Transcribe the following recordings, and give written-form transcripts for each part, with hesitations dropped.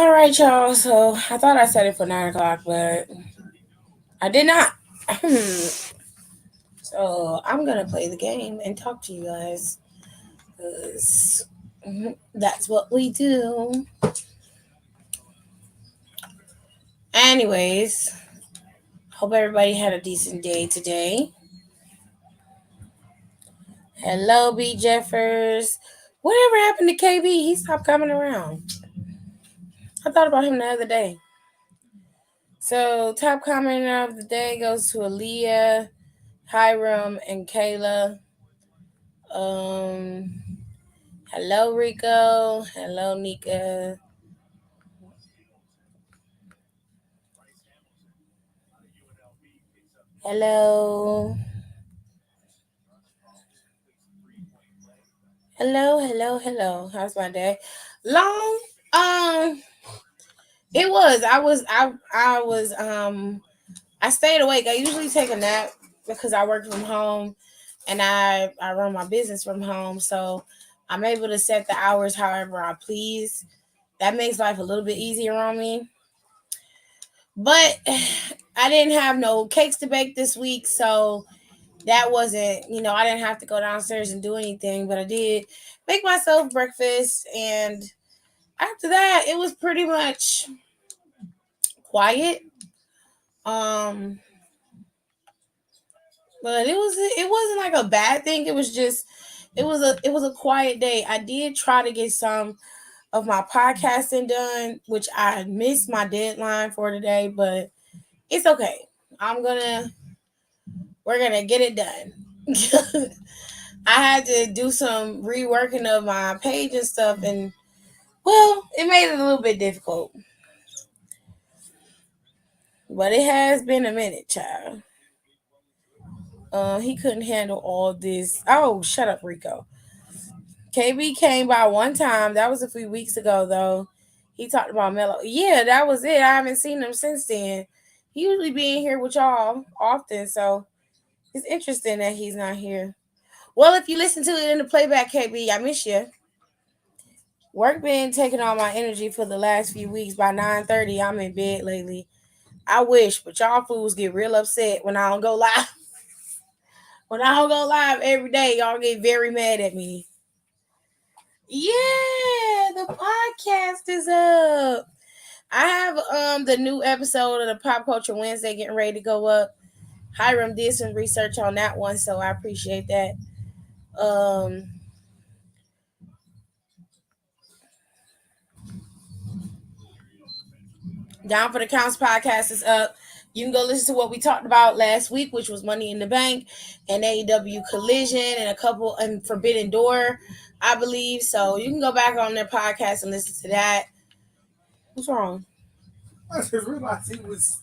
All right, y'all. So I thought I set it for 9 o'clock, but I did not. So I'm gonna play the game and talk to you guys, 'cause that's what we do. Anyways, hope everybody had a decent day today. Hello, B Jeffers. Whatever happened to KB? He stopped coming around. I thought about him the other day. So top comment of the day goes to Aaliyah, Hiram, and Kayla. Um, Hello, Rico. Hello, Nika. Hello. Hello. How's my day? Long. Um, it was. I stayed awake. I usually take a nap because I work from home and I run my business from home, so I'm able to set the hours however I please. That makes life a little bit easier on me. But I didn't have no cakes to bake this week, so that wasn't, I didn't have to go downstairs and do anything, but I did make myself breakfast. And after that, it was pretty much quiet. Um, but it wasn't like a bad thing. It was just, it was a quiet day. I did try to get some of my podcasting done, which I missed my deadline for today, but it's okay. I'm gonna, we're gonna get it done. I had to do some reworking of my page and stuff, and well, it made it a little bit difficult. But it has been a minute, child. He couldn't handle all this. Oh, shut up, Rico. KB came by one time. That was a few weeks ago, though. He talked about Mello. Yeah, that was it. I haven't seen him since then. He usually be in here with y'all often, so it's interesting that he's not here. Well, if you listen to it in the playback, KB, I miss you. Work been taking all my energy for the last few weeks. By 9:30, I'm in bed lately. I wish, but y'all fools get real upset when I don't go live. When I don't go live every day, y'all get very mad at me. Yeah, the podcast is up. I have the new episode of the Pop Culture Wednesday getting ready to go up. Hiram did some research on that one, so I appreciate that. Um Down for the Counts podcast is up. You can go listen to what we talked about last week, which was Money in the Bank and AEW Collision and a couple and Forbidden Door, I believe. So you can go back on their podcast and listen to that. What's wrong? I just realized he was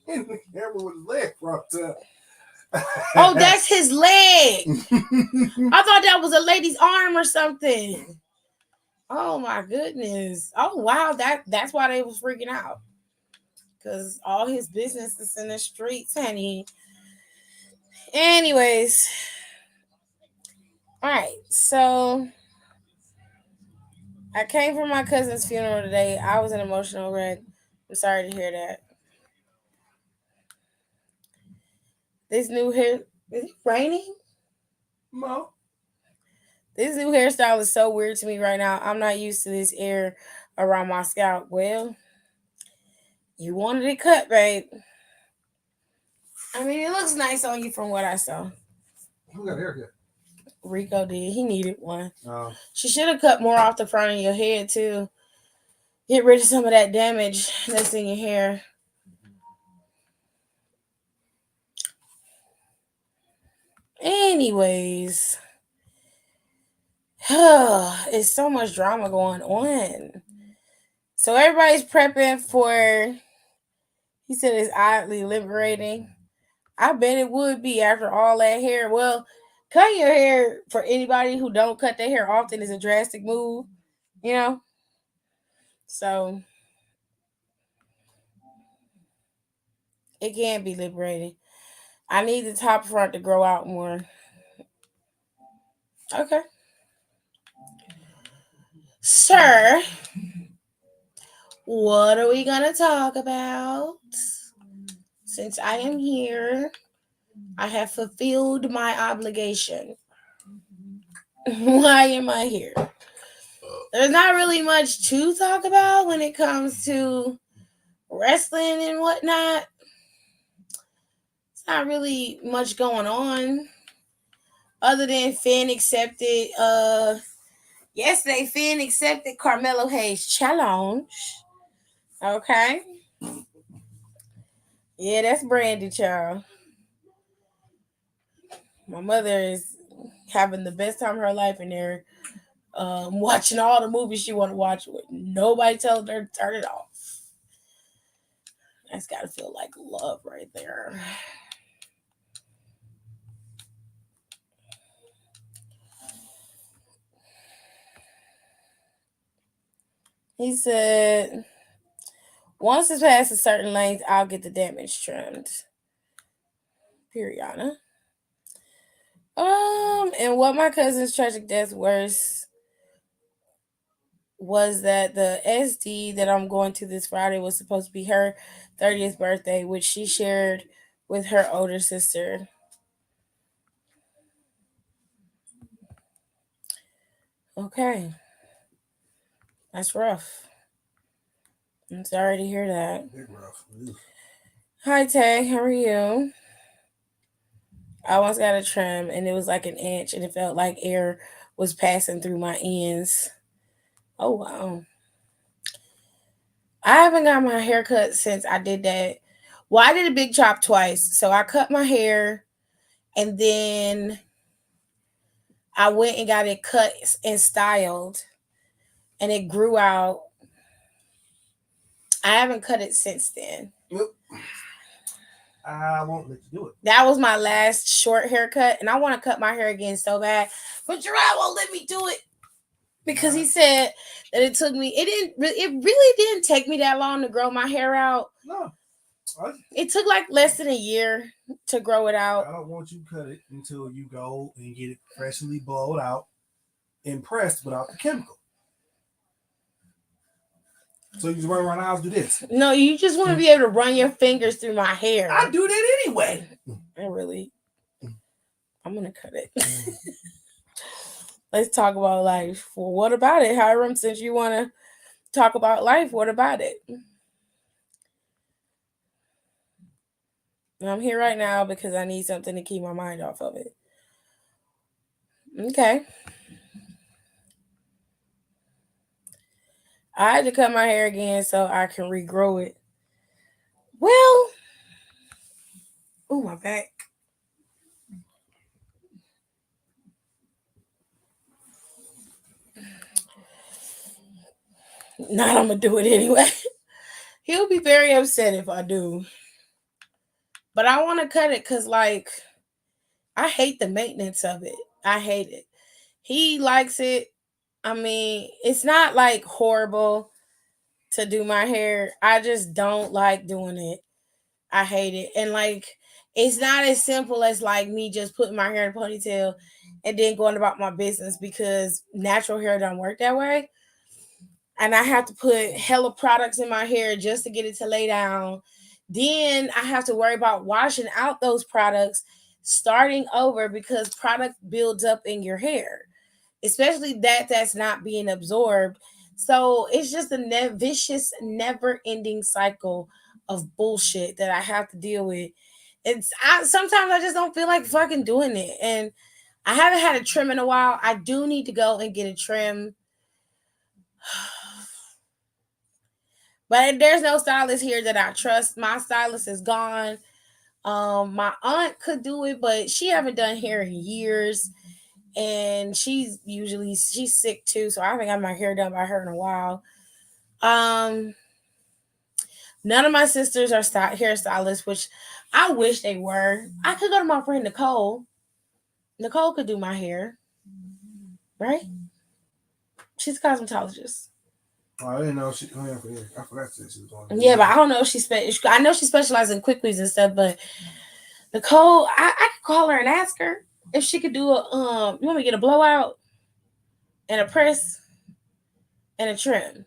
in the camera with his leg propped up. Oh, that's his leg. I thought that was a lady's arm or something. Oh my goodness. Oh wow, that's why they was freaking out. Cause all his business is in the streets, honey. Anyways, all right. So I came from my cousin's funeral today. I was an emotional wreck. I'm sorry to hear that. This new hair is it raining? No. This new hairstyle is so weird to me right now. I'm not used to this air around my scalp. Well, you wanted it cut, babe. I mean, it looks nice on you from what I saw. Who got a haircut? Rico did. He needed one. Oh. She should have cut more off the front of your head too. Get rid of some of that damage that's in your hair. Anyways, it's so much drama going on. So everybody's prepping for. He said it's oddly liberating. I bet it would be after all that hair. Well, cutting your hair for anybody who don't cut their hair often is a drastic move, you know. So it can be liberating. I need the top front to grow out more. Okay. Sir, What are we gonna talk about? Since I am here, I have fulfilled my obligation. Why am I here? There's not really much to talk about when it comes to wrestling and whatnot. It's not really much going on other than Finn accepted yesterday Finn accepted Carmelo Hayes' challenge. Okay. Yeah, that's Brandy, child. My mother is having the best time of her life in there, watching all the movies she want to watch with nobody telling her to turn it off. That's gotta feel like love right there. He said, once it's past a certain length, I'll get the damage trimmed. Periana. And what my cousin's tragic death was that the SD that I'm going to this Friday was supposed to be her 30th birthday, which she shared with her older sister. Okay. That's rough. I'm sorry to hear that. Big rough. Hi, Tay. How are you? I once got a trim and it was like an inch and it felt like air was passing through my ends. Oh, wow. I haven't got my hair cut since I did that. Well, I did a big chop twice. So I cut my hair and then I went and got it cut and styled and it grew out. I haven't cut it since then. Yep. I won't let you do it. That was my last short haircut, and I want to cut my hair again so bad, but Gerard won't let me do it because he said that it took me. It really didn't take me that long to grow my hair out. No, it took like less than a year to grow it out. I don't want you to cut it until you go and get it freshly blowed out and pressed without the chemical. So you just run around the house, do this. No, you just want to be able to run your fingers through my hair. I do that anyway. I'm gonna cut it. Let's talk about life. Well, what about it, Hiram? Since you want to talk about life, what about it? I'm here right now because I need something to keep my mind off of it. Okay. I had to cut my hair again so I can regrow it. Well, oh, my back. Not I'm gonna do it anyway. He'll be very upset if I do. But I want to cut it because, like, I hate the maintenance of it. I hate it. He likes it. I mean, it's not like horrible to do my hair. I just don't like doing it. I hate it. And like it's not as simple as like me just putting my hair in a ponytail and then going about my business because natural hair don't work that way. And I have to put hella products in my hair just to get it to lay down. Then I have to worry about washing out those products, starting over because product builds up in your hair, especially that's not being absorbed. So it's just a vicious, never-ending cycle of bullshit that I have to deal with. Sometimes I just don't feel like fucking doing it, and I haven't had a trim in a while. I do need to go and get a trim, but there's no stylist here that I trust. My stylist is gone. My aunt could do it, but she haven't done hair in years. And she's sick too, so I haven't got my hair done by her in a while. None of my sisters are hairstylists, which I wish they were. I could go to my friend Nicole. Nicole could do my hair, right? She's a cosmetologist. Oh, I didn't know she. Oh, yeah, I forgot to say she was on. Yeah, but I don't know if I know she specializes in quickies and stuff. But Nicole, I could call her and ask her if she could do a you want me to get a blowout and a press and a trim.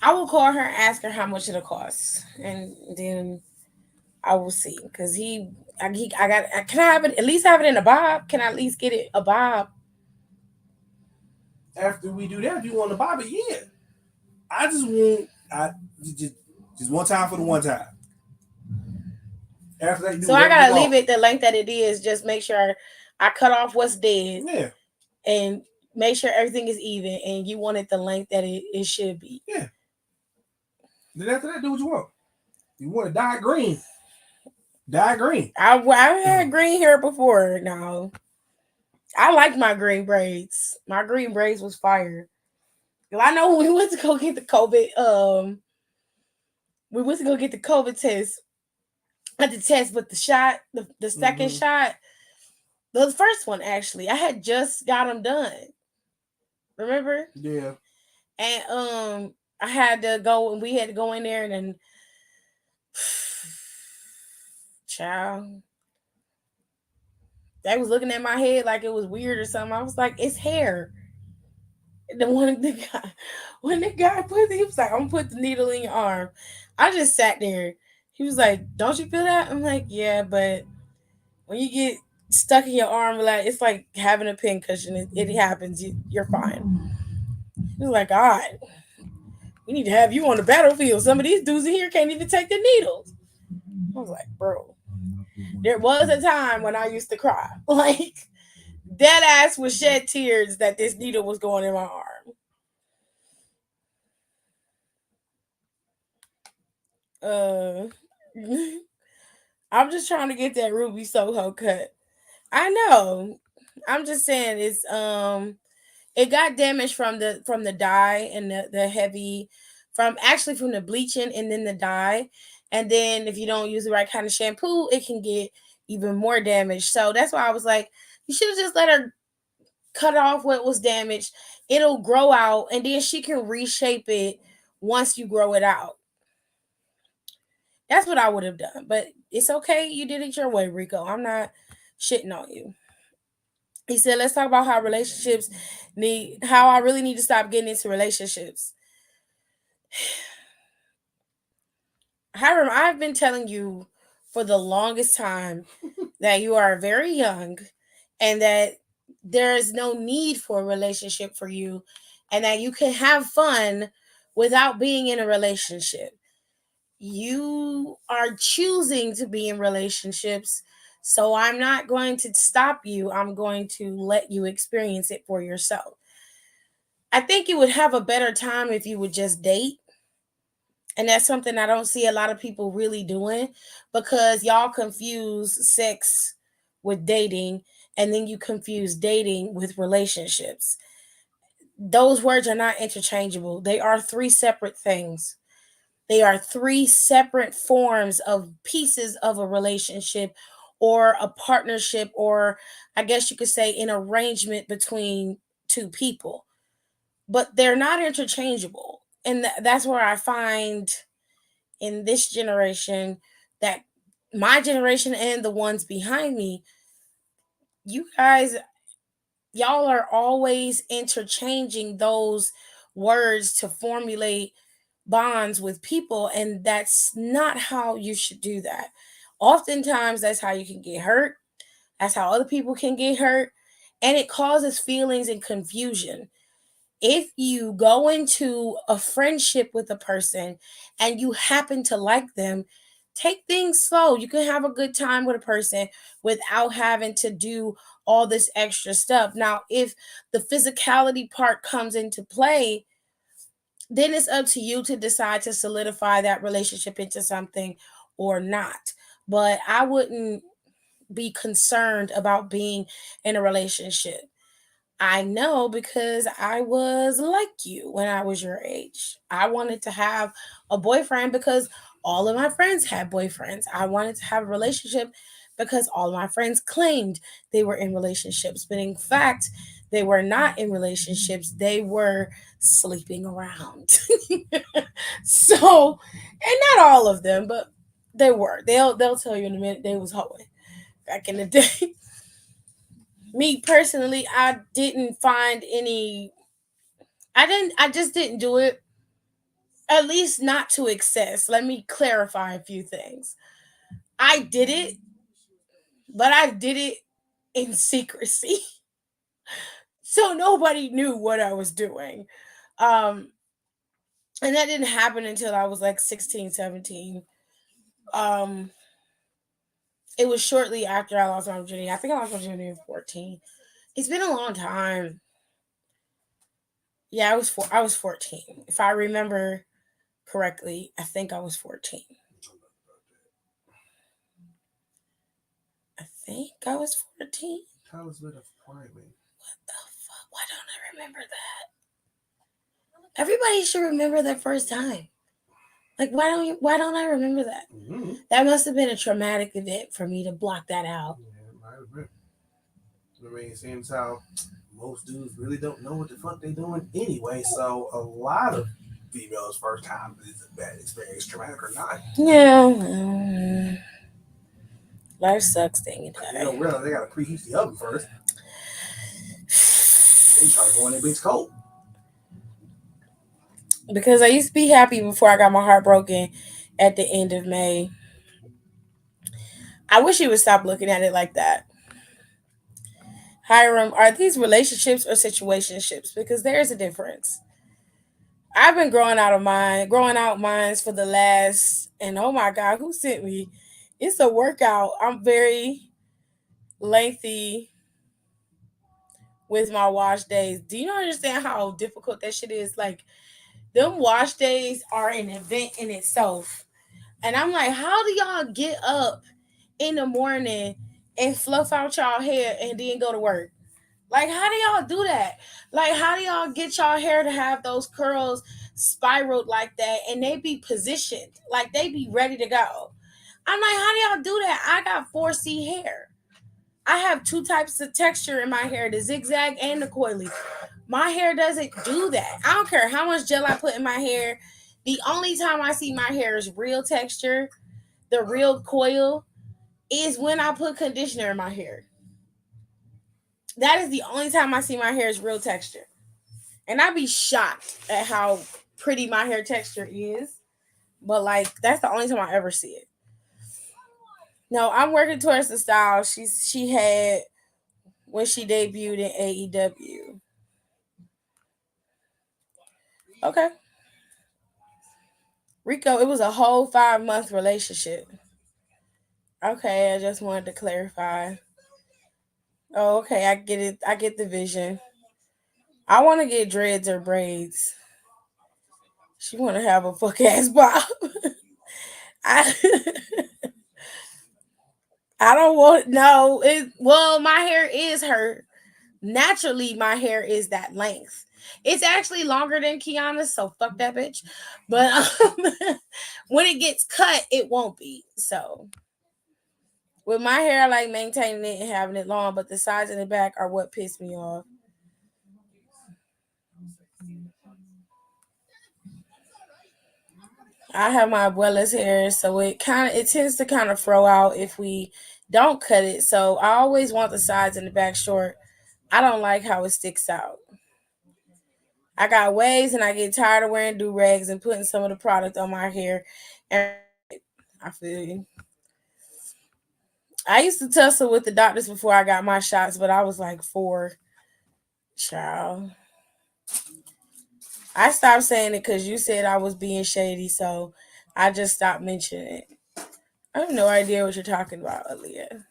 I will call her and ask her how much it'll cost, and then I will see. Cause I got. Can I have it? At least have it in a bob. Can I at least get it a bob? After we do that, if you want to buy it, yeah. I just want I just just one time for the one time. After that, you do So I whatever you gotta leave want. it the length that it is. Just make sure I cut off what's dead Yeah, and make sure everything is even. And you want it the length that it should be. yeah. Then after that, do what you want. You want to dye green, dye green. I've had green hair before. Now I like my green braids. My green braids was fire. 'Cause I know when we went to go get the COVID. We went to go get the COVID test. Not the test, but the shot, the second Mm-hmm. shot, the first one actually. I had just got them done. Remember? Yeah. And I had to go and we had to go in there and then child, they was looking at my head like it was weird or something. I was like, it's hair. The one the guy when the guy put he was like, I'm gonna put the needle in your arm. I just sat there. He was like, don't you feel that? I'm like, yeah, but when you get stuck in your arm, like it's like having a pincushion. It happens. You're fine. He was like, all right, we need to have you on the battlefield. Some of these dudes in here can't even take the needles. I was like, bro, there was a time when I used to cry. Like dead ass would shed tears that this needle was going in my arm. Uh I'm just trying to get that Ruby Soho cut. I know. I'm just saying it got damaged from the dye and the heavy from actually from the bleaching and then the dye. And then if you don't use the right kind of shampoo, it can get even more damaged. So that's why I was like, you should have just let her cut off what was damaged. It'll grow out and then she can reshape it once you grow it out. That's what I would have done. But it's okay. You did it your way, Rico. I'm not shitting on you. He said, let's talk about how I really need to stop getting into relationships. However, I've been telling you for the longest time that you are very young and that there is no need for a relationship for you and that you can have fun without being in a relationship. You are choosing to be in relationships. So I'm not going to stop you. I'm going to let you experience it for yourself. I think you would have a better time if you would just date. And that's something I don't see a lot of people really doing because y'all confuse sex with dating and then you confuse dating with relationships. Those words are not interchangeable. They are three separate things. They are three separate forms of pieces of a relationship or a partnership, or I guess you could say an arrangement between two people. But they're not interchangeable. And that's where I find in this generation that my generation and the ones behind me, you guys, y'all are always interchanging those words to formulate bonds with people, and that's not how you should do that. Oftentimes that's how you can get hurt, that's how other people can get hurt, and it causes feelings and confusion. If you go into a friendship with a person and you happen to like them, take things slow. You can have a good time with a person without having to do all this extra stuff. Now, if the physicality part comes into play, then it's up to you to decide to solidify that relationship into something or not. But I wouldn't be concerned about being in a relationship. I know because I was like you when I was your age. I wanted to have a boyfriend because all of my friends had boyfriends. I wanted to have a relationship because all of my friends claimed they were in relationships, but in fact, they were not in relationships. They were sleeping around. So, and not all of them, but they were. They'll tell you in a minute they was hoeing back in the day. Me personally, I didn't find any. I just didn't do it At least not to excess. Let me clarify a few things. I did it, but I did it in secrecy. So nobody knew what I was doing. Um, and that didn't happen until I was like 16, 17. Um, it was shortly after I lost my virginity. I think I lost my virginity at 14. It's been a long time. Yeah, I was 14. If I remember correctly, I think I was 14. I think I was 14. Childhood of primate. What the fuck? Why don't I remember that? Everybody should remember their first time. Like why don't I remember that? Mm-hmm. That must have been a traumatic event for me to block that out. Yeah, it might have been. I mean, it seems how most dudes really don't know what the fuck they doing anyway. So a lot of females' first time is a bad experience, traumatic or not. Yeah. Life sucks thing and They don't realize they gotta preheat the oven first. They try to go in that bitch cold. Because I used to be happy before I got my heart broken at the end of May. I wish you would stop looking at it like that. Hiram, are these relationships or situationships? Because there's a difference. I've been growing out minds for the last, and oh my God, who sent me? It's a workout. I'm very lengthy with my wash days. Do you understand how difficult that shit is? Like, them wash days are an event in itself. And I'm like, how do y'all get up in the morning and fluff out y'all hair and then go to work? Like, how do y'all do that? Like, how do y'all get y'all hair to have those curls spiraled like that and they be positioned? Like, they be ready to go. I'm like, how do y'all do that? I got 4C hair. I have two types of texture in my hair, the zigzag and the coily. My hair doesn't do that. I don't care how much gel I put in my hair. The only time I see my hair is real texture, the real coil, is when I put conditioner in my hair. That is the only time I see my hair is real texture. And I'd be shocked at how pretty my hair texture is. But like that's the only time I ever see it. No, I'm working towards the style she had when she debuted in AEW. Okay. Rico, it was a whole 5 month relationship. Okay, I just wanted to clarify. Oh, okay, I get it. I get the vision. I want to get dreads or braids. She want to have a fuck ass bob. I I don't want no. It well, my hair is her. Naturally, my hair is that length. It's actually longer than Kiana's, so fuck that bitch. But when it gets cut, it won't be. So with my hair, I like maintaining it and having it long, but the sides and the back are what piss me off. I have my abuela's hair, so it tends to kind of throw out if we don't cut it. So I always want the sides and the back short. I don't like how it sticks out. I got waves, and I get tired of wearing do rags and putting some of the product on my hair. And I feel you. I used to tussle with the doctors before I got my shots, but I was like 4. Child. I stopped saying it because you said I was being shady, so I just stopped mentioning it. I have no idea what you're talking about, Aaliyah.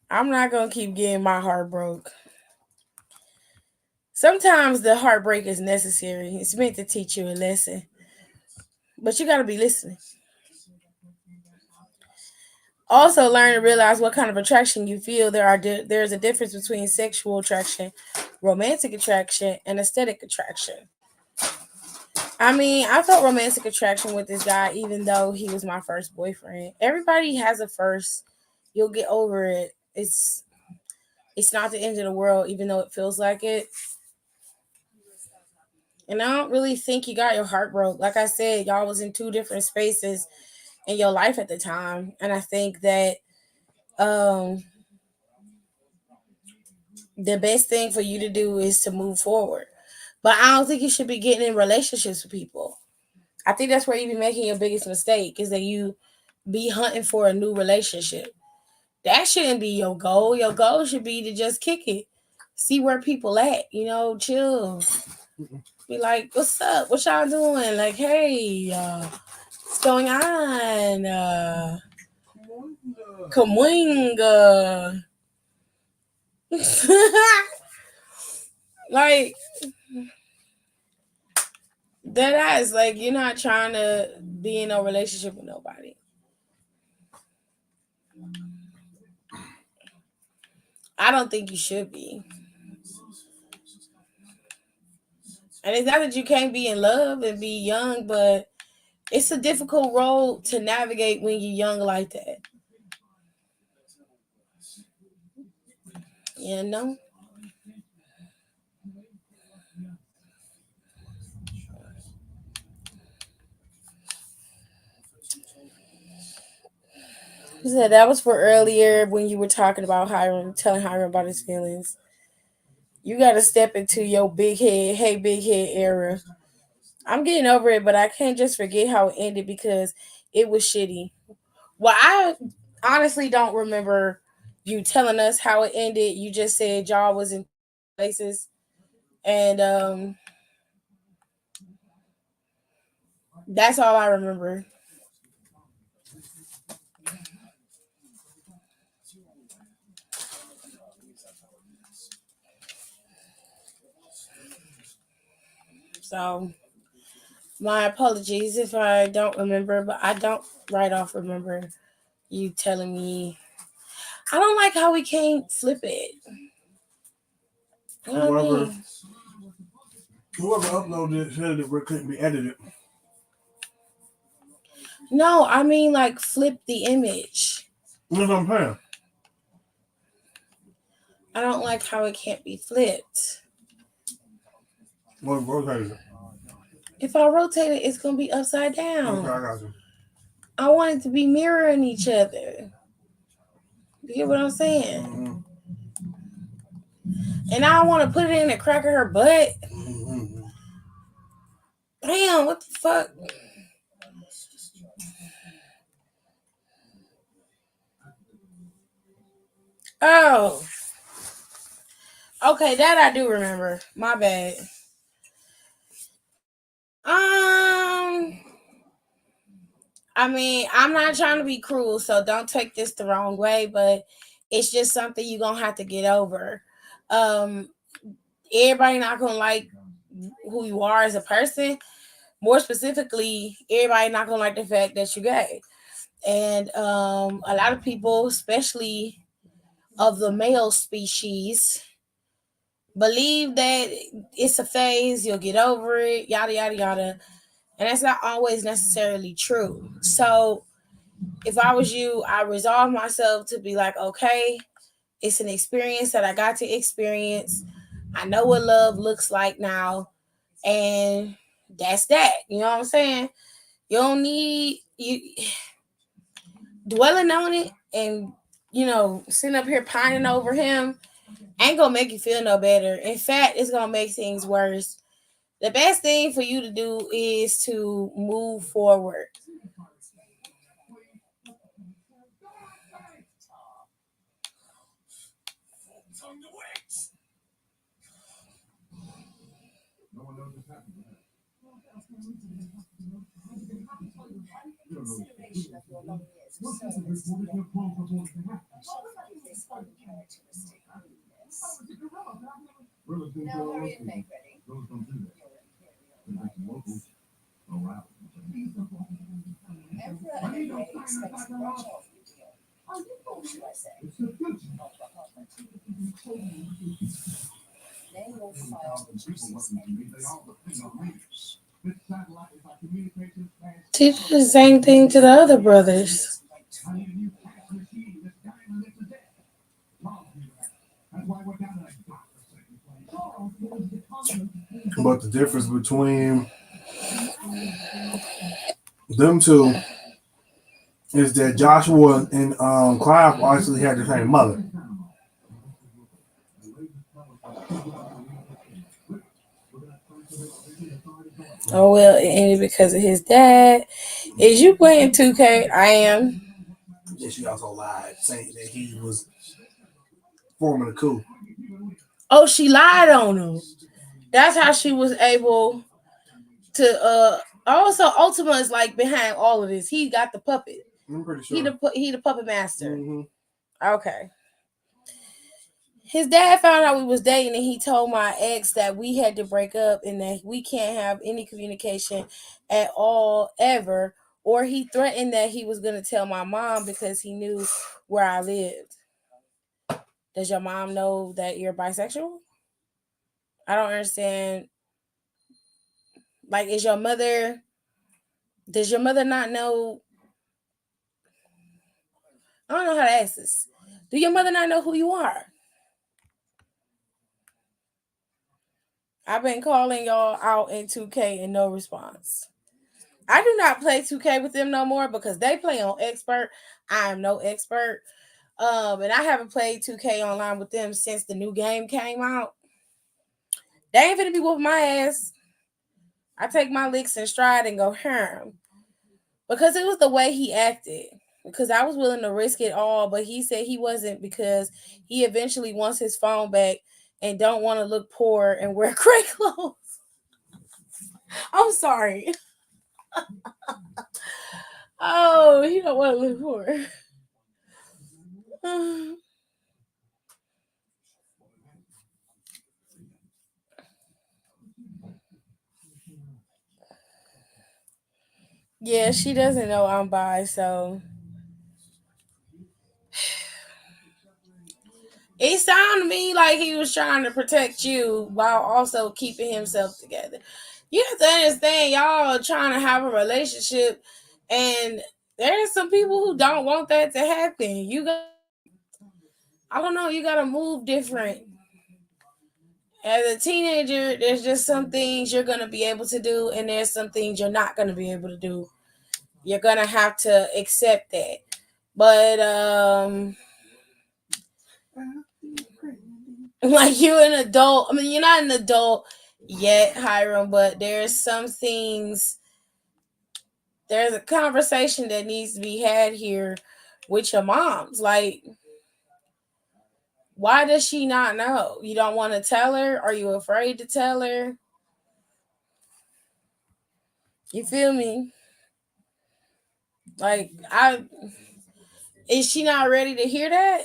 I'm not gonna keep getting my heart broke. Sometimes the heartbreak is necessary. It's meant to teach you a lesson, but you gotta be listening. Also, learn to realize what kind of attraction you feel. There's a difference between sexual attraction, romantic attraction, and aesthetic attraction. I mean, I felt romantic attraction with this guy, even though he was my first boyfriend. Everybody has a first. You'll get over it. It's not the end of the world, even though it feels like it. And I don't really think you got your heart broke. Like I said, y'all was in two different spaces in your life at the time, and I think that um, the best thing for you to do is to move forward. But I don't think you should be getting in relationships with people. I think that's where you be making your biggest mistake is that you be hunting for a new relationship. That shouldn't be your goal. Your goal should be to just kick it. See where people at, chill. Be like, what's up? What y'all doing? Like, hey, what's going on? Kamoinga. Like, that is like, you're not trying to be in a relationship with nobody. I don't think you should be. And it's not that you can't be in love and be young, but it's a difficult road to navigate when you're young like that. You know? You said that was for earlier when you were talking about Hiram, telling Hiram about his feelings. You got to step into your big head, hey, big head era. I'm getting over it, but I can't just forget how it ended because it was shitty. Well, I honestly don't remember you telling us how it ended. You just said y'all was in places, and that's all I remember. So my apologies if I don't remember, but I don't right off remember you telling me. I don't like how we can't flip it. You know what I Whoever mean? whoever uploaded it said it couldn't be edited. No, I mean like flip the image. That's what I'm saying. I don't like how it can't be flipped. What rotated it? If I rotate it, it's gonna be upside Okay, down. I got you. I want it to be mirroring each other. You get what I'm saying? Mm-hmm. And I want to put it in the crack of her butt. Mm-hmm. Damn, what the fuck? Oh, okay, that I do remember. My bad. Um, I mean, I'm not trying to be cruel, so don't take this the wrong way, but it's just something you're gonna have to get over. Um, Everybody not gonna like who you are as a person. More specifically, everybody not gonna like the fact that you're gay. And a lot of people, especially of the male species, believe that it's a phase, you'll get over it, yada yada yada. And that's not always necessarily true. So if I was you, I resolve myself to be like, okay, it's an experience that I got to experience. I know what love looks like now, and that's that. You know what I'm saying? You don't need you dwelling on it and sitting up here pining over him ain't gonna make you feel no better. In fact, it's gonna make things worse. The best thing for you to do is to move forward. She did the same thing to the other brothers. But the difference between them two is that Joshua and Clive actually had the same mother. Oh well, it ended because of his dad. Is you playing 2K? I am. Yeah, she also lied, saying that he was forming a coup. Oh, she lied on him. That's how she was able to. Also, Ultima is like behind all of this. He got the puppet. I'm pretty sure. He the puppet master. Mm-hmm. Okay. His dad found out we was dating, and he told my ex that we had to break up and that we can't have any communication at all ever. Or he threatened that he was gonna tell my mom because he knew where I lived. Does your mom know that you're bisexual? I don't understand. Like, is your mother? Does your mother not know? I don't know how to ask this. Do your mother not know who you are? I've been calling y'all out in 2K and no response. I do not play 2K with them no more because they play on expert. I am no expert. And I haven't played 2K online with them since the new game came out. They ain't finna be whooping my ass. I take my licks in stride and go harm. Because it was the way he acted. Because I was willing to risk it all, but he said he wasn't because he eventually wants his phone back and don't want to look poor and wear gray clothes. I'm sorry. Oh, he don't want to look poor. Yeah, she doesn't know I'm bi, so it sounded to me like he was trying to protect you while also keeping himself together. You have to understand, y'all are trying to have a relationship, and there's some people who don't want that to happen. I don't know, you gotta move different. As a teenager, there's just some things you're gonna be able to do, and there's some things you're not gonna be able to do. You're gonna have to accept that. But like you're an adult. I mean, you're not an adult yet, Hiram, but there's some things. There's a conversation that needs to be had here with your moms. Like, why does she not know? You don't want to tell her? Are you afraid to tell her? You feel me? Like, I is she not ready to hear that?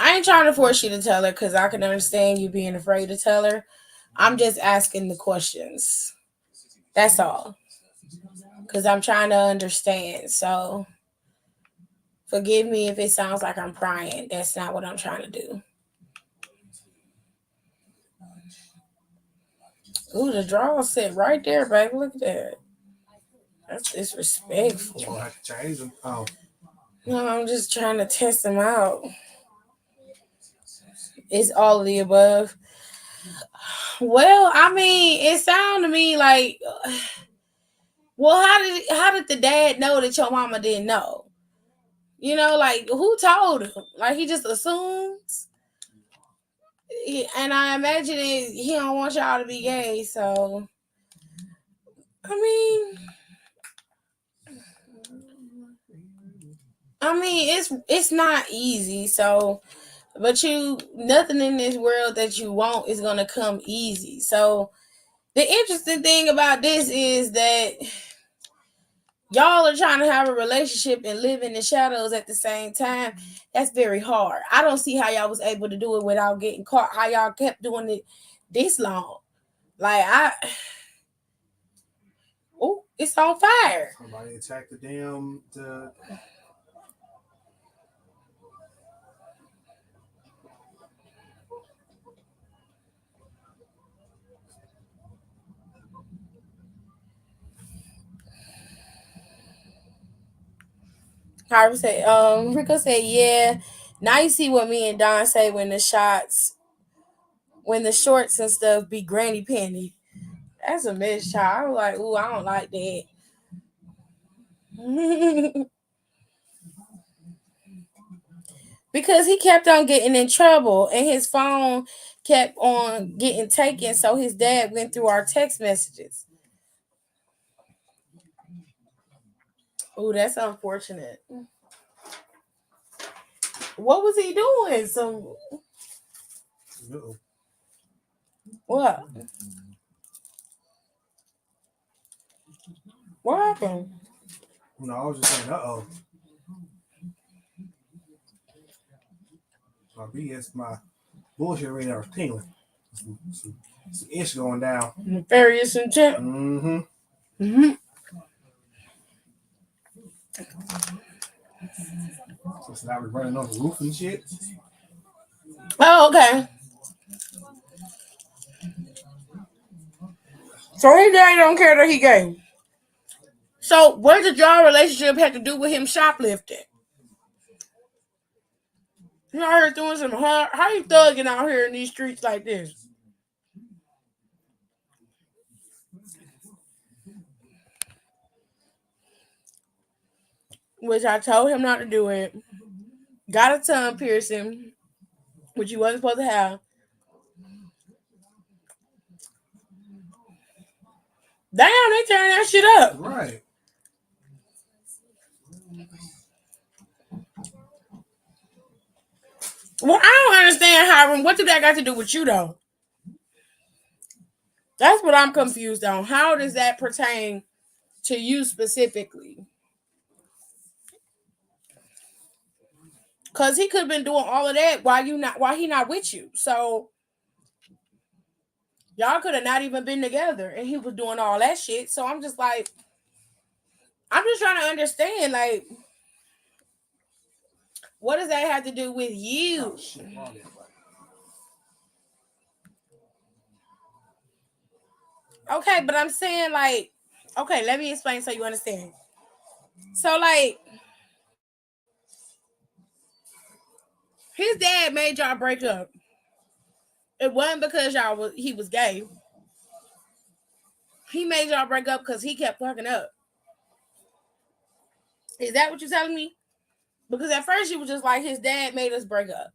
I ain't trying to force you to tell her because I can understand you being afraid to tell her. I'm just asking the questions. That's all. Because I'm trying to understand. So forgive me if it sounds like I'm prying. That's not what I'm trying to do. Ooh, the draw sit right there, baby. Look at that. That's disrespectful. You'll have to change them. Oh, No, I'm just trying to test them out. It's all of the above. Well, I mean, it sounded to me like, well, how did the dad know that your mama didn't know? You know, like who told him? Like he just assumes. And I imagine he don't want y'all to be gay, so I mean, it's not easy. So, but nothing in this world that you want is gonna come easy. So the interesting thing about this is that y'all are trying to have a relationship and live in the shadows at the same time. That's very hard. I don't see how y'all was able to do it without getting caught. How y'all kept doing it this long? Like oh, it's on fire. somebody attacked the damn. Harvey said, Rico said, yeah. Now you see what me and Don say when the shorts and stuff be granny panty. That's a mess, child. I was like, ooh, I don't like that. because he kept on getting in trouble and his phone kept on getting taken. So his dad went through our text messages. Oh, that's unfortunate. What was he doing? So Uh-oh. what? What happened? No, I was just saying, uh-oh. My bullshit right now was tingling. Some ish going down. Nefarious intent. Mm-hmm. Mm-hmm. So now we're running on the roof and shit. Oh, okay. So his dad don't care that he gay. So what did y'all relationship have to do with him shoplifting? You out here doing some how you thugging out here in these streets like this? Which I told him not to do it. Got a tongue piercing, which you wasn't supposed to have. Damn, they tearing that shit up. Right. Well, I don't understand, Hiram. What did that got to do with you, though? That's what I'm confused on. How does that pertain to you specifically? Cause he could have been doing all of that while he not with you. So y'all could have not even been together and he was doing all that shit. So I'm just like, I'm just trying to understand, like, what does that have to do with you? Oh, shit. Okay, but I'm saying like, okay, let me explain so you understand. So like, his dad made y'all break up. It wasn't because he was gay. He made y'all break up because he kept fucking up. Is that what you're telling me? Because at first you was just like his dad made us break up.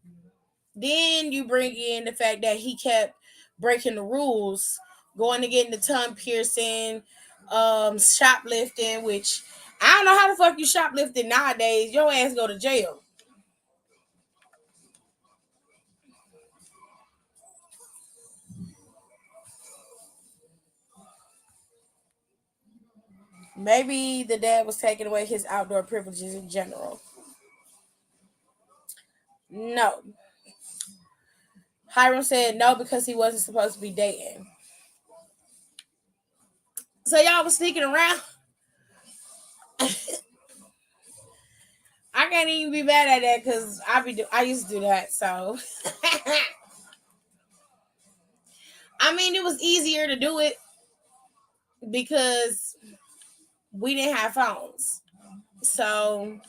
Then you bring in the fact that he kept breaking the rules, going to getting the tongue piercing, shoplifting, which I don't know how the fuck you shoplifting nowadays. Your ass go to jail. Maybe the dad was taking away his outdoor privileges in general. No. Hiram said no because he wasn't supposed to be dating. So y'all was sneaking around. I can't even be mad at that because I used to do that. So I mean, it was easier to do it because we didn't have phones. So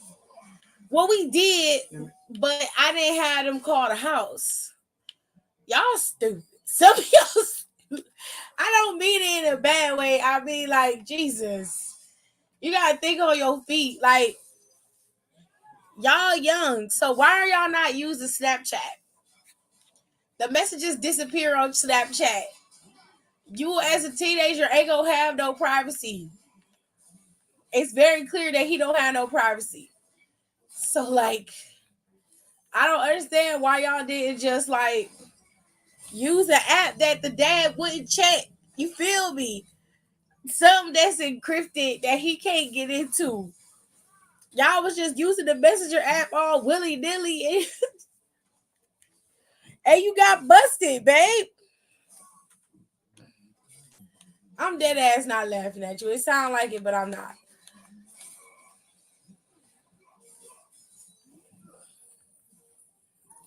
what we did, but I didn't have them call the house. Y'all stupid. Some of y'all, I don't mean it in a bad way. I mean, like, Jesus. You gotta think on your feet. Like, y'all young. So why are y'all not using Snapchat? The messages disappear on Snapchat. You as a teenager ain't gonna have no privacy. It's very clear that he don't have no privacy. So like, I don't understand why y'all didn't just like use an app that the dad wouldn't check. You feel me? Something that's encrypted that he can't get into. Y'all was just using the messenger app all willy nilly, and you got busted, babe. I'm dead ass not laughing at you. It sounds like it, but I'm not.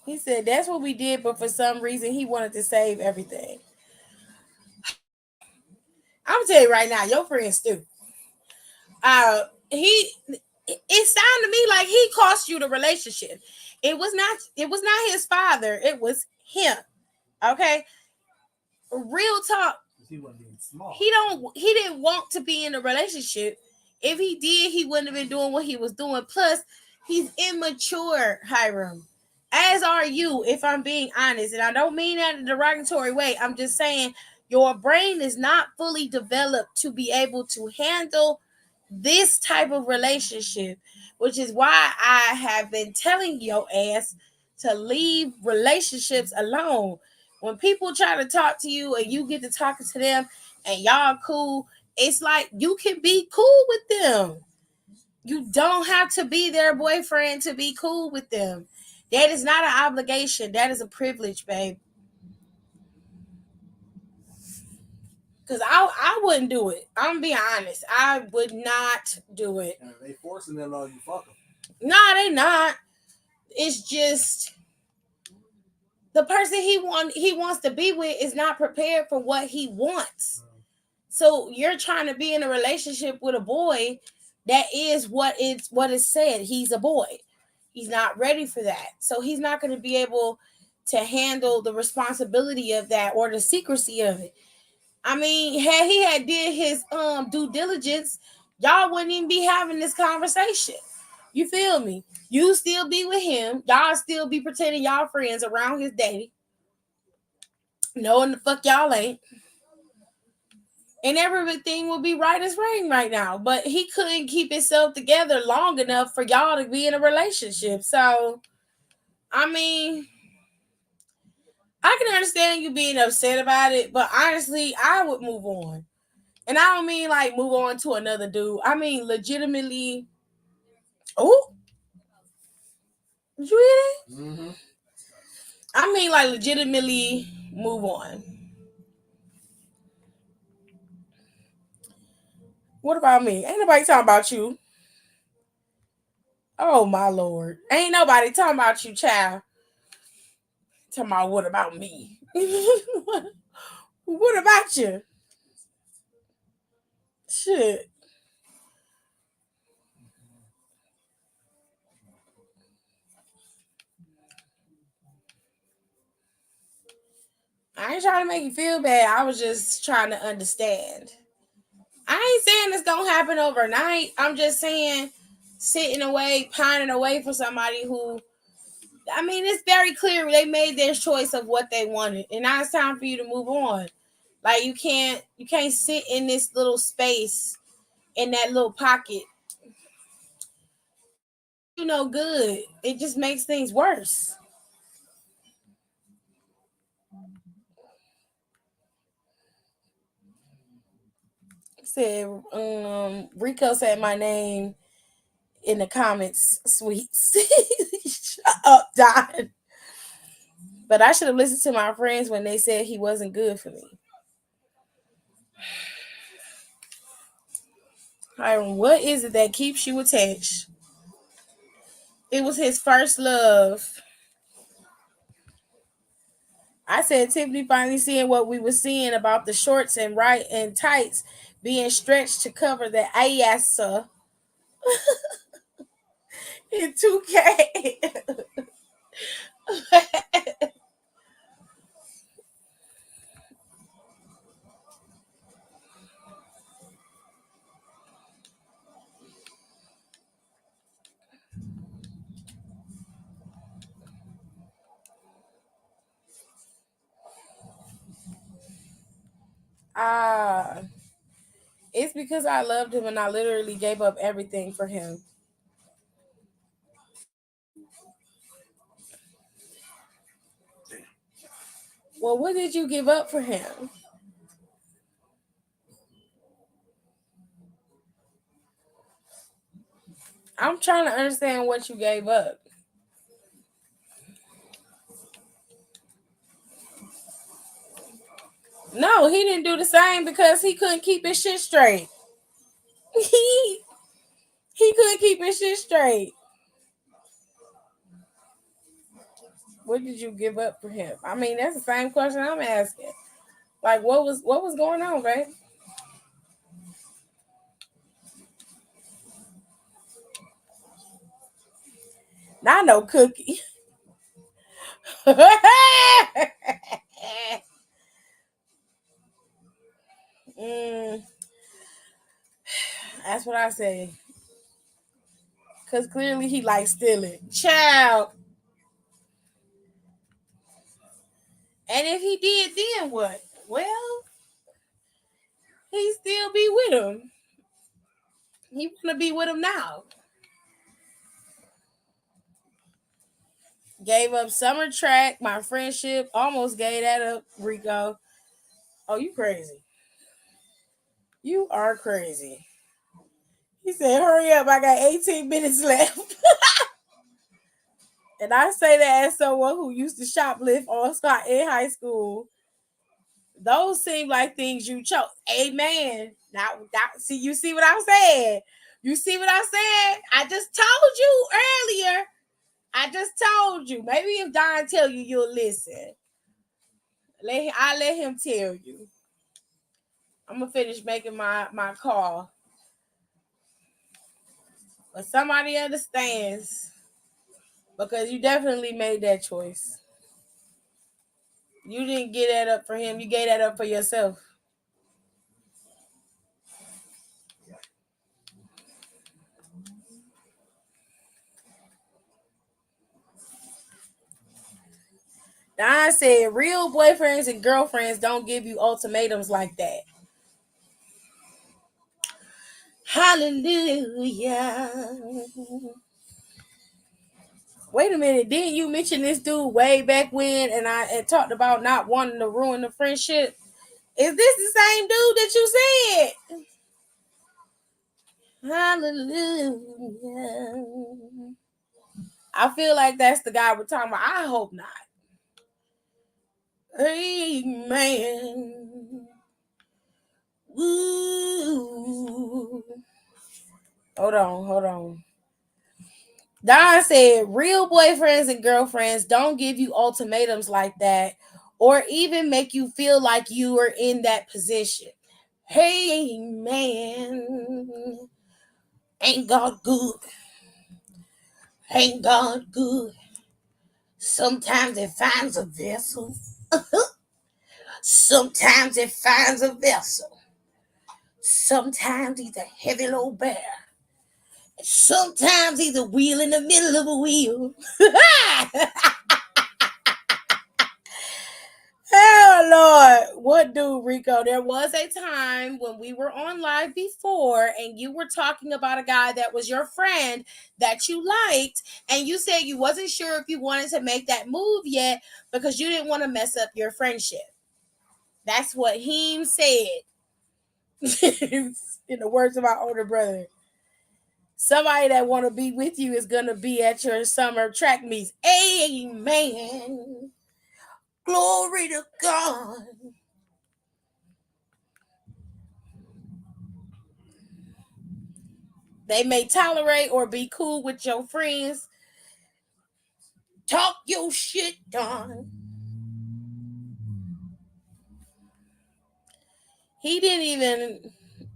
He said that's what we did, but for some reason he wanted to save everything. I'm gonna tell you right now, your friend's stupid. He it sounded to me like he cost you the relationship. It was not his father, it was him. Okay? Real talk. He wasn't being small. He didn't want to be in a relationship. If he did, he wouldn't have been doing what he was doing. Plus, he's immature, Hiram. As are you, if I'm being honest. And I don't mean that in a derogatory way. I'm just saying your brain is not fully developed to be able to handle this type of relationship, which is why I have been telling your ass to leave relationships alone. When people try to talk to you and you get to talking to them and y'all cool, it's like you can be cool with them. You don't have to be their boyfriend to be cool with them. That is not an obligation. That is a privilege, babe. Cause I wouldn't do it. I'm being honest. I would not do it. And they forcing them on you, fuck them. Nah, they not. It's just the person he wants to be with is not prepared for what he wants. So you're trying to be in a relationship with a boy that is what is said. He's a boy. He's not ready for that. So he's not going to be able to handle the responsibility of that or the secrecy of it. I mean, had he had did his due diligence, y'all wouldn't even be having this conversation. You feel me? You still be with him. Y'all still be pretending y'all friends around his daddy. Knowing the fuck y'all ain't. And everything will be right as rain right now. But he couldn't keep himself together long enough for y'all to be in a relationship. So, I mean, I can understand you being upset about it, but honestly, I would move on. And I don't mean like move on to another dude. I mean legitimately. Oh, you hear that? Mm-hmm. I mean like legitimately move on. What about me? Ain't nobody talking about you. Oh my lord. Ain't nobody talking about you, child. Talking about what about me? What about you? Shit. I ain't trying to make you feel bad. I was just trying to understand. I ain't saying it's gonna happen overnight. I'm just saying sitting away, pining away for somebody who I mean, it's very clear they made their choice of what they wanted. And now it's time for you to move on. Like you can't sit in this little space in that little pocket. You know good. It just makes things worse. Said Rico said my name in the comments, sweets. Shut up, Don. But I should have listened to my friends when they said he wasn't good for me. Hiram, what is it that keeps you attached? It was his first love. I said Tiffany finally seeing what we were seeing about the shorts and right and tights being stretched to cover the ass in 2K. Ah, it's because I loved him and I literally gave up everything for him. Well, what did you give up for him? I'm trying to understand what you gave up. No, he didn't do the same because he couldn't keep his shit straight. he he couldn't keep his shit straight. What did you give up for him? I mean, that's the same question I'm asking. Like, what was going on, babe? Not no cookie. Mm, that's what I say. Cause clearly he likes stealing. Child. And if he did, then what? Well, he still be with him. He wanna be with him now. Gave up summer track, my friendship, almost gave that up, Rico. Oh, you crazy. You are crazy. He said, hurry up, I got 18 minutes left. And I say that as someone who used to shoplift on Scott in high school. Those seem like things you chose. Amen. Now, see, you see what I'm saying? You see what I'm saying? I just told you earlier. I just told you. Maybe if Don tell you, you'll listen. I let him tell you. I'm gonna finish making my call. But somebody understands because you definitely made that choice. You didn't get that up for him. You gave that up for yourself. Don said real boyfriends and girlfriends don't give you ultimatums like that. Hallelujah. Wait a minute. Didn't you mention this dude way back when and I talked about not wanting to ruin the friendship? Is this the same dude that you said? Hallelujah. I feel like that's the guy we're talking about. I hope not. Amen. Woo. Hold on. Don said real boyfriends and girlfriends don't give you ultimatums like that or even make you feel like you are in that position. Hey man, ain't God good? Ain't God good? Sometimes it finds a vessel. Sometimes it finds a vessel. Sometimes he's a heavy load bear. Sometimes he's a wheel in the middle of a wheel. Oh Lord, what do Rico? There was a time when we were on live before and you were talking about a guy that was your friend that you liked, and you said you wasn't sure if you wanted to make that move yet because you didn't want to mess up your friendship. That's what he said. In the words of my older brother. Somebody that want to be with you is gonna be at your summer track meets. Amen. Glory to God. They may tolerate or be cool with your friends. Talk your shit, Don. He didn't even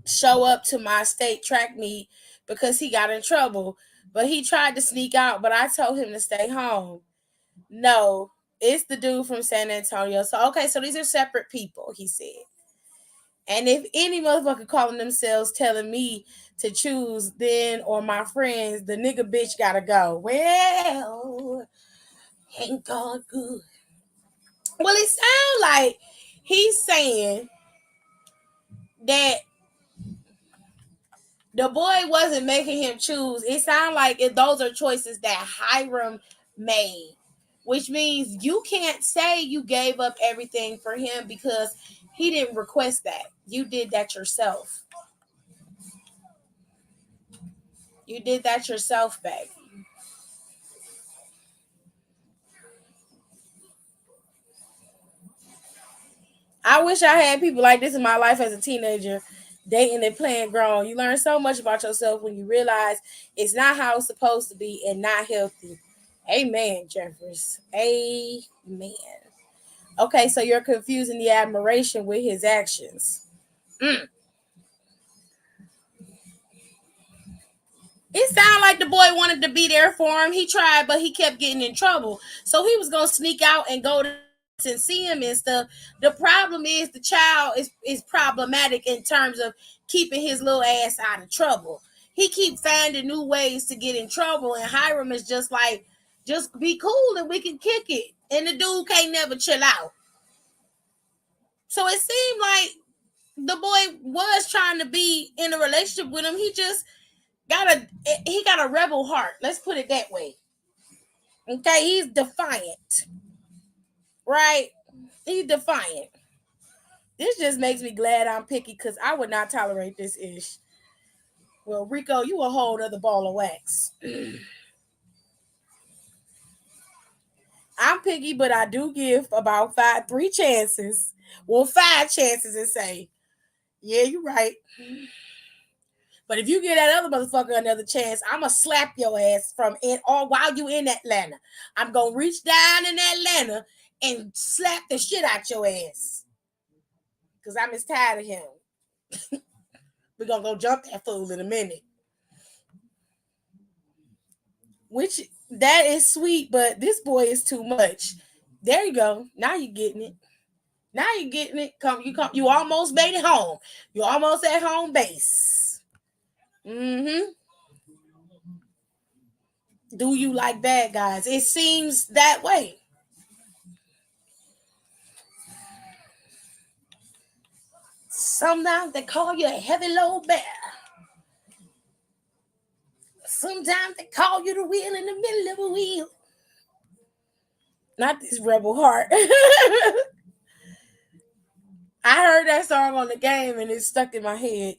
show up to my state track meet because he got in trouble. But he tried to sneak out, but I told him to stay home. No, it's the dude from San Antonio. So, okay, so these are separate people, he said. And if any motherfucker calling themselves telling me to choose then or my friends, the nigga bitch gotta go. Well, ain't God good? Well, it sounds like he's saying that the boy wasn't making him choose. It sounds like those are choices that Hiram made, which means you can't say you gave up everything for him because he didn't request that. You did that yourself. You did that yourself, baby. I wish I had people like this in my life as a teenager, dating and playing grown. You learn so much about yourself when you realize it's not how it's supposed to be and not healthy. Amen, Jeffers. Amen. Okay, so you're confusing the admiration with his actions. Mm. It sounded like the boy wanted to be there for him. He tried, but he kept getting in trouble. So he was gonna sneak out and go to and see him and stuff. The problem is the child is problematic in terms of keeping his little ass out of trouble. He keep finding new ways to get in trouble, and Hiram is just like, just be cool and we can kick it. And the dude can't never chill out. So it seemed like the boy was trying to be in a relationship with him. He got a rebel heart. Let's put it that way. Okay, he's defiant, right? He's defiant. This just makes me glad I'm picky because I would not tolerate this ish. Well, Rico, you a whole other ball of wax. I'm picky, but I do give about three chances. Well, five chances and say, yeah, you're right. But if you give that other motherfucker another chance, I'ma slap your ass from in or while you in Atlanta. I'm gonna reach down in Atlanta and slap the shit out your ass. Cause I'm as tired of him. We're gonna go jump that fool in a minute. Which that is sweet, but this boy is too much. There you go. Now you're getting it. Now you're getting it. You almost made it home. You almost at home base. Mm-hmm. Do you like bad guys? It seems that way. Sometimes they call you a heavy load bear. Sometimes they call you the wheel in the middle of a wheel. Not this rebel heart. I heard that song on the game and it stuck in my head.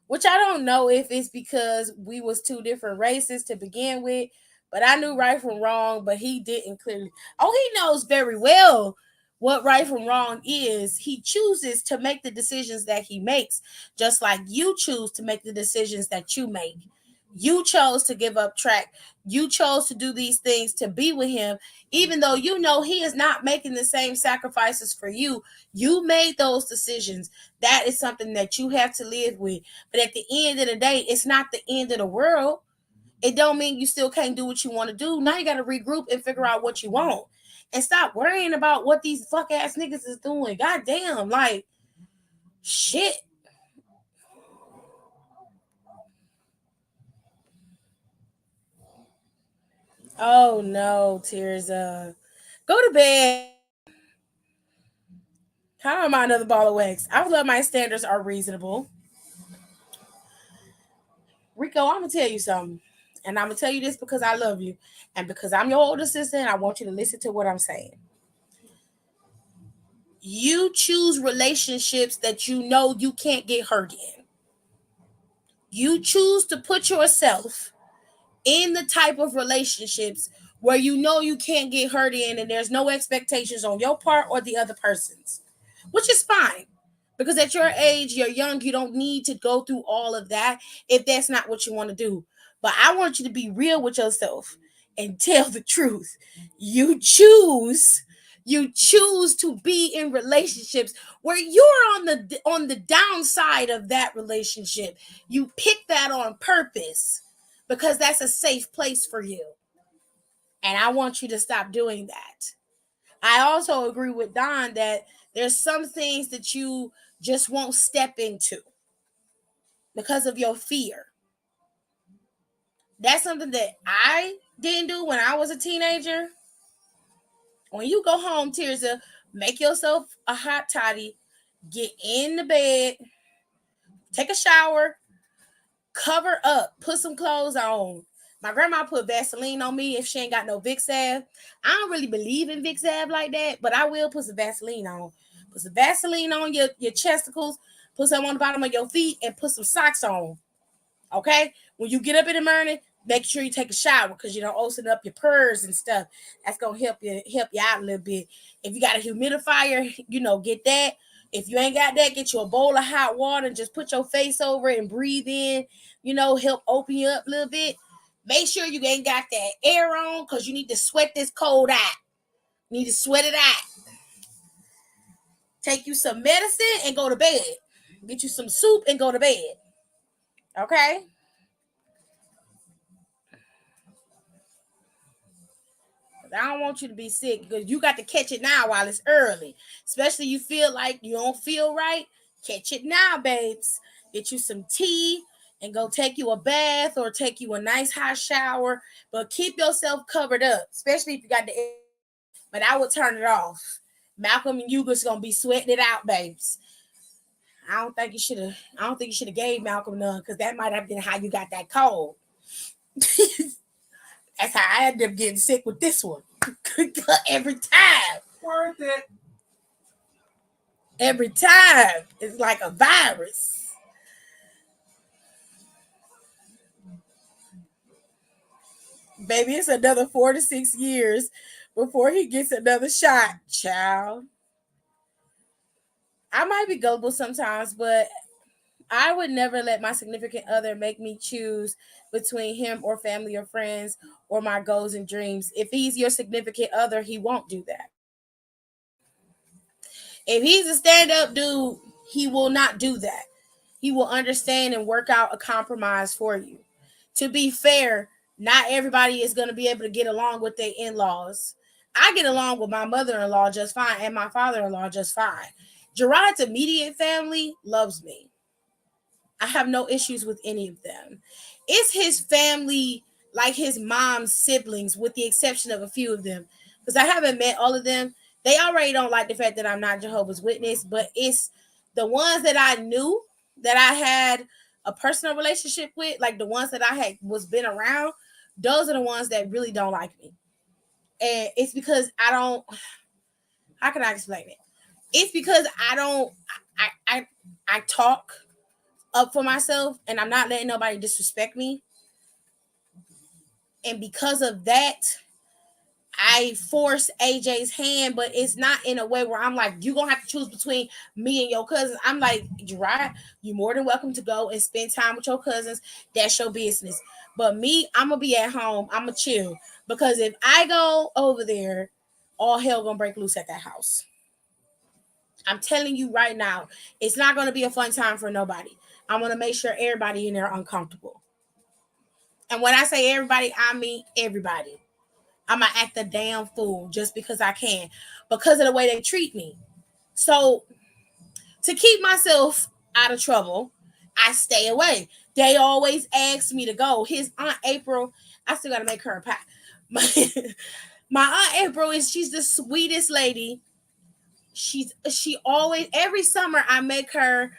Which I don't know if it's because we was two different races to begin with, but I knew right from wrong, but he didn't clearly. Oh, he knows very well what right from wrong is. He chooses to make the decisions that he makes, just like you choose to make the decisions that you make. You chose to give up track. You chose to do these things to be with him, even though you know he is not making the same sacrifices for you. You made those decisions. That is something that you have to live with. But at the end of the day, it's not the end of the world. It don't mean you still can't do what you want to do. Now you got to regroup and figure out what you want. And stop worrying about what these fuck ass niggas is doing. God damn, like, shit. Oh no, Tears. Go to bed. How am I another ball of wax? I love my standards are reasonable. Rico, I'm gonna tell you something. And I'm gonna tell you this because I love you. And because I'm your older sister and I want you to listen to what I'm saying. You choose relationships that you know you can't get hurt in. You choose to put yourself in the type of relationships where you know you can't get hurt in and there's no expectations on your part or the other person's, which is fine. Because at your age, you're young, you don't need to go through all of that if that's not what you want to do. But I want you to be real with yourself and tell the truth. You choose you choose to be in relationships where you're on the downside of that relationship. You pick that on purpose because that's a safe place for you. And I want you to stop doing that. I also agree with Don that there's some things that you just won't step into because of your fear. That's something that I didn't do when I was a teenager. When you go home, Tirza, make yourself a hot toddy, get in the bed, take a shower, cover up, put some clothes on. My grandma put Vaseline on me if she ain't got no Vicks salve. I don't really believe in Vicks salve like that, but I will put some Vaseline on. Put some Vaseline on your chesticles, put some on the bottom of your feet, and put some socks on. Okay? When you get up in the morning, make sure you take a shower because you don't open up your pores and stuff. That's gonna help you out a little bit. If you got a humidifier, get that. If you ain't got that, get you a bowl of hot water and just put your face over it and breathe in, help open you up a little bit. Make sure you ain't got that air on because you need to sweat this cold out. You need to sweat it out. Take you some medicine and go to bed. Get you some soup and go to bed. Okay? I don't want you to be sick because you got to catch it now while it's early. Especially you feel like you don't feel right. Catch it now, babes. Get you some tea and go take you a bath or take you a nice hot shower. But keep yourself covered up, especially if you got the air. But I would turn it off. Malcolm and you just gonna be sweating it out, babes. I don't think you should have. I don't think you should have gave Malcolm none because that might have been how you got that cold. That's how I ended up getting sick with this one. Every time. Worth it. Every time. It's like a virus. Baby, it's another 4 to 6 years before he gets another shot, child. I might be gullible sometimes, but I would never let my significant other make me choose between him or family or friends or my goals and dreams. If he's your significant other, he won't do that. If he's a stand-up dude, he will not do that. He will understand and work out a compromise for you. To be fair, not everybody is going to be able to get along with their in-laws. I get along with my mother-in-law just fine and my father-in-law just fine. Gerard's immediate family loves me. I have no issues with any of them. It's his family, like his mom's siblings, with the exception of a few of them. Because I haven't met all of them. They already don't like the fact that I'm not Jehovah's Witness, but it's the ones that I knew that I had a personal relationship with, like the ones that I had was been around, those are the ones that really don't like me. And it's because I don't, how can I explain it? It's because I don't, I talk up for myself and I'm not letting nobody disrespect me. And because of that, I force AJ's hand, but it's not in a way where I'm like, you're going to have to choose between me and your cousins. I'm like, Gerard, you're more than welcome to go and spend time with your cousins. That's your business. But me, I'm going to be at home. I'm going to chill. Because if I go over there, all hell going to break loose at that house. I'm telling you right now, it's not going to be a fun time for nobody. I'm going to make sure everybody in there uncomfortable. And when I say everybody, I mean everybody. I'm going to act a damn fool just because I can. Because of the way they treat me. So, to keep myself out of trouble, I stay away. They always ask me to go. His Aunt April, I still got to make her a pie. My Aunt April, she's the sweetest lady. She always, every summer I make her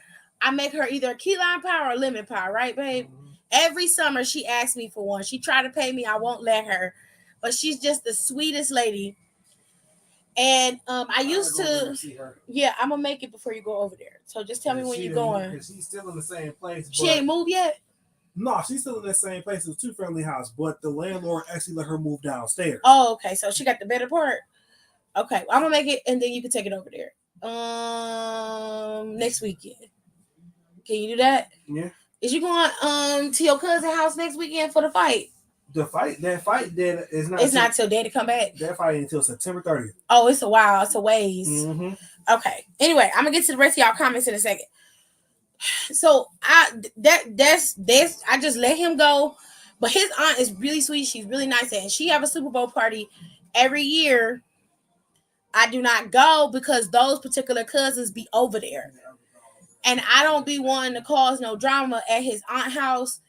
either a key lime pie or a lemon pie, right, babe? Mm-hmm. Every summer she asks me for one. She tried to pay me, I won't let her. But she's just the sweetest lady. And I used to see her. Yeah, I'm gonna make it before you go over there. So just tell me when you're going. She's still in the same place. She ain't moved yet? No, she's still in the same place. It's a two-family house, but the landlord actually let her move downstairs. Oh, okay. So she got the better part. Okay, well, I'm gonna make it, and then you can take it over there. Next weekend. Can you do that? Yeah. Is you going to your cousin's house next weekend for the fight? That fight is not. It's not till Daddy come back. That fight until September 30th. Oh, it's a while. It's a ways. Mm-hmm. Okay. Anyway, I'm gonna get to the rest of y'all comments in a second. So I just let him go, but his aunt is really sweet. She's really nice, and she have a Super Bowl party every year. I do not go because those particular cousins be over there. And I don't be wanting to cause no drama at his aunt's house.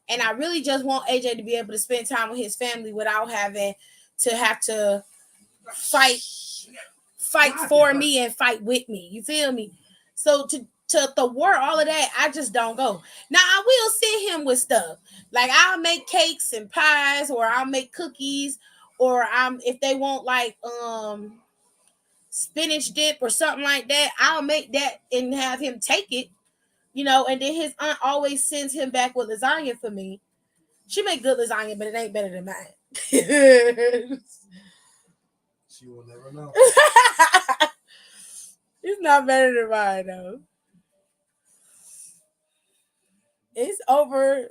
And I really just want AJ to be able to spend time with his family without having to have to fight for me and fight with me. You feel me? So to thwart all of that, I just don't go. Now, I will send him with stuff. Like, I'll make cakes and pies, or I'll make cookies, or if they want, like, spinach dip or something like that, I'll make that and have him take it, and then his aunt always sends him back with lasagna for me. She make good lasagna, but it ain't better than mine. She will never know. It's not better than mine, though. It's over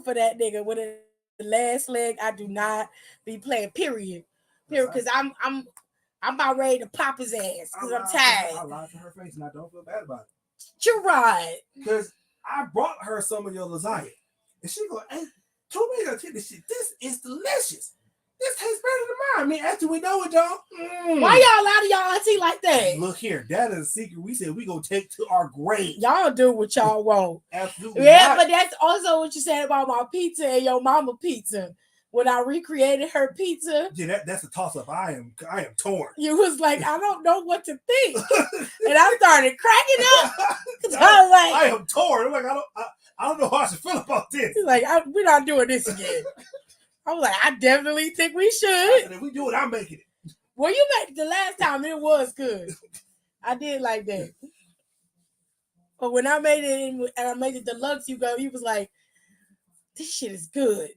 for that nigga with the last leg. I do not be playing, period, because I'm about ready to pop his ass because I'm tired. I lied to her face and I don't feel bad about it. You're right. Because I brought her some of your lasagna. And she go, hey, told me to take this shit. This is delicious. This tastes better than mine. I mean, after we know it, y'all. Why y'all lie to y'all auntie like that? Look here, that is a secret we said we gonna take to our grave. Y'all do what y'all want. Absolutely. Yeah, but that's also what you said about my pizza and your mama pizza. when I recreated her pizza. Yeah, that's a toss up. I am torn. You was like, I don't know what to think, and I started cracking up. I was like, I am torn. I'm like, I don't know how I should feel about this. He's like, we're not doing this again. I was like, I definitely think we should. And if we do it, I'm making it. Well, you made it the last time. It was good. I did like that. But when I made it and I made it deluxe, you was like, this shit is good.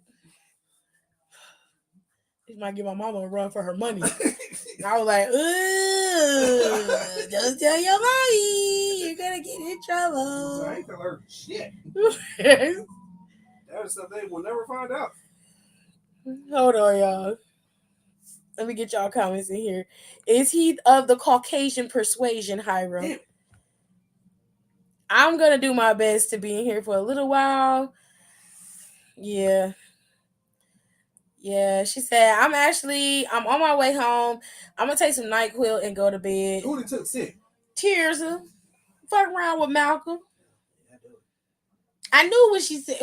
This might give my mama a run for her money. I was like, ooh, don't tell your mommy. You're going to get in trouble. I ain't gonna learn shit. That is something we'll never find out. Hold on, y'all. Let me get y'all comments in here. Is he of the Caucasian persuasion, Hiram? I'm going to do my best to be in here for a little while. Yeah. Yeah, she said, I'm on my way home. I'm going to take some NyQuil and go to bed. Who took sick? Tears. Fuck around with Malcolm. I knew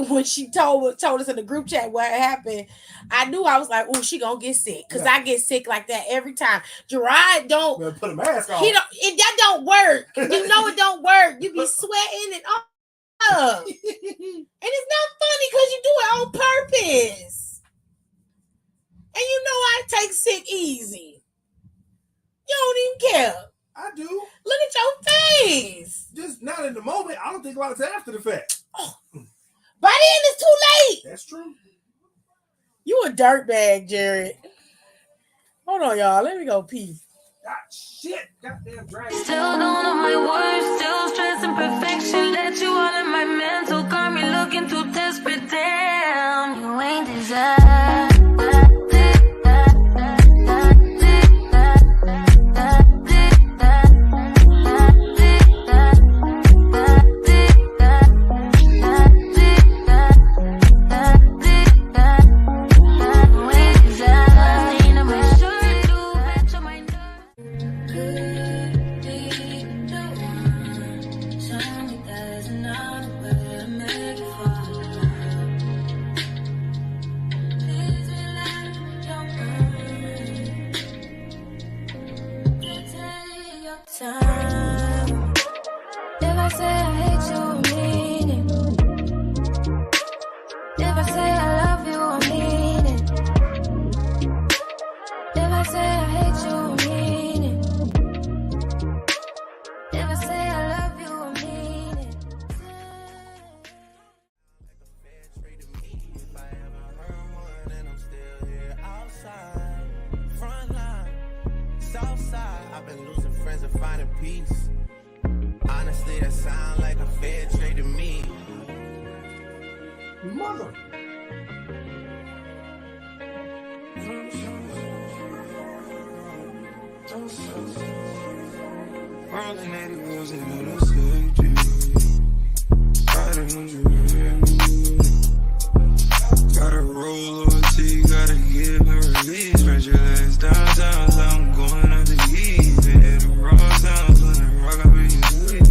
when she told us in the group chat what happened. I knew I was like, oh, she gonna get sick because I get sick like that every time. Gerard don't put a mask on. That don't work. You know it don't work. You be sweating and all. And it's not funny because you do it on purpose. And you know I take sick easy. You don't even care. I do. Look at your face. Just not in the moment. I don't think about it after the fact. Oh. By then it's too late. That's true. You a dirtbag, Jared. Hold on, y'all. Let me go pee. God, shit. Goddamn dragon. Still don't know my words. Still stressing perfection. Let you all in my mental. Got me looking too desperate. Damn, you ain't desired. Honestly, that sound like a fair trade to me. Mother. Rolling 80 wheels in a safety. Riding 100. Gotta roll OT, gotta give a release. Spread your legs downtown, so I'm going up the heat. Hit the raw sounds when I rock up in your sleep.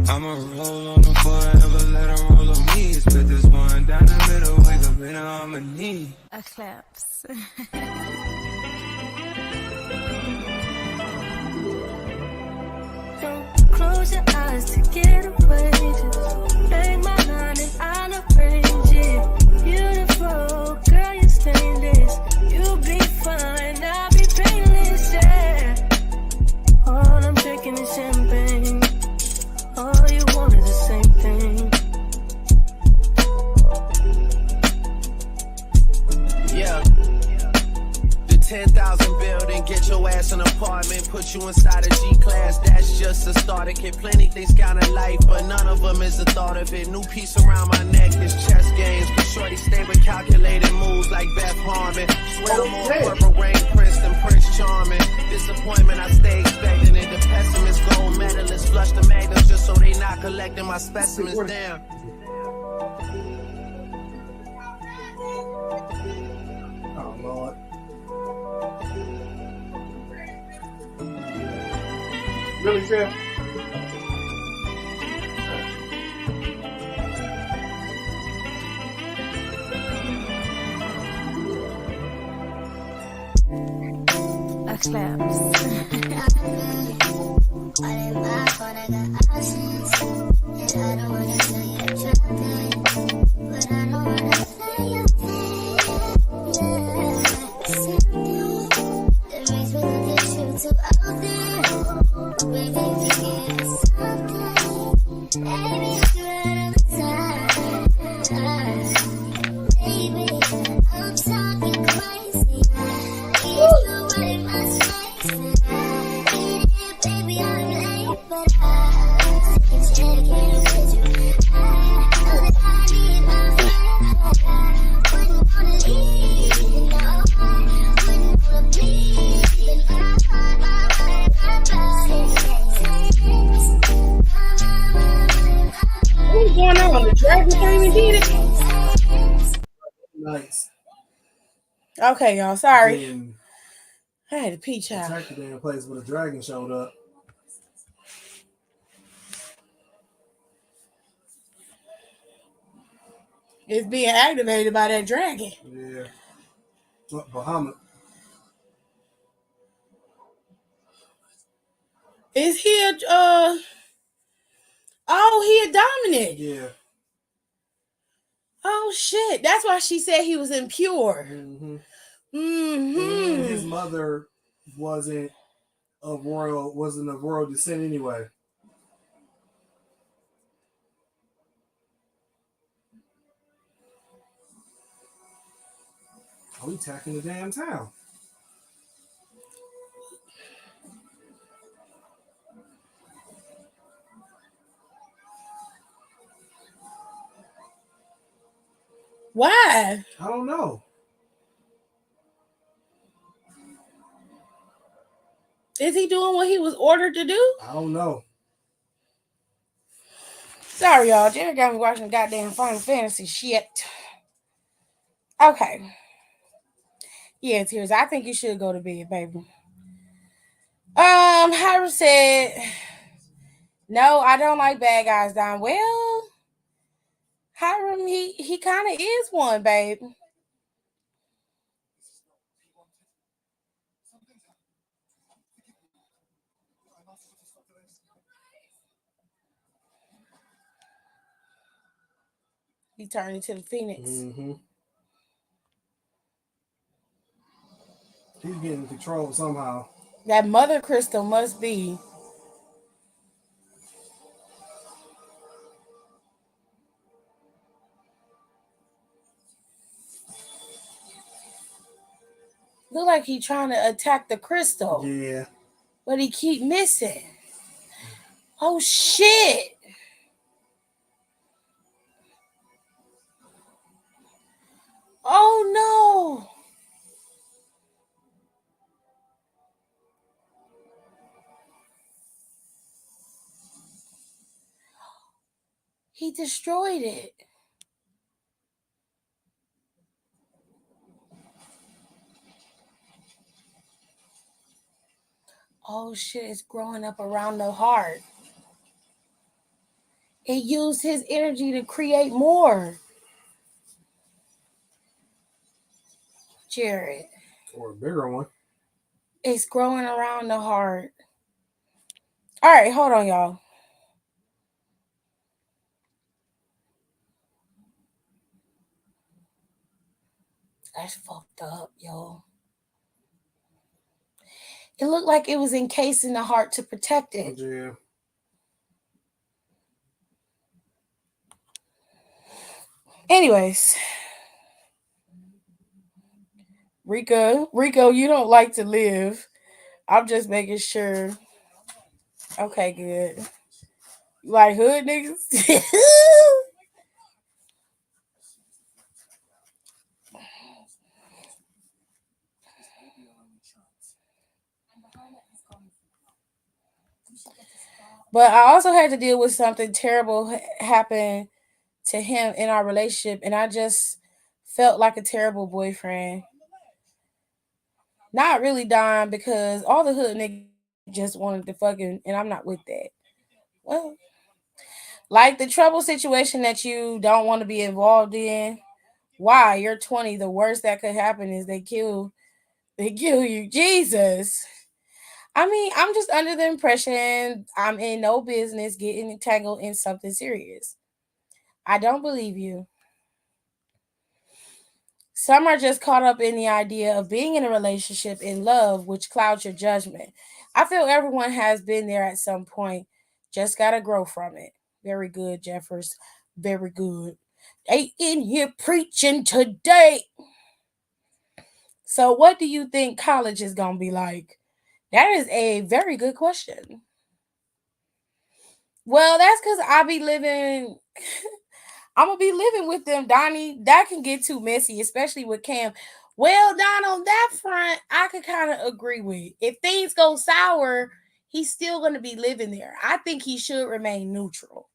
I'ma roll on the forever, let her roll on me. Split this one down the middle, wake up in harmony. Eclipse. Don't close your eyes to get away. Just make my mind and I'll arrange it. Beautiful, girl, you're stainless. You'll be fine, I'll be painless, yeah. All I'm drinking is champagne. All you want is the same thing. Yeah. The 10,000 building, get your ass an apartment, put you inside a G-class, that's just a starter kit. Plenty things count in life, but none of them is the thought of it. New piece around my neck is chess games, but shorty stay with calculated moves like Beth Harmon. Swear I'm on Purple Rain, Prince than Prince Charming. Disappointment, I stay expecting it. The pessimist, gold medalists, flush the magnums just so they not collecting my specimens. Damn. Oh, Lord. Really, Sam? slaps. What's going on? The dragon came and did it. Nice. Okay, y'all. Sorry. Then I had a pee, child. attacked the damn place where the dragon showed up. It's being activated by that dragon. Yeah. Bahamut. Is he a oh, he a dominant. Yeah. Oh shit. That's why she said he was impure. Mm-hmm. Mm-hmm. And his mother wasn't of royal descent anyway. Oh, we attacking the damn town. Why? I don't know. Is he doing what he was ordered to do? I don't know. Sorry, y'all. Jerry got me watching goddamn Final Fantasy shit. Okay. Yeah, Tears. I think you should go to bed, baby. Hiram said, no, I don't like bad guys dying. Well, Hiram, he kind of is one, babe. He turned into the Phoenix. Mm-hmm. He's getting control somehow. That mother crystal must be. Look like he trying to attack the crystal. Yeah. But he keep missing. Oh shit. Oh no. He destroyed it. Oh shit, it's growing up around the heart. It used his energy to create more. Jared. Or a bigger one. It's growing around the heart. All right, hold on, y'all. That's fucked up, yo. It looked like it was encased in the heart to protect it. Yeah. Anyways. Rico, you don't like to live. I'm just making sure. Okay, good. You like hood niggas? But I also had to deal with something terrible happen to him in our relationship, and I just felt like a terrible boyfriend. Not really dying because all the hood niggas just wanted to fucking, and I'm not with that. Well, like the trouble situation that you don't want to be involved in. Why? You're 20. The worst that could happen is they kill They kill you, Jesus. I mean, I'm just under the impression I'm in no business getting entangled in something serious. I don't believe you. Some are just caught up in the idea of being in a relationship in love, which clouds your judgment. I feel everyone has been there at some point. Just gotta grow from it. Very good, Jeffers. Very good. They in here preaching today. So, what do you think college is gonna be like? That is a very good question. Well, that's because I be living. I'm gonna be living with them, Donnie. That can get too messy, especially with Cam. Well, Don, on that front, I could kind of agree with. If things go sour, he's still gonna be living there. I think he should remain neutral.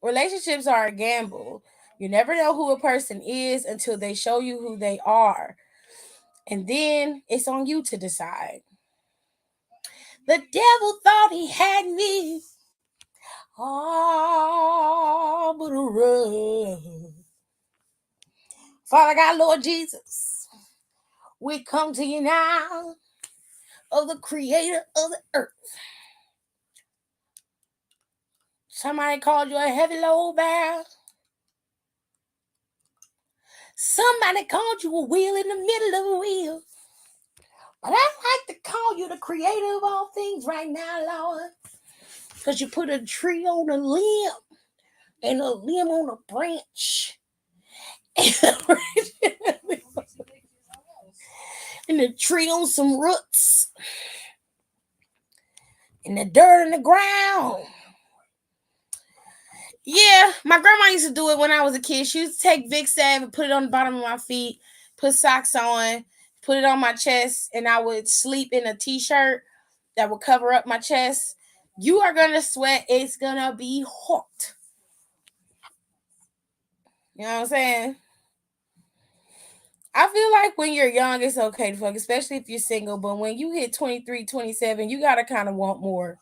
Relationships are a gamble. You never know who a person is until they show you who they are. And then it's on you to decide. The devil thought he had me. Oh, but a run. Father God, Lord Jesus, we come to you now, of the creator of the earth. Somebody called you a heavy load bearer. Somebody called you a wheel in the middle of a wheel. But I like to call you the creator of all things right now, Lord. Because you put a tree on a limb and a limb on a branch. And the tree on some roots. And the dirt in the ground. Yeah, my grandma used to do it when I was a kid. She used to take Vic Sav and put it on the bottom of my feet, put socks on, put it on my chest, and I would sleep in a t-shirt that would cover up my chest. You are gonna sweat. It's gonna be hot. You know what I'm saying? I feel like when you're young, it's okay to fuck, especially if you're single. But when you hit 23, 27, you gotta kind of want more.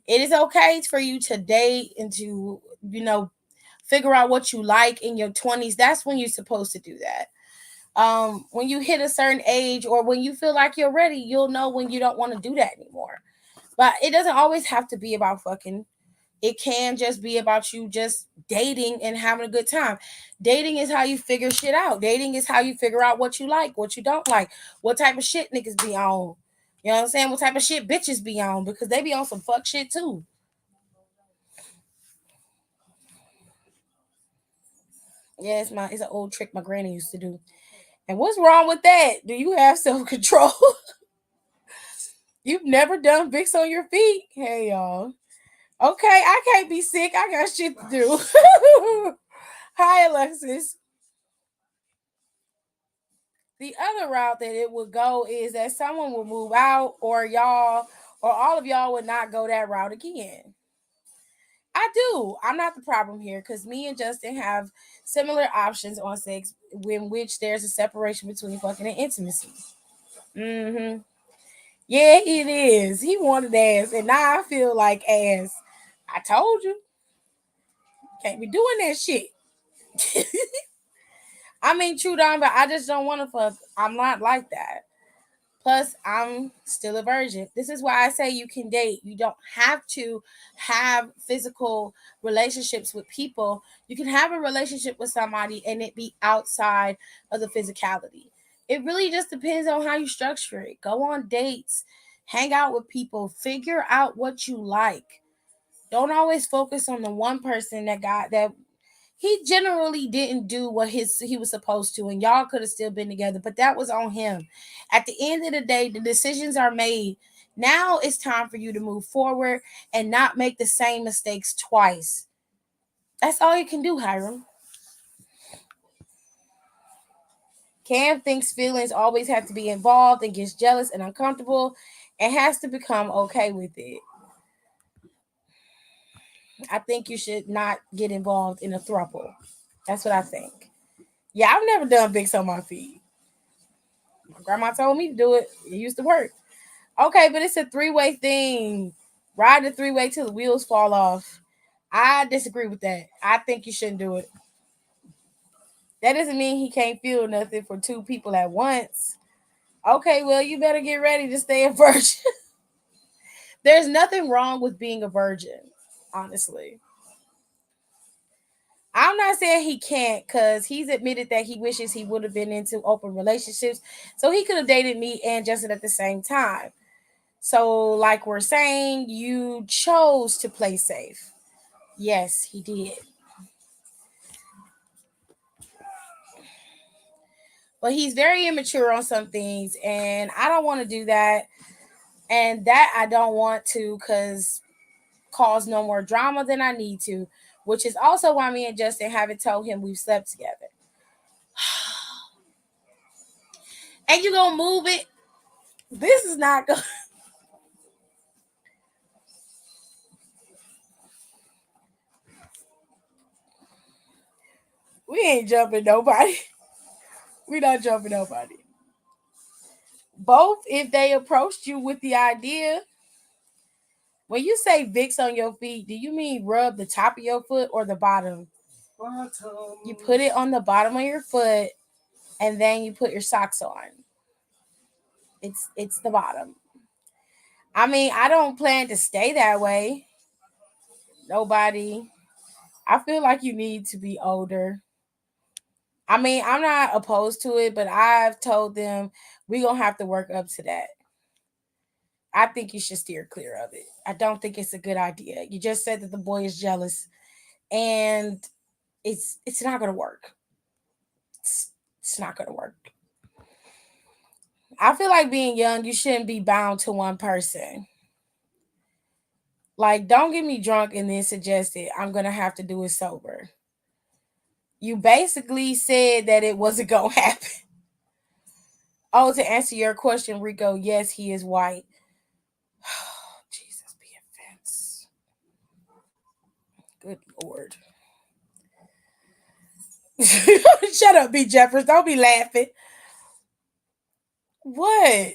It is okay for you to date and to, figure out what you like in your 20s. That's when you're supposed to do that. When you hit a certain age or when you feel like you're ready, you'll know when you don't want to do that anymore. But it doesn't always have to be about fucking. It can just be about you just dating and having a good time. Dating is how you figure shit out. Dating is how you figure out what you like, what you don't like, what type of shit niggas be on. You know what I'm saying? What type of shit bitches be on because they be on some fuck shit too. Yeah, it's an old trick my granny used to do. And what's wrong with that? Do you have self control? You've never done Vicks on your feet? Hey, y'all. Okay, I can't be sick. I got shit to do. Hi, Alexis. The other route that it would go is that someone will move out, or y'all, or all of y'all would not go that route again. I do. I'm not the problem here because me and Justin have similar options on sex in which there's a separation between fucking and intimacy. Mm-hmm. Yeah, it is. He wanted ass, and now I feel like ass. I told you, can't be doing that shit. I mean, true down, but I just don't want to fuck. I'm not like that. Plus, I'm still a virgin. This is why I say you can date. You don't have to have physical relationships with people. You can have a relationship with somebody and it be outside of the physicality. It really just depends on how you structure it. Go on dates, hang out with people, figure out what you like. Don't always focus on the one person that he generally didn't do what he was supposed to, and y'all could have still been together, but that was on him. At the end of the day, the decisions are made. Now it's time for you to move forward and not make the same mistakes twice. That's all you can do, Hiram. Cam thinks feelings always have to be involved and gets jealous and uncomfortable and has to become okay with it. I think you should not get involved in a throuple. That's what I think. Yeah, I've never done Vicks on my feet. My grandma told me to do it. It used to work. Okay, but it's a three-way thing. Ride the three-way till the wheels fall off. I disagree with that. I think you shouldn't do it. That doesn't mean he can't feel nothing for two people at once. Okay, well, you better get ready to stay a virgin. There's nothing wrong with being a virgin, honestly. I'm not saying he can't because he's admitted that he wishes he would have been into open relationships so he could have dated me and Justin at the same time. So, like we're saying, you chose to play safe. Yes, he did. But he's very immature on some things, and I don't want to do that. And that I don't want to because cause no more drama than I need to, which is also why me and Justin haven't told him we've slept together. And you gonna move it? This is not good. We ain't jumping nobody. We not jumping nobody. Both, if they approached you with the idea, when you say Vicks on your feet, do you mean rub the top of your foot or the bottom? Bottom. You put it on the bottom of your foot and then you put your socks on. It's the bottom. I mean, I don't plan to stay that way. Nobody. I feel like you need to be older. I mean, I'm not opposed to it, but I've told them we're going to have to work up to that. I think you should steer clear of it. I don't think it's a good idea. You just said that the boy is jealous and it's not going to work. It's not going to work. I feel like being young, you shouldn't be bound to one person. Like, don't get me drunk and then suggest it. I'm going to have to do it sober. You basically said that it wasn't going to happen. Oh, to answer your question, Rico, yes, he is white. Jesus be offense. Good Lord. Shut up, B. Jeffers. Don't be laughing. What?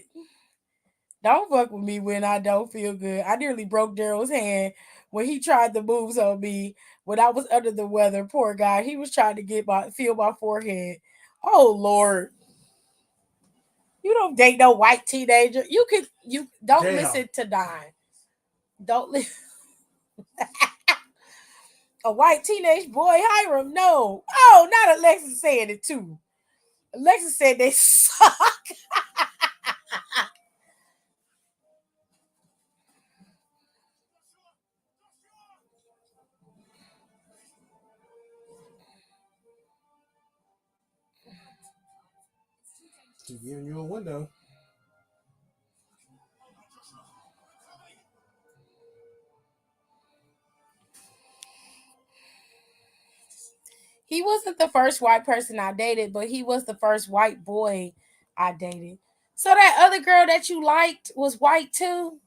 Don't fuck with me when I don't feel good. I nearly broke Daryl's hand when he tried the moves on me when I was under the weather. Poor guy. He was trying to feel my forehead. Oh Lord. You don't date no white teenager. You don't Damn. listen to Don. Don't listen. A white teenage boy, Hiram. No. Oh, not Alexis saying it too. Alexis said they suck. She's giving you a window. He wasn't the first white person I dated, but he was the first white boy I dated. So that other girl that you liked was white too?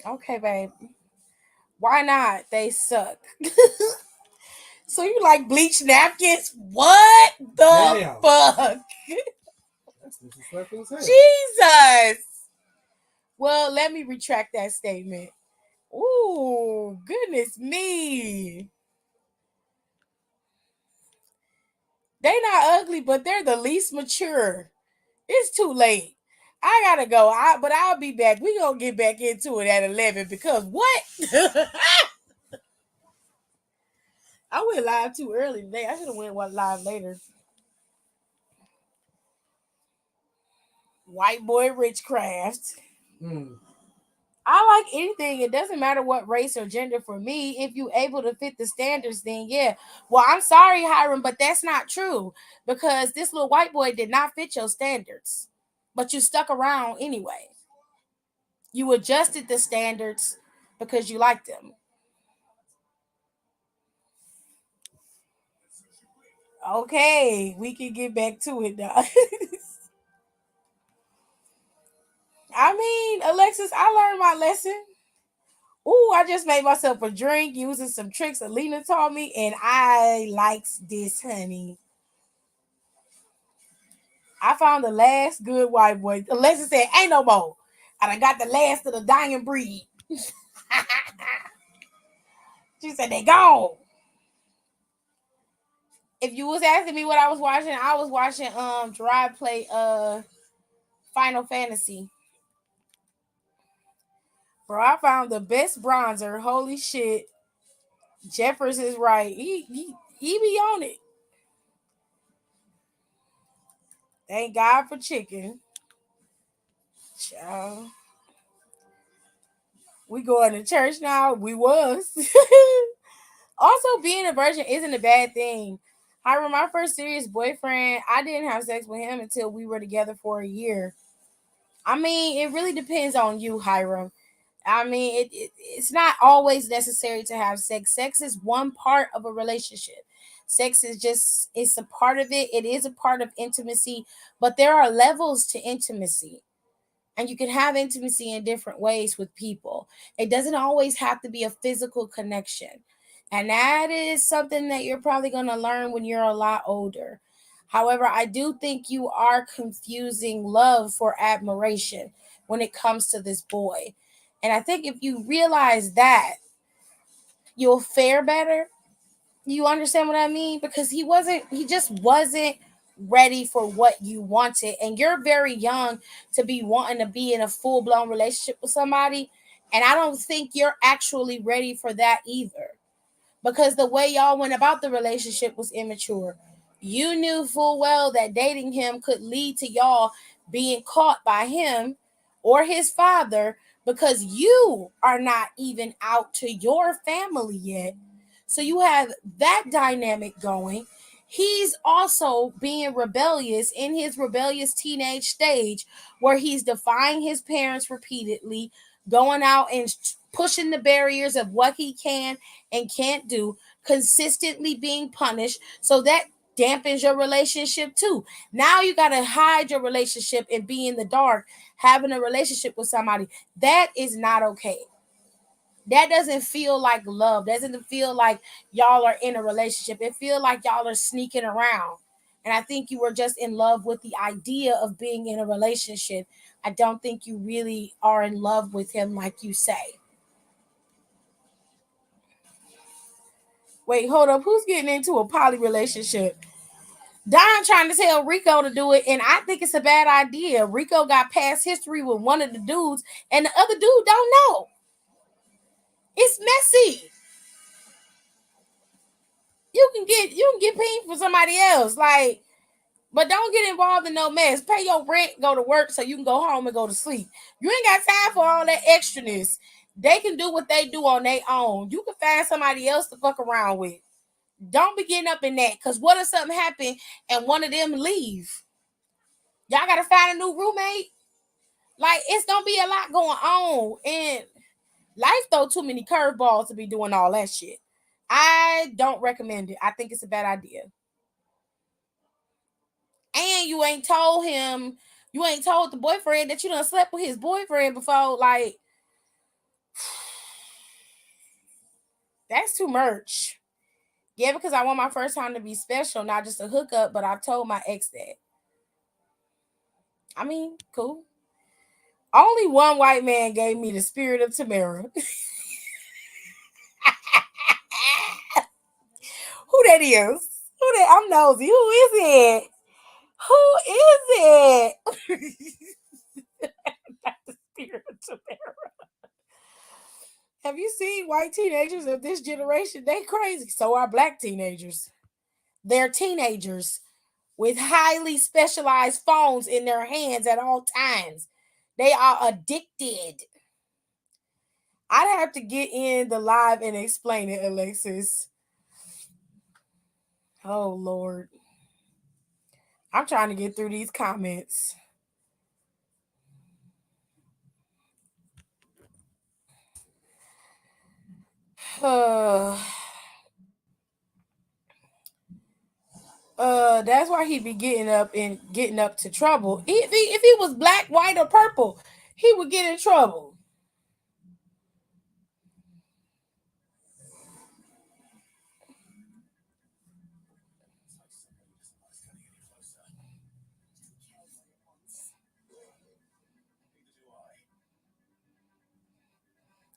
Okay, babe. Why not? They suck. So you like bleach napkins? What the Damn. fuck? That's disrespectful as hell. Jesus. Well, let me retract that statement. Ooh, goodness me. They not ugly, but they're the least mature. It's too late. I gotta go. But I'll be back. We gonna get back into it at 11 because what? I went live too early today. I should have went live later. White boy witchcraft. I like anything. It doesn't matter what race or gender for me. If you able to fit the standards, then yeah. Well, I'm sorry, Hiram, but that's not true because this little white boy did not fit your standards, but you stuck around anyway. You adjusted the standards because you liked them. Okay, we can get back to it now. I mean, Alexis, I learned my lesson. Ooh, I just made myself a drink using some tricks Alina taught me, and I likes this, honey. I found the last good white boy. Alexis said, ain't no more. And I got the last of the dying breed. She said, they gone. If you was asking me what I was watching Gerard play Final Fantasy. Bro, I found the best bronzer. Holy shit. Jeffers is right. He be on it. Thank God for chicken. Child. We going to church now. We was. Also, being a virgin isn't a bad thing. I remember my first serious boyfriend, I didn't have sex with him until we were together for a year. I mean, it really depends on you, Hiram. I mean, it's not always necessary to have sex. Sex is one part of a relationship. Sex is just, it's a part of it. It is a part of intimacy, but there are levels to intimacy. And you can have intimacy in different ways with people. It doesn't always have to be a physical connection. And that is something that you're probably going to learn when you're a lot older. However, I do think you are confusing love for admiration when it comes to this boy. And I think if you realize that, you'll fare better. You understand what I mean? Because he just wasn't ready for what you wanted. And you're very young to be wanting to be in a full blown relationship with somebody. And I don't think you're actually ready for that either. Because the way y'all went about the relationship was immature. You knew full well that dating him could lead to y'all being caught by him or his father because you are not even out to your family yet. So you have that dynamic going. He's also being rebellious in his rebellious teenage stage where he's defying his parents repeatedly, going out and pushing the barriers of what he can and can't do, consistently being punished. So that dampens your relationship too. Now you got to hide your relationship and be in the dark, having a relationship with somebody. That is not okay. That doesn't feel like love. Doesn't feel like y'all are in a relationship. It feels like y'all are sneaking around. And I think you were just in love with the idea of being in a relationship. I don't think you really are in love with him like you say. Wait, hold up. Who's getting into a poly relationship? Don trying to tell Rico to do it, and I think it's a bad idea. Rico got past history with one of the dudes, and the other dude don't know. It's messy. You can get paid for somebody else, like, but don't get involved in no mess. Pay your rent, go to work, so you can go home and go to sleep. You ain't got time for all that extraness. They can do what they do on their own. You can find somebody else to fuck around with. Don't be getting up in that. Because what if something happen and one of them leave? Y'all got to find a new roommate. Like, it's going to be a lot going on. And life throw too many curveballs to be doing all that shit. I don't recommend it. I think it's a bad idea. And you ain't told the boyfriend that you done slept with his boyfriend before. Like, that's too much. Yeah, because I want my first time to be special, not just a hookup, but I've told my ex that. I mean, cool. Only one white man gave me the spirit of Tamara. Who that is? Who that? I'm nosy. Who is it? Who is it? The spirit of Tamara. Have you seen white teenagers of this generation? They crazy. So are black teenagers. They're teenagers with highly specialized phones in their hands at all times. They are addicted. I'd have to get in the live and explain it, Alexis. Oh, Lord. I'm trying to get through these comments. That's why he be getting up to trouble. If he was black, white, or purple, he would get in trouble.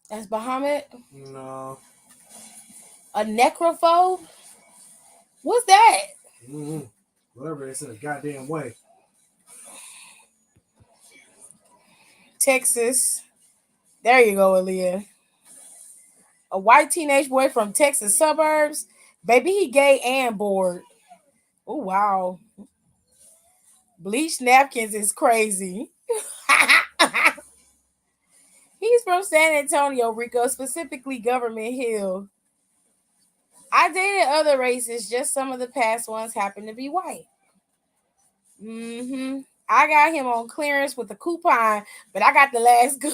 That's Bahamut. No. A necrophobe. What's that? Mm-hmm. Whatever it's in a goddamn way. Texas. There you go, Aaliyah. A white teenage boy from Texas suburbs. Baby, he gay and bored. Oh wow. Bleach napkins is crazy. He's from San Antonio, Rico, specifically Government Hill. I dated other races, just some of the past ones happen to be white. I got him on clearance with a coupon, but I got the last go.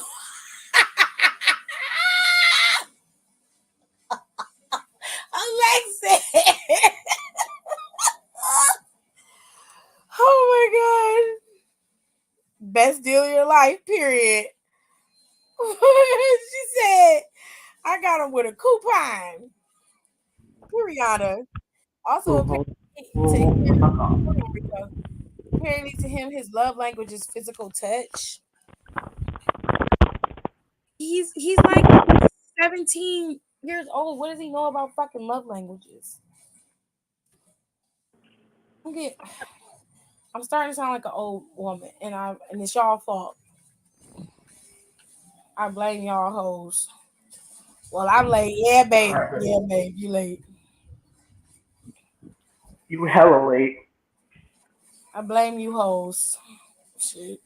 Alexis. Oh my god. Best deal of your life, period. She said, I got him with a coupon. Rihanna. Also, Who holds apparently to who him, holds the fuck off? hold on, Rico. Apparently to him, his love language is physical touch. He's like 17 years old. What does he know about fucking love languages? I'm get, I'm starting to sound like an old woman, and it's y'all fault. I blame y'all hoes. Well, I'm late. Yeah, babe. Alright, Yeah, babe. You late. you hella late. I blame you hoes. Shit.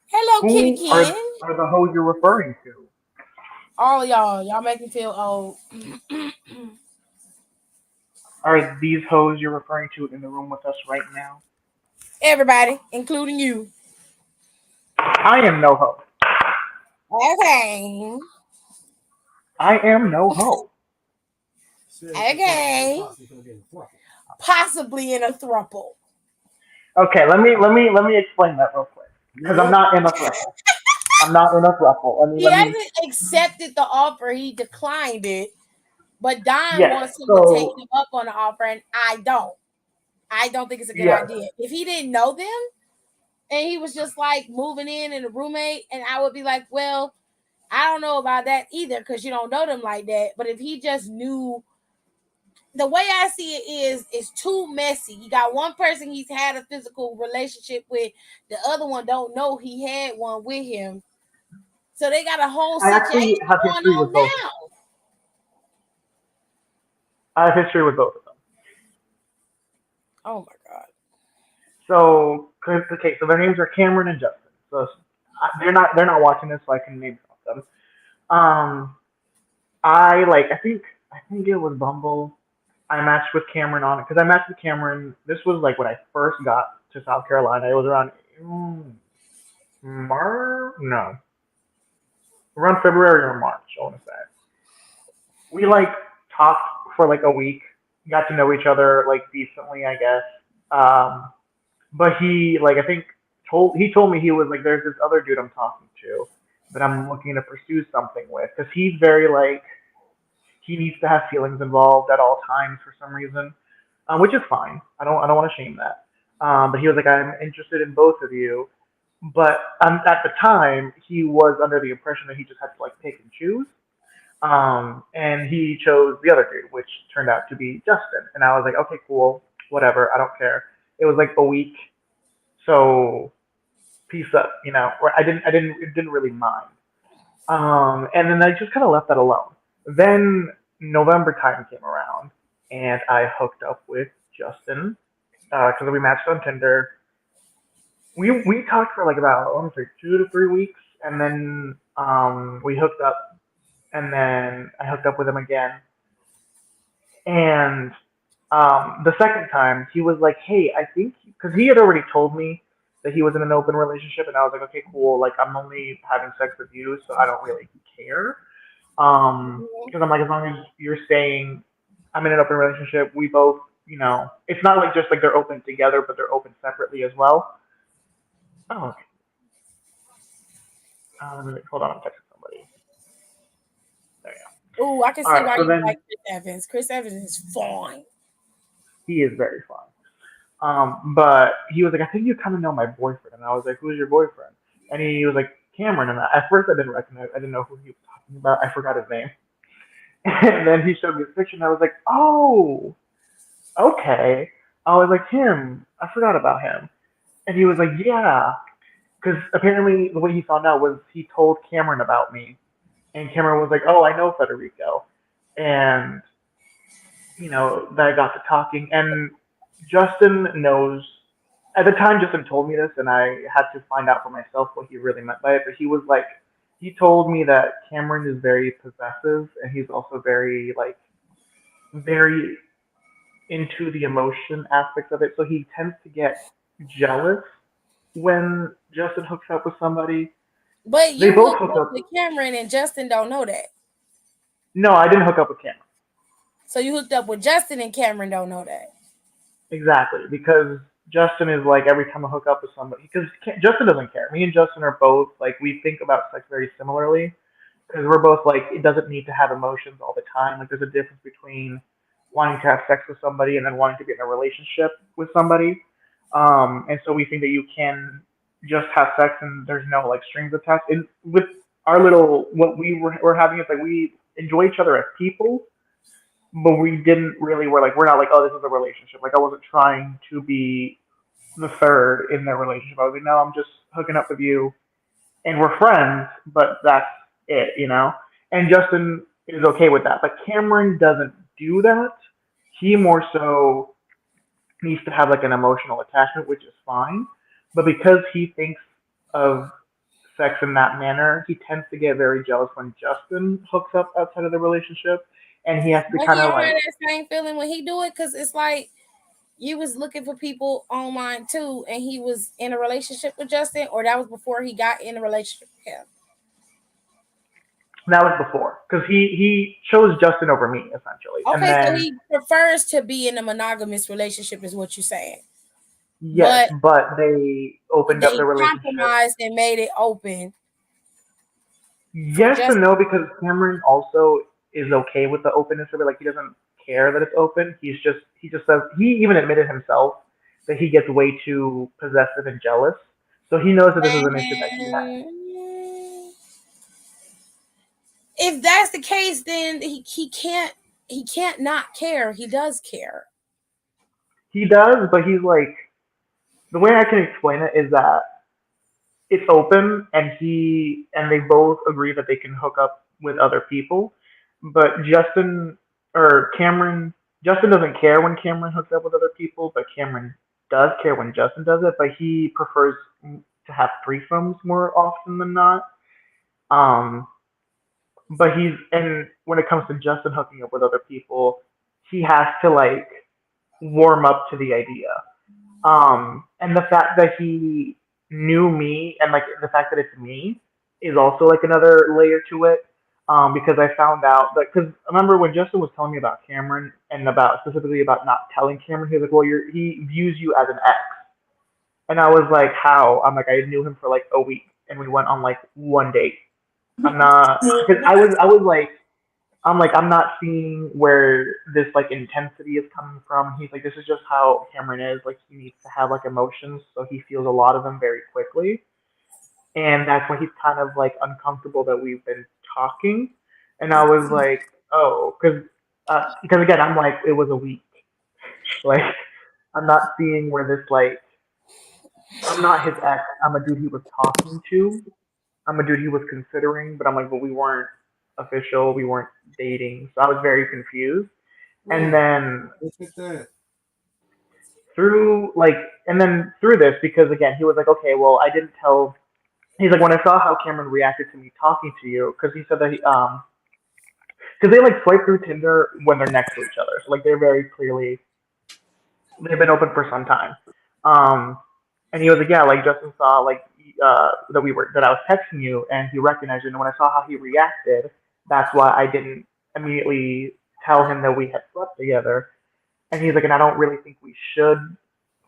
Hello, Kitty Who Ken. are the hoes you're referring to? All of y'all make me feel old. Are these hoes you're referring to in the room with us right now? Everybody, including you. I am no hoe. Okay. I am no hoe. Okay. Possibly in a thruple. Okay, let me explain that real quick. Because I'm not in a throuple. I'm not in a throuple. He Let me hasn't accepted the offer. He declined it. But Don yes. wants him to take So him up on the offer, and I don't. I don't think it's a good yes. idea. If he didn't know them and he was just like moving in and a roommate, and I would be like, well, I don't know about that either because you don't know them like that. But if he just knew, the way I see it is, it's too messy. You got one person he's had a physical relationship with, the other one don't know he had one with him. So they got a whole I situation actually have going history on with both of them. now. I have history with both of them. Oh my god. So, okay, so their names are Cameron and Justin. So they're not watching this, so I can name drop them. Um, I think it was Bumble. I matched with Cameron on it because I matched with Cameron. This was like when I first got to South Carolina. It was around no, around February or March. I want to say we like talked for like a week, got to know each other like decently, I guess. Um, but he like I think told me he was like there's this other dude I'm talking to that I'm looking to pursue something with because he's very like he needs to have feelings involved at all times for some reason, which is fine. I don't want to shame that. But he was like, I'm interested in both of you. But at the time, he was under the impression that he just had to like pick and choose. And he chose the other dude, which turned out to be Justin. And I was like, okay, cool, whatever, I don't care. It was like a week, so peace up, Where it didn't really mind. And then I just kind of left that alone. Then November time came around, and I hooked up with Justin because we matched on Tinder. We talked for like about I want to say 2 to 3 weeks, and then we hooked up, and then I hooked up with him again. And the second time, he was like, "Hey, I think," because he had already told me that he was in an open relationship, and I was like, "Okay, cool. Like, I'm only having sex with you, so I don't really care." Because I'm like, as long as you're saying I'm in an open relationship, we both, it's not like just like they're open together, but they're open separately as well. Oh, okay. Hold on, I'm texting somebody. There you Oh, I can go. All see right, why so you then like Chris Evans. Chris Evans is fine. he is very fun. But he was like, I think you kind of know my boyfriend, and I was like, who's your boyfriend? And he was like, Cameron. And at first, I didn't recognize, I didn't know who he was talking about. I forgot his name. And then he showed me a picture, and I was like, oh. okay. I was like, him. I forgot about him. And he was like, yeah. Because apparently the way he found out was he told Cameron about me. And Cameron was like, oh, I know Federico. And, that got to talking. And Justin knows, at the time, Justin told me this, and I had to find out for myself what he really meant by it. But he was like, he told me that Cameron is very possessive, and he's also very, like, very into the emotion aspects of it. So he tends to get jealous when Justin hooks up with somebody. But They you both hooked hook up up. with Cameron and Justin don't know that. No, I didn't hook up with Cameron. So you hooked up with Justin and Cameron don't know that. Exactly, because Justin is like every time I hook up with somebody, because Justin doesn't care. Me and Justin are both like we think about sex very similarly, because we're both like it doesn't need to have emotions all the time. Like there's a difference between wanting to have sex with somebody and then wanting to be in a relationship with somebody. And so we think that you can just have sex and there's no like strings attached. And with our little what we're having is like we enjoy each other as people, but we didn't really we're not like, oh, this is a relationship. Like I wasn't trying to be the third in their relationship. I was like, no, I'm just hooking up with you and we're friends, but that's it. And Justin is okay with that. But Cameron doesn't do that. He more so needs to have like an emotional attachment, which is fine. But because he thinks of sex in that manner, he tends to get very jealous when Justin hooks up outside of the relationship, and he has to But kind he of don't like, have that same feeling when he do it because it's like you was looking for people online too, and he was in a relationship with Justin, or that was before he got in a relationship with him. that was before because he chose Justin over me essentially, and Okay, so then he prefers to be in a monogamous relationship, is what you're saying. yes, But but they opened up they the relationship. compromised and made it open for Yes and Justin. no, because Cameron also is okay with the openness of it. Like he doesn't care that it's open. He just says he even admitted himself that he gets way too possessive and jealous. So he knows that this is an issue that he has. And if that's the case, then he can't not care. He does care. He does, but he's like the way I can explain it is that it's open and they both agree that they can hook up with other people. But Justin doesn't care when Cameron hooks up with other people, but Cameron does care when Justin does it. But he prefers to have threesomes more often than not. Um, but and when it comes to Justin hooking up with other people, he has to like warm up to the idea. And the fact that he knew me and like the fact that it's me is also like another layer to it. Because I found out that because I remember when Justin was telling me about Cameron and about specifically about not telling Cameron, he was like, "Well, he views you as an ex," and I was like, "How?" I'm like, "I knew him for like a week, and we went on like one date. I'm not because I was like I'm like, I'm not seeing where this like intensity is coming from. He's like, this is just how Cameron is. Like, he needs to have like emotions, so he feels a lot of them very quickly. And that's when he's kind of like uncomfortable that we've been talking. And I was like, oh, because again, I'm like, it was a week. Like, I'm not seeing where this like, I'm not his ex. I'm a dude he was talking to. I'm a dude he was considering, but I'm like, but we weren't official. We weren't dating. So I was very confused. And Whoa, then look at that. through like, and then through this, because again, he was like, okay, well, I didn't tell. He's like, when I saw how Cameron reacted to me talking to you, because he said that because they like swipe through Tinder when they're next to each other, so like they're very clearly they've been open for some time. Um, and he was like, yeah, like Justin saw like that I was texting you, and he recognized you. And when I saw how he reacted, that's why I didn't immediately tell him that we had slept together. And he's like, and I don't really think we should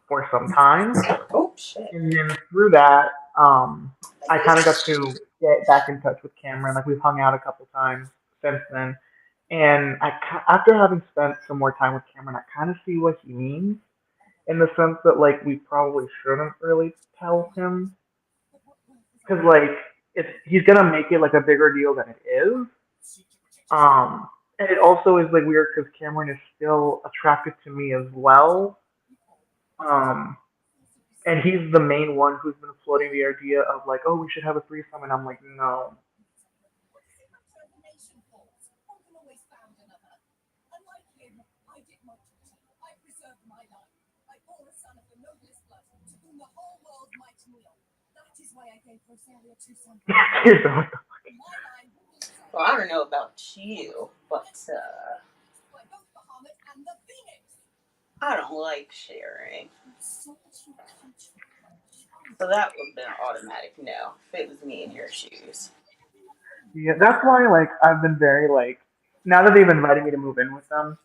for some time. Oh shit. And then through that, I kind of got to get back in touch with Cameron. Like we've hung out a couple times since then. And after having spent some more time with Cameron, I kind of see what he means in the sense that like we probably shouldn't really tell him because like he's gonna make it like a bigger deal than it is. Um, And it also is like weird because Cameron is still attracted to me as well. Um, and he's the main one who's been floating the idea of like, oh, we should have a threesome, and I'm like, no. Well, I don't know about you, but I don't like sharing. So that would have been an automatic no if it was me in your shoes. Yeah, that's why like I've been very like now that they've invited me to move in with them,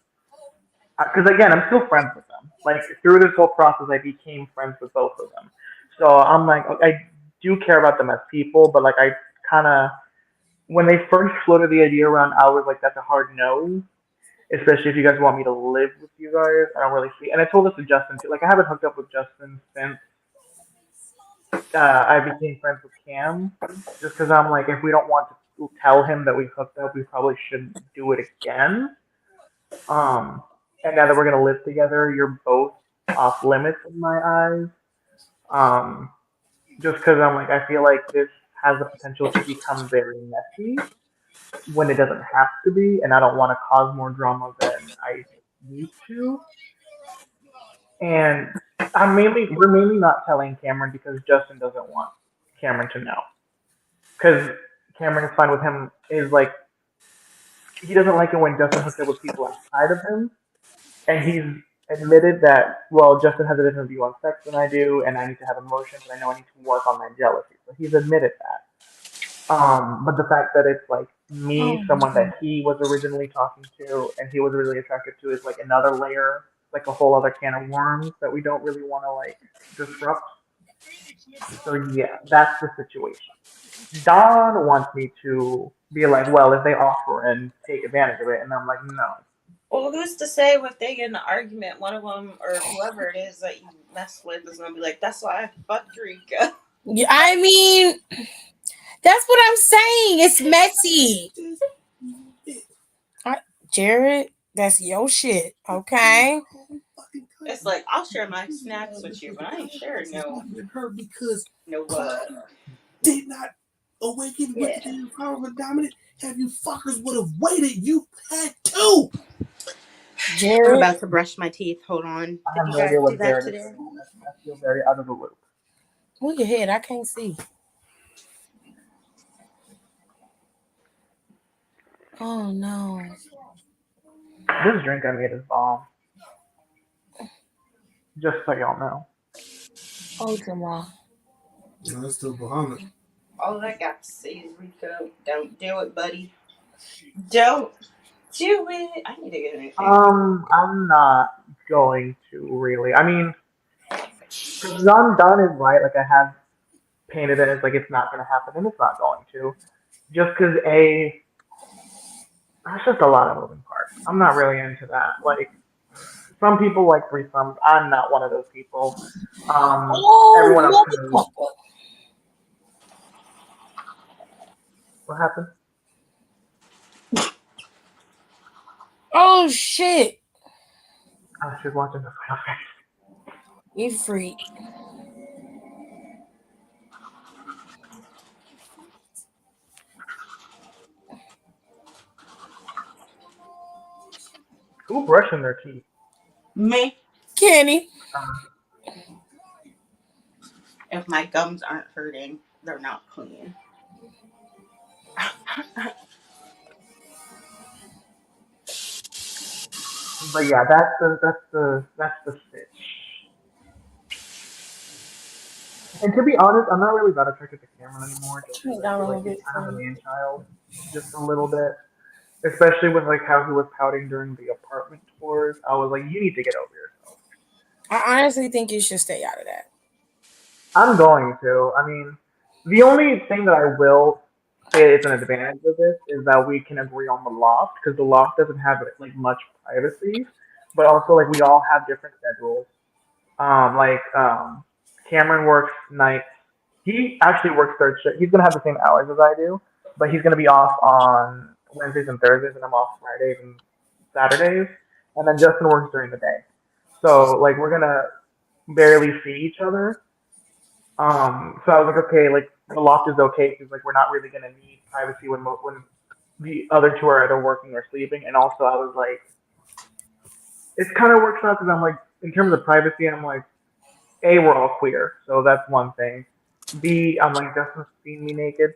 because again I'm still friends with them. Like through this whole process, I became friends with both of them. So I'm like I do care about them as people, but like I kind of when they first floated the idea around, I was like that's a hard no. Especially if you guys want me to live with you guys, I don't really see. And I told this to Justin too. Like I haven't hooked up with Justin since I became friends with Cam, just because I'm like, if we don't want to tell him that we hooked up, we probably shouldn't do it again. Um, and now that we're gonna live together, you're both off limits in my eyes. Um, just because I'm like, I feel like this has the potential to become very messy when it doesn't have to be, and I don't want to cause more drama than I need to. And we're mainly not telling Cameron because Justin doesn't want Cameron to know. Because Cameron is fine with him. Is like he doesn't like it when Justin hooks up with people outside of him, and he's admitted that well, Justin has a different view on sex than I do, and I need to have emotions, and I know I need to work on my jealousy. So he's admitted that. But the fact that it's like me, Oh, someone that he was originally talking to, and he was really attracted to, is like another layer, like a whole other can of worms that we don't really want to like disrupt. So yeah, that's the situation. Don wants me to be like, well, if they offer and take advantage of it, and I'm like, no. Well, who's to say if they get in an argument, one of them or whoever it is that you mess with is gonna be like, "That's why I fucked Rika." yeah, I mean, that's what I'm saying. It's messy. I, Jared, that's your shit. Okay. It's like I'll share my snacks with you, but I ain't sharing with her because no Clyde did not awaken with the yeah. damn power of a dominant. Have you fuckers would have waited, you had to. I'm Jared, about to brush my teeth. Hold on. I Did have you no guys idea do what that Jared is today? saying. I feel very out of the loop. move your head. I can't see. Oh no. This drink I made is bomb. Just so y'all know. Oh, Jamal. No, that's still Bahamut. All I got to say is Rico, don't do it, buddy. Don't do it. I need to get a new fan. I'm not going to really. I mean, because Don is right. Like I have painted it as like it's not going to happen, and it's not going to. Just because that's just a lot of moving parts. I'm not really into that. Like some people like threesomes. I'm not one of those people. Everyone else Oh, knows motherfucker. what happened. Oh shit. Oh, she's watching the final face. You freak. Who brushing their teeth? Me, Kenny. Um, if my gums aren't hurting, they're not clean. but yeah, that's the stitch. And to be honest, I'm not really that attracted to Cameron anymore, just Turn because it I down a feel little like he's bit kind for of a me. man child, just a little bit. Especially with like how he was pouting during the apartment tours. I was like, you need to get over yourself. I honestly think you should stay out of that. I'm going to. I mean, the only thing that I will say is an advantage of this is that we can agree on the loft because the loft doesn't have like much privacy, but also like we all have different schedules. Like Cameron works nights. He actually works third shift. He's gonna have the same hours as I do, but he's gonna be off on Wednesdays and Thursdays, and I'm off Fridays and Saturdays. And then Justin works during the day. So like we're gonna barely see each other. So I was like, okay, like the loft is okay because like we're not really gonna need privacy when the other two are either working or sleeping. And also I was like, it kind of works out because I'm like, in terms of privacy, I'm like, A, we're all queer, so that's one thing. B, I'm like, Justin's seen me naked,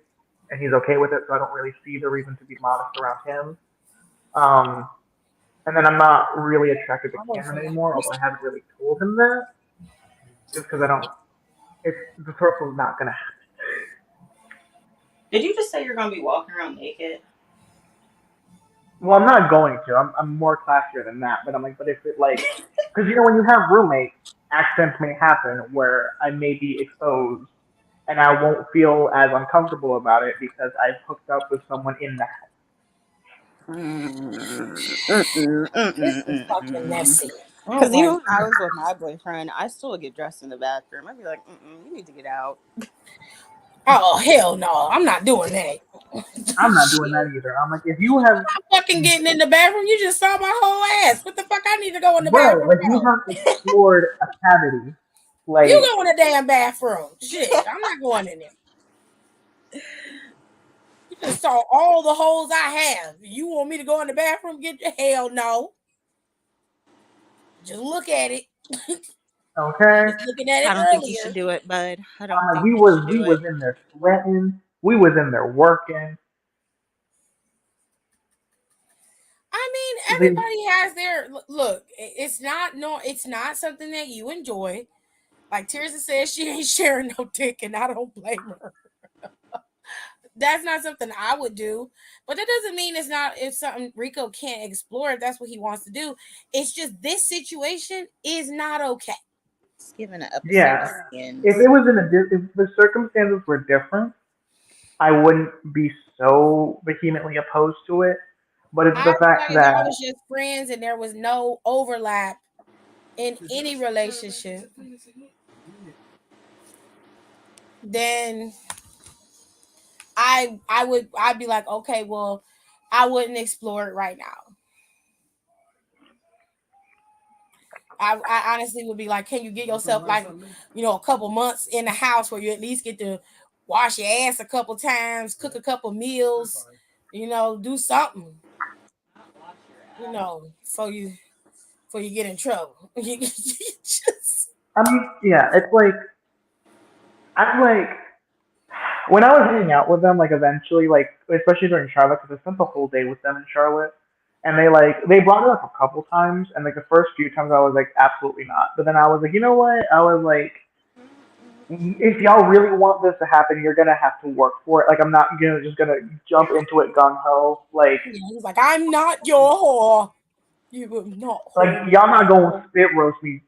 and he's okay with it, so I don't really see the reason to be modest around him. Um, and then I'm not really attracted to I work for Cameron that. anymore, although I haven't really told him that, just because I don't. It's the circle's not gonna happen. Did you just say you're gonna be walking around naked? Well, I'm not going to. I'm more classier than that, but I'm like, but if it like, because when you have roommates, accidents may happen where I may be exposed and I won't feel as uncomfortable about it because I've hooked up with someone in the This is fucking messy. Oh Because my even when I was with my boyfriend, I still would get dressed in the bathroom. I'd be like, you need to get out. Oh hell no, I'm not doing that. I'm not doing Shit. that either. I'm like, if you have, I'm fucking getting in the bathroom. You just saw my whole ass. What the fuck I need to go in the right, bathroom like you for? have explored a cavity, You like, go in the damn bathroom. Shit, I'm not going in there. You just saw all the holes I have. You want me to go in the bathroom? Get your hell no. Just look at it. okay. Was looking at I it don't think you should earlier. do it, bud. I I'm don't like, think you should we do was it. in there sweating, we was in there working. I mean, The, everybody has their look. It's not no. It's not something that you enjoy. Like Tirza says, she ain't sharing no dick, and I don't blame her. That's not something I would do. But that doesn't mean it's something Rico can't explore if that's what he wants to do. It's just this situation is not okay. It's giving an episode of yeah, if Skins. it was in if the circumstances were different, I wouldn't be so vehemently opposed to it. But it's I the feel fact like if that, y'all was just friends and there was no overlap in any relationship, then I'd be like, okay, well, I wouldn't explore it right now. I honestly would be like, can you get yourself like, a couple months in the house where you at least get to wash your ass a couple times, cook a couple meals, do something, before you get in trouble. Just, I mean, yeah, it's like, I'm like, when I was hanging out with them, like eventually, like especially during Charlotte, because I spent the whole day with them in Charlotte, and they brought it up a couple times, and like the first few times I was like absolutely not, but then I was like, you know what? I was like, if y'all really want this to happen, you're gonna have to work for it. Like I'm not just gonna jump into it gung ho. he's like, I'm not your whore. You will not Like hold y'all not my gonna spit roast me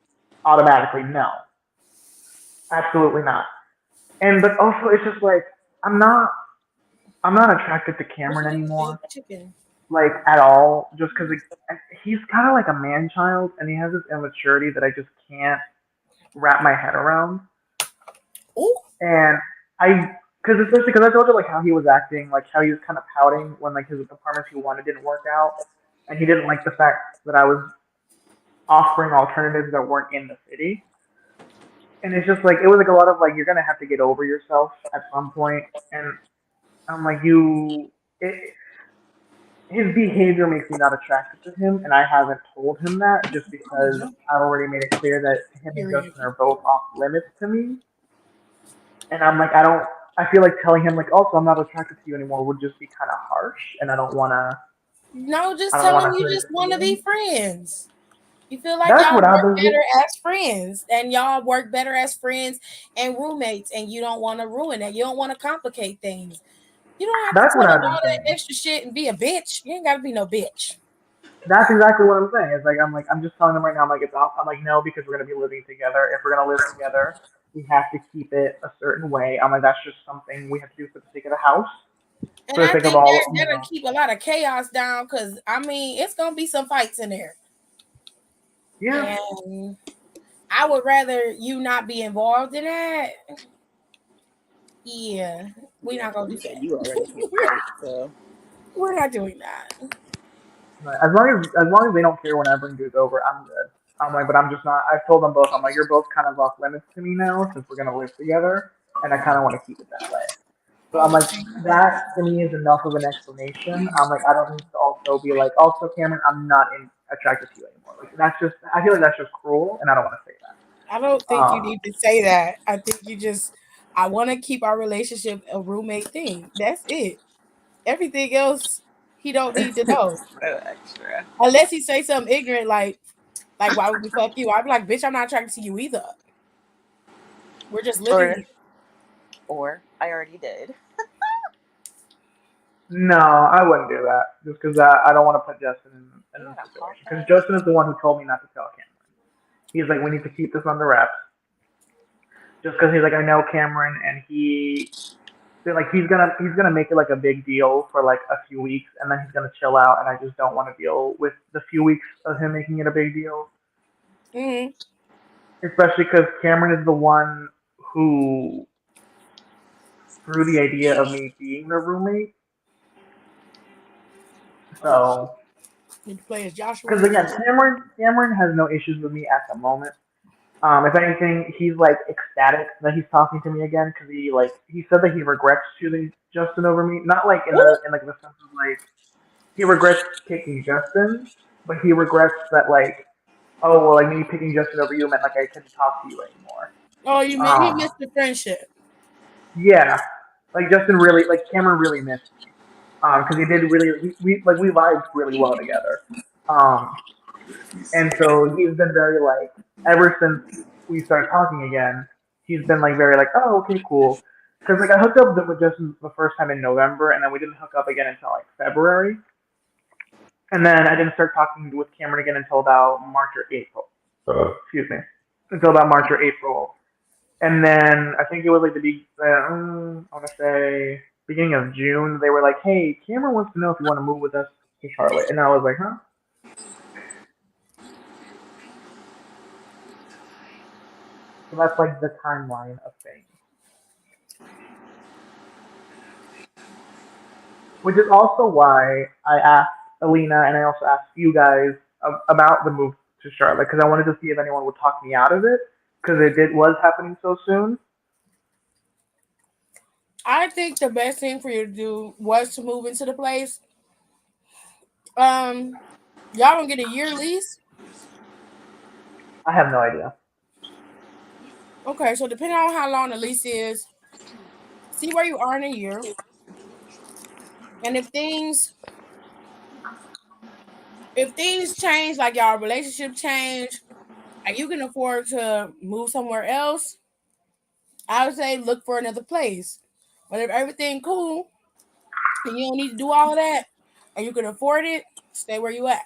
automatically. No, absolutely not. And but also it's just like I'm not I'm not attracted to What Cameron you do with the anymore, chicken? like at all. Just because he's kind of like a man child, and he has this immaturity that I just can't wrap my head around. Oh, And because especially because I told you like how he was acting, like how he was kind of pouting when like his apartments he wanted didn't work out, and he didn't like the fact that I was offering alternatives that weren't in the city. And it's just like it was like a lot of like you're gonna have to get over yourself at some point, and I'm like his behavior makes me not attracted to him, and I haven't told him that just because I've already made it clear that him and period. Justin are both off limits to me. And I'm like, I don't. I feel like telling him like, also, I'm not attracted to you anymore would just be kind of harsh, and I don't want to. No, I just don't tell want him to you hurt just his want to be feelings. friends. You feel like That's y'all what I've work been. better as friends, and y'all work better as friends and roommates, and you don't want to ruin it. You don't want to complicate things. You don't have to That's tell what him I've been all that saying. extra shit and be a bitch. You ain't got to be no bitch. That's exactly what I'm saying. It's like I'm just telling him right now. I'm like it's off. I'm like no, because we're gonna be living together. If we're gonna live together, we have to keep it a certain way. I'm like that's just something we have to do for the sake of the house, And for the I sake of think that all. that'll keep a lot of chaos down because I mean it's gonna be some fights in there, Yeah, and I would rather you not be involved in that. Yeah, we're Yeah, not gonna you do said that. you already can't fight, so. We're not doing that. But as long as they don't care when I bring dudes over, I'm good. I'm like, but I'm just not. I've told them both. I'm like, you're both kind of off limits to me now since we're gonna live together, and I kind of want to keep it that way. So I'm Oh, like, that to me is enough of an explanation. I'm like, I don't need to also be like, also Cameron, I'm not attracted to you anymore. Like that's just, I feel like that's just cruel, and I don't want to say I don't that. think you need to say that. I think you just, I want to keep our relationship a roommate thing. That's it. Everything else, he don't need to know. So extra. Unless he say something ignorant like why would we fuck you? I'd be like, bitch, I'm not attracted to you either. We're just living Or here. I already did. No, I wouldn't do that just because I don't want to put Justin in You a want to hop situation. Because that? Justin is the one who told me not to tell Cameron. He's like, we need to keep this under wraps. Just because he's like, I know Cameron, and he's gonna make it like a big deal for like a few weeks, and then he's gonna chill out, and I just don't want to deal with the few weeks of him making it a big deal. Hmm. Especially because Cameron is the one who threw the idea of me being the roommate. Oh, So, need to play as Joshua because and again, Caleb. Cameron has no issues with me at the moment. If anything, he's like ecstatic that he's talking to me again because he said that he regrets choosing Justin over me. Not like Ooh. in like the sense of like he regrets picking Justin, but he regrets that like, oh well, like me picking Justin over you meant like I couldn't talk to you anymore. Oh, he Um, missed the friendship. yeah, like Justin really, like Cameron really missed me. Because he did really, we vibed really well together. Um, and so he's been very like, ever since we started talking again, he's been like very like, oh okay, cool. Because like I hooked up with Justin the first time in November, and then we didn't hook up again until like February. And then I didn't start talking with Cameron again until about March or April. Excuse me. Until about March or April. And then I think it was like I want to say beginning of June. They were like, "Hey, Cameron wants to know if you want to move with us to Charlotte." And I was like, "Huh?" So that's like the timeline of things. Which is also why I asked Alina and I also asked you guys about the move to Charlotte because I wanted to see if anyone would talk me out of it because it was happening so soon. I think the best thing for you to do was to move into the place. Um, y'all gonna get a year lease. I have no idea. Okay, so depending on how long the lease is, see where you are in a year, and if things change, like y'all relationship change, and you can afford to move somewhere else, I would say look for another place. But if everything cool and you don't need to do all of that, and you can afford it, stay where you at.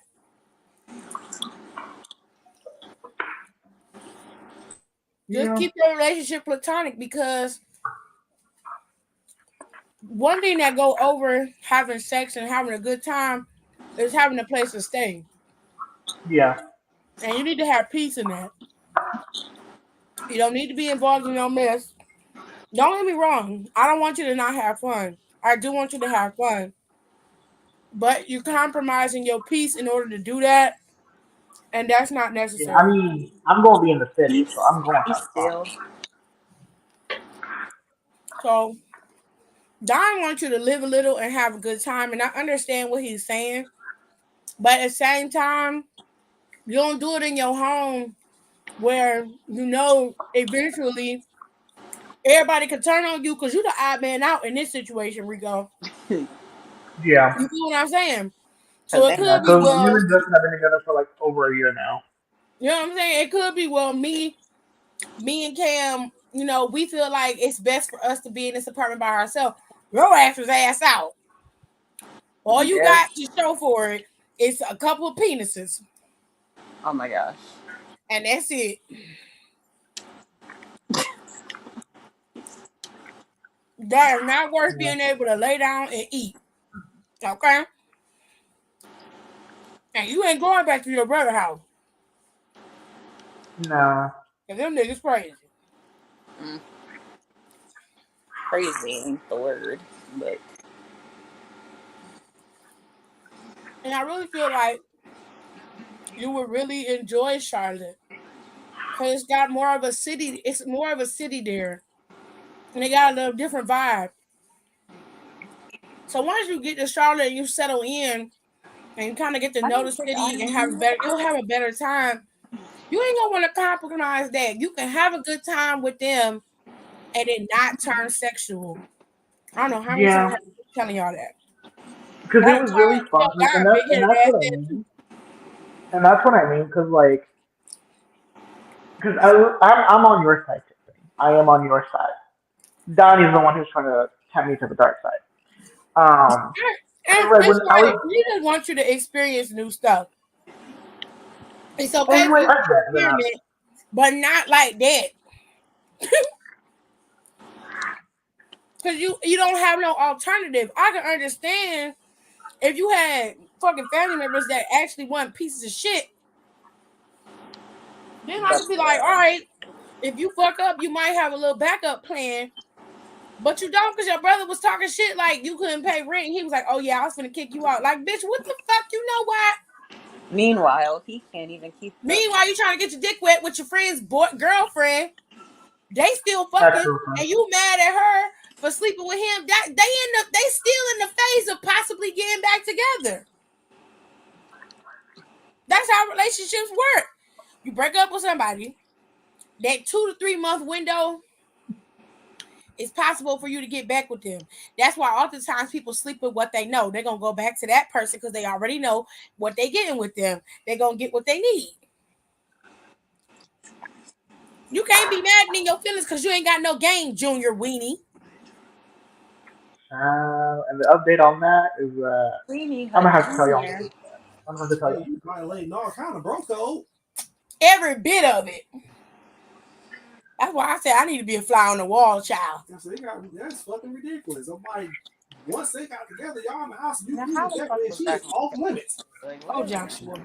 Just Yeah, keep your relationship platonic because one thing that go over having sex and having a good time is having a place to stay. yeah, And you need to have peace in that. You don't need to be involved in no mess. Don't get me wrong. I don't want you to not have fun. I do want you to have fun. But you're compromising your peace in order to do that, and that's not yeah. I necessary. mean, I'm going to be in the city, so He's I'm going to he's have fun. still So Don wants you to live a little and have a good time, and I understand what he's saying. But at the same time, you don't do it in your home where you know eventually everybody can turn on you because you're the odd man out in this situation, Rico. Yeah. You feel what I'm saying? So because it they Yeah, could be, because me well, and Justin have been together for like over a year now. you know what I'm saying? It could be, well, me and Cam, we feel like it's best for us to be in this apartment by ourselves. Your ass was ass out. All you yeah. got to show for it is a couple of penises, Oh my gosh. and that's it. That is not worth Yeah. being able to lay down and eat. Okay? And you ain't going back to your brother's house. No. Because them niggas crazy. Mm, crazy ain't the word, but And I really feel like you would really enjoy Charlotte because it's got more of a city. It's more of a city there, and they got a little different vibe. So once you get to Charlotte and you settle in and you kind of get to I know didn't the think I city and have a knew. better, you'll have a better time. You ain't gonna want to compromise that. You can have a good time with them and it not turn sexual. I don't know how many times Yeah, I've been telling y'all that. because I it done was really fun, told God big and headed that's ass what I that too. mean. And that's what I mean, because like, because I'm on your side, Tiffany. I am on your side. Donnie's the one who's trying to tempt me to the dark side. Um, And like it's when I like was, we just want you to experience new stuff. It's okay and for like you I to get that. experiment, but not like that. Cause you don't have no alternative. I can understand if you had fucking family members that actually want pieces of shit, then I could be like, all right, if you fuck up, you might have a little backup plan. But you don't, because your brother was talking shit like you couldn't pay rent. And he was like, oh yeah, I was gonna kick you out. Like, bitch, what the fuck? You know what? Meanwhile, he can't even keep the. Meanwhile, you trying to get your dick wet with your friend's girlfriend. They still That's fucking, true, and you mad at her for sleeping with him. That they still in the phase of possibly getting back together. That's how relationships work. You break up with somebody, that 2 to 3 month window, it's possible for you to get back with them. That's why oftentimes people sleep with what they know. They're gonna go back to that person because they already know what they getting with them. They're gonna get what they need. You can't be mad in your feelings because you ain't got no game, Junior Weenie. and the update on that is Queenie I'm gonna had have to tell you on Junior. Tuesday. I'm gonna have to tell you Hey, on you Tuesday. violating all kind of bro code. Every bit of it. That's why I said I need to be a fly on the wall, child. That's fucking ridiculous. I'm like, once they got together, y'all in the house, you Now, be how the fuck together, and was she that is gonna off happen? limits. Like, Oh, what? Joshua.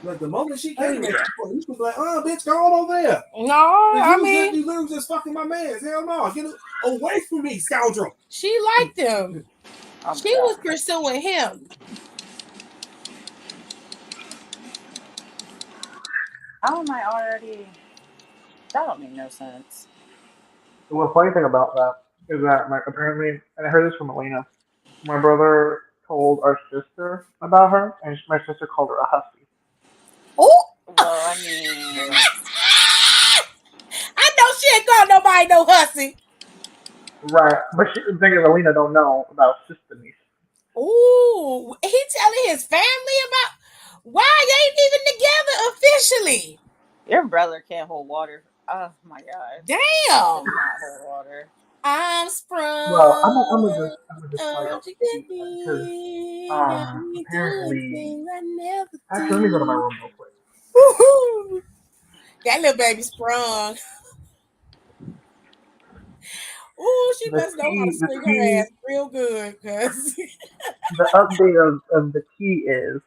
But the moment she Oh, came in, yeah. you could be like, oh, bitch, go on over there. No, Cause I you mean, literally just fucking my man. Hell no, get away from me, scoundrel. she liked him. I'm She was sorry. pursuing him. How am I already? That don't make no sense. The funny thing about that is that apparently, and I heard this from Elena. My brother told our sister about her, and my sister called her a hussy. Oh, Well, I mean, I know she ain't called nobody no hussy. Right, but the thing is, Alina don't know about sister niece. Ooh, he telling his family about why they ain't even together officially. your brother can't hold water. Oh my god, he Damn. cannot hold water. I'm Well, sprung I'm gonna just tell you to on get Tuesday because me. Got me doing apparently, things I never actually, let me go to my do. room real quick. Woo-hoo. That little baby sprung. Ooh, she The must know how to tea, the swing her tea, ass real good, cause the update of the tea is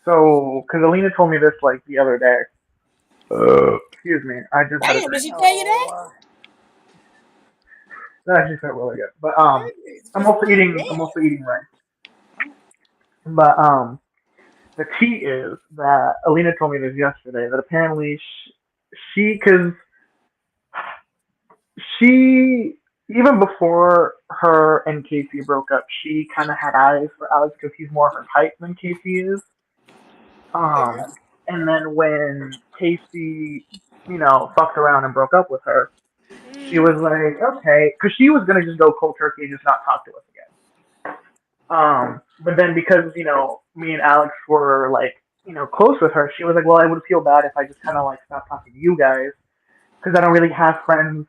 so because Alina told me this like the other day. Excuse me, I just had a damn, did drink. she tell you that? Oh, That actually felt really good. But I'm Cause also what? eating Damn. I'm also eating rice. But the tea is that Alina told me this yesterday that apparently because she even before her and Casey broke up, she kind of had eyes for Alex because he's more her type than Casey is. Fair. Um, and then when Casey, fucked around and broke up with her, she was like, okay, because she was gonna just go cold turkey and just not talk to us again. But then because me and Alex were like close with her, she was like, well, I would feel bad if I just kind of like stopped talking to you guys because I don't really have friends.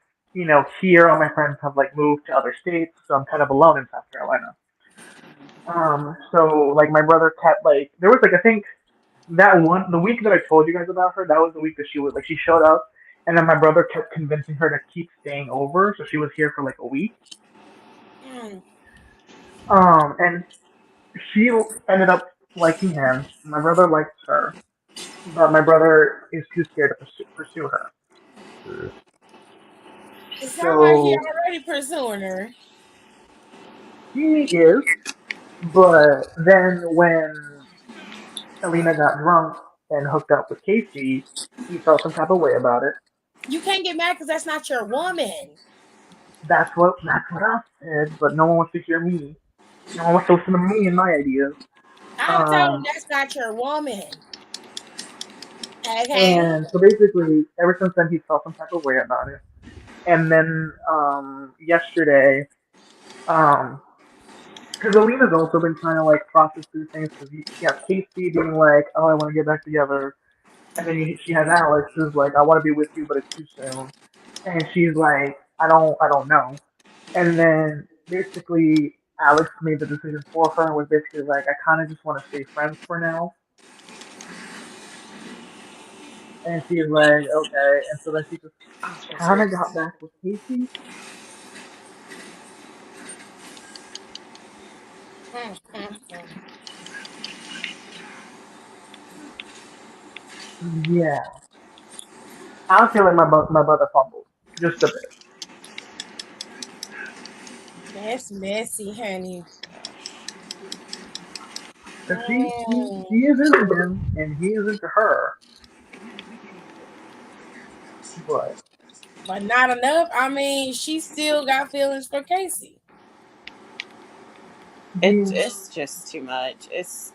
Here all my friends have like moved to other states, so I'm kind of alone in South Carolina. So like my brother kept like there was like I think the week that I told you guys about her, that was the week that she showed up, and then my brother kept convincing her to keep staying over, so she was here for like a week. Mm. And she ended up liking him. My brother likes her, but my brother is too scared to pursue her. It sounds like he So already pursuing her. he is, but then when Alina got drunk and hooked up with Casey, he felt some type of way about it. You can't get mad because that's not your woman. That's what I said, but no one wants to hear me. No one wants to listen to me and my ideas. I told him Um, that's not your woman. Okay? and so basically, ever since then, he felt some type of way about it. And then yesterday, um, because Alina's also been trying to like process through things because she has Casey being like, "Oh, I want to get back together," and then she has Alex who's like, "I want to be with you, but it's too soon," and she's like, I don't know." And then basically, Alex made the decision for her and was basically like, "I kind of just want to stay friends for now." And she's like, "Okay," and so then she just I'm so kind of serious. got back with Casey. Mm. Yeah, I feel like my brother fumbled just a bit. That's messy, honey. Cause she Mm. is into him and he is into her, but But not enough. I mean, she still got feelings for Casey. It's he it's just too much. It's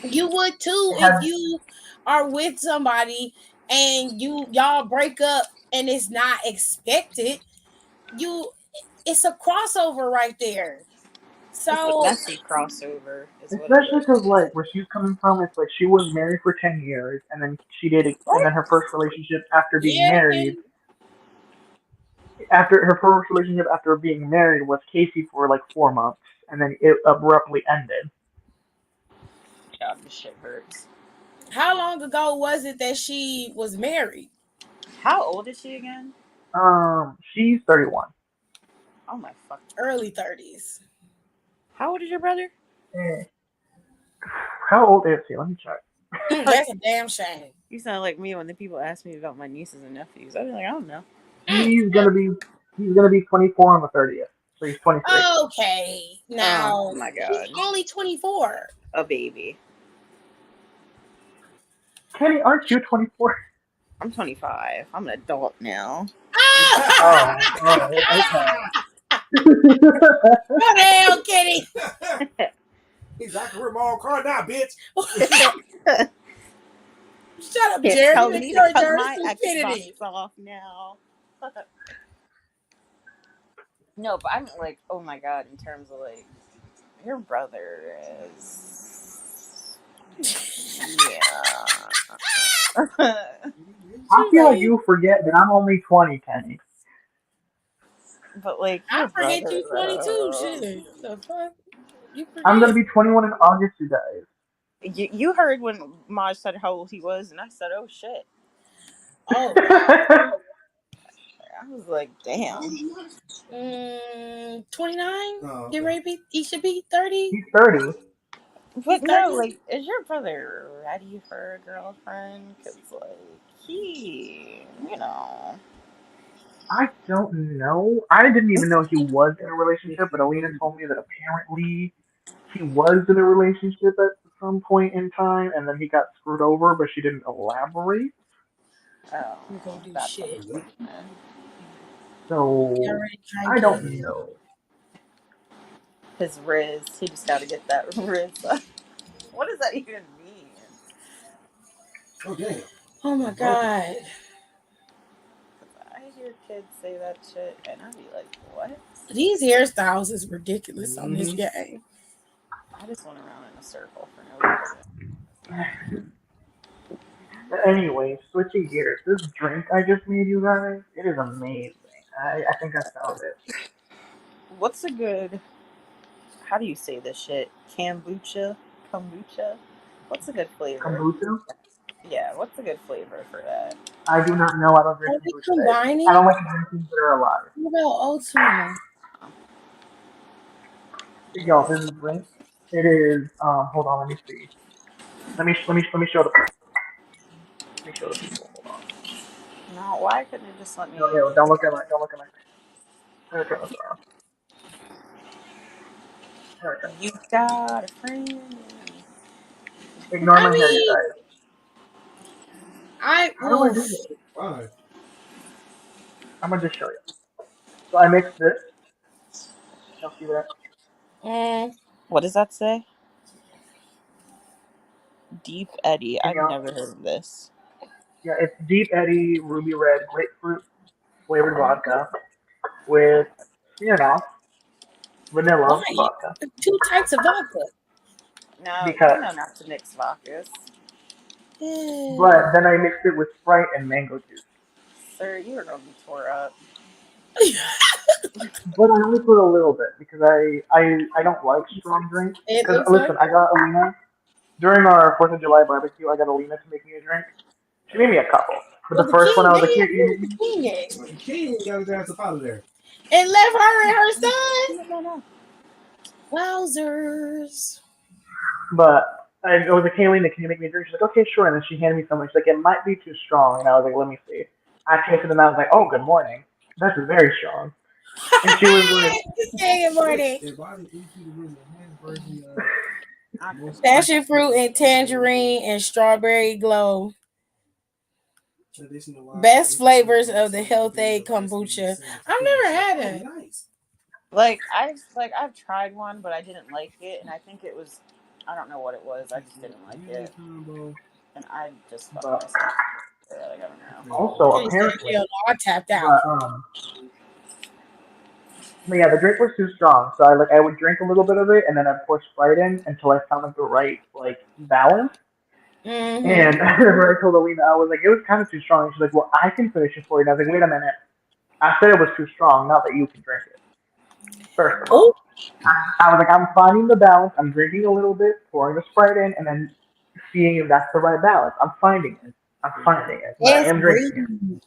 You would too if has you are with somebody and y'all break up and it's not expected. You it's a crossover right there. it's a So messy crossover, is what it especially is. because like where she's coming from, it's like she was married for 10 years and then she dated, and then her first relationship after being yeah, married, after her first relationship after being married was Casey for like 4 months, and then it abruptly ended. God, this shit hurts. how long ago was it that she was married? How old is she again? She's 31. Oh my fuck. Early 30s. How old is your brother? Eh, how old is he? Let me check. That's a damn shame. You sound like me when the people ask me about my nieces and nephews. I'd be like, I don't know. Mm, He's gonna be he's gonna be 24 on the 30th, so he's 23. Okay, Oh now my he's god. only 24. A baby. Kenny, aren't you 24? I'm 25. I'm an adult now. Oh, oh, okay. What the hell, Kitty? He's like a remote car now, bitch. Shut up, Can't Jerry. tell You me to encourage cut her my Xbox stupidity. off now. No, but I'm like, oh my god, in terms of like, your brother is. Yeah. I She's feel like like, you forget that I'm only 20, Kenny. But like, I your forget brother, you 22. Shit. The fuck? You I'm gonna forget. be 21 in August, you guys. You heard when Maj said how old he was, and I said, oh shit. Oh, wow. I was like, damn. 29? Oh, Get okay. ready to be, he should be 30. He's 30. He's But no, 30. like, is your brother ready for a girlfriend? Because, like, he. I don't know. I didn't even know he was in a relationship, but Alina told me that apparently he was in a relationship at some point in time, and then he got screwed over, but she didn't elaborate. Oh, You gonna do that's shit. unfortunate. Get So ready I drinking. don't know. His Riz, he just got to get that Riz. What does that even mean? Oh damn. Oh my Broken. God. 'Cause I hear kids say that shit, and I'd be like, what? These hairstyles is ridiculous on this Mm-hmm. game. I just went around in a circle for no reason. But anyway, switching gears, this drink I just made you guys, it is amazing. I think I found it. What's a good, how do you say this shit? Kombucha? Kombucha? What's a good flavor? Kombucha? Yeah, what's a good flavor for that? I do not know. I don't drink Are we kombucha. I combining? don't like to drink things that are alive. What about Ultima? Y'all, this drink, it is. Hold on, let me see. Let me show let me show the people. Hold on. No, why couldn't it just let No, me? no, don't look at my thing. I'm gonna turn this around. I'm gonna turn this You around. got a friend. Ignore I my hair, you mean, guys. I How do I do oof. this? Why? I'm gonna just show you. So I mixed this. You'll see that. Mm, What does that say? Deep Eddy. Can I've y'all? never heard of this. Yeah, it's Deep Eddy Ruby Red grapefruit flavored vodka with Smirnoff why? vanilla vodka Two types of vodka. No, you because. know not to mix vodkas. But then I mixed it with Sprite and mango juice. Sir, you are going to be tore up. But I only put a little bit because I don't like strong drinks. It Because looks like listen, I got Alina during our Fourth of July barbecue. I got Alina to make me a drink. She made me a couple. But well the the first one king I was like, here, man. can you Where's make the me? king at? The king got his ass up out of there. And left her and her son. No. Wowzers. But it was like, hey, Alina, can you make me a drink? She's like, okay, sure. And then she handed me some. She's like, it might be too strong. And I was like, let me see. I tasted it and I was like, oh, good morning. That's very strong. And she was like, Hey, good morning. If I didn't eat you the original hand version of most Passion fruit and tangerine and strawberry glow. traditional Best flavors of the Health Aid kombucha. I've never had it. Nice. I've tried one, but I didn't like it, and I think it was, I don't know what it was. I just didn't like it, Combo. and I just fucked but myself. Like, I don't know. also Can't say, apparently, hell no, I tapped out. but yeah, the drink was too strong. So I would drink a little bit of it and then I'd pour Sprite in until I found like the right like balance. Mm-hmm. And I remember I told Alina, I was like, it was kind of too strong. And she's like, well, I can finish it for you. And I was like, wait a minute. I said it was too strong, not that you can drink it. First of Oh, all, I was like, I'm finding the balance. I'm drinking a little bit, pouring the Sprite in, and then seeing if that's the right balance. I'm finding it. I'm finding it. But I it's am drinking it. breathing.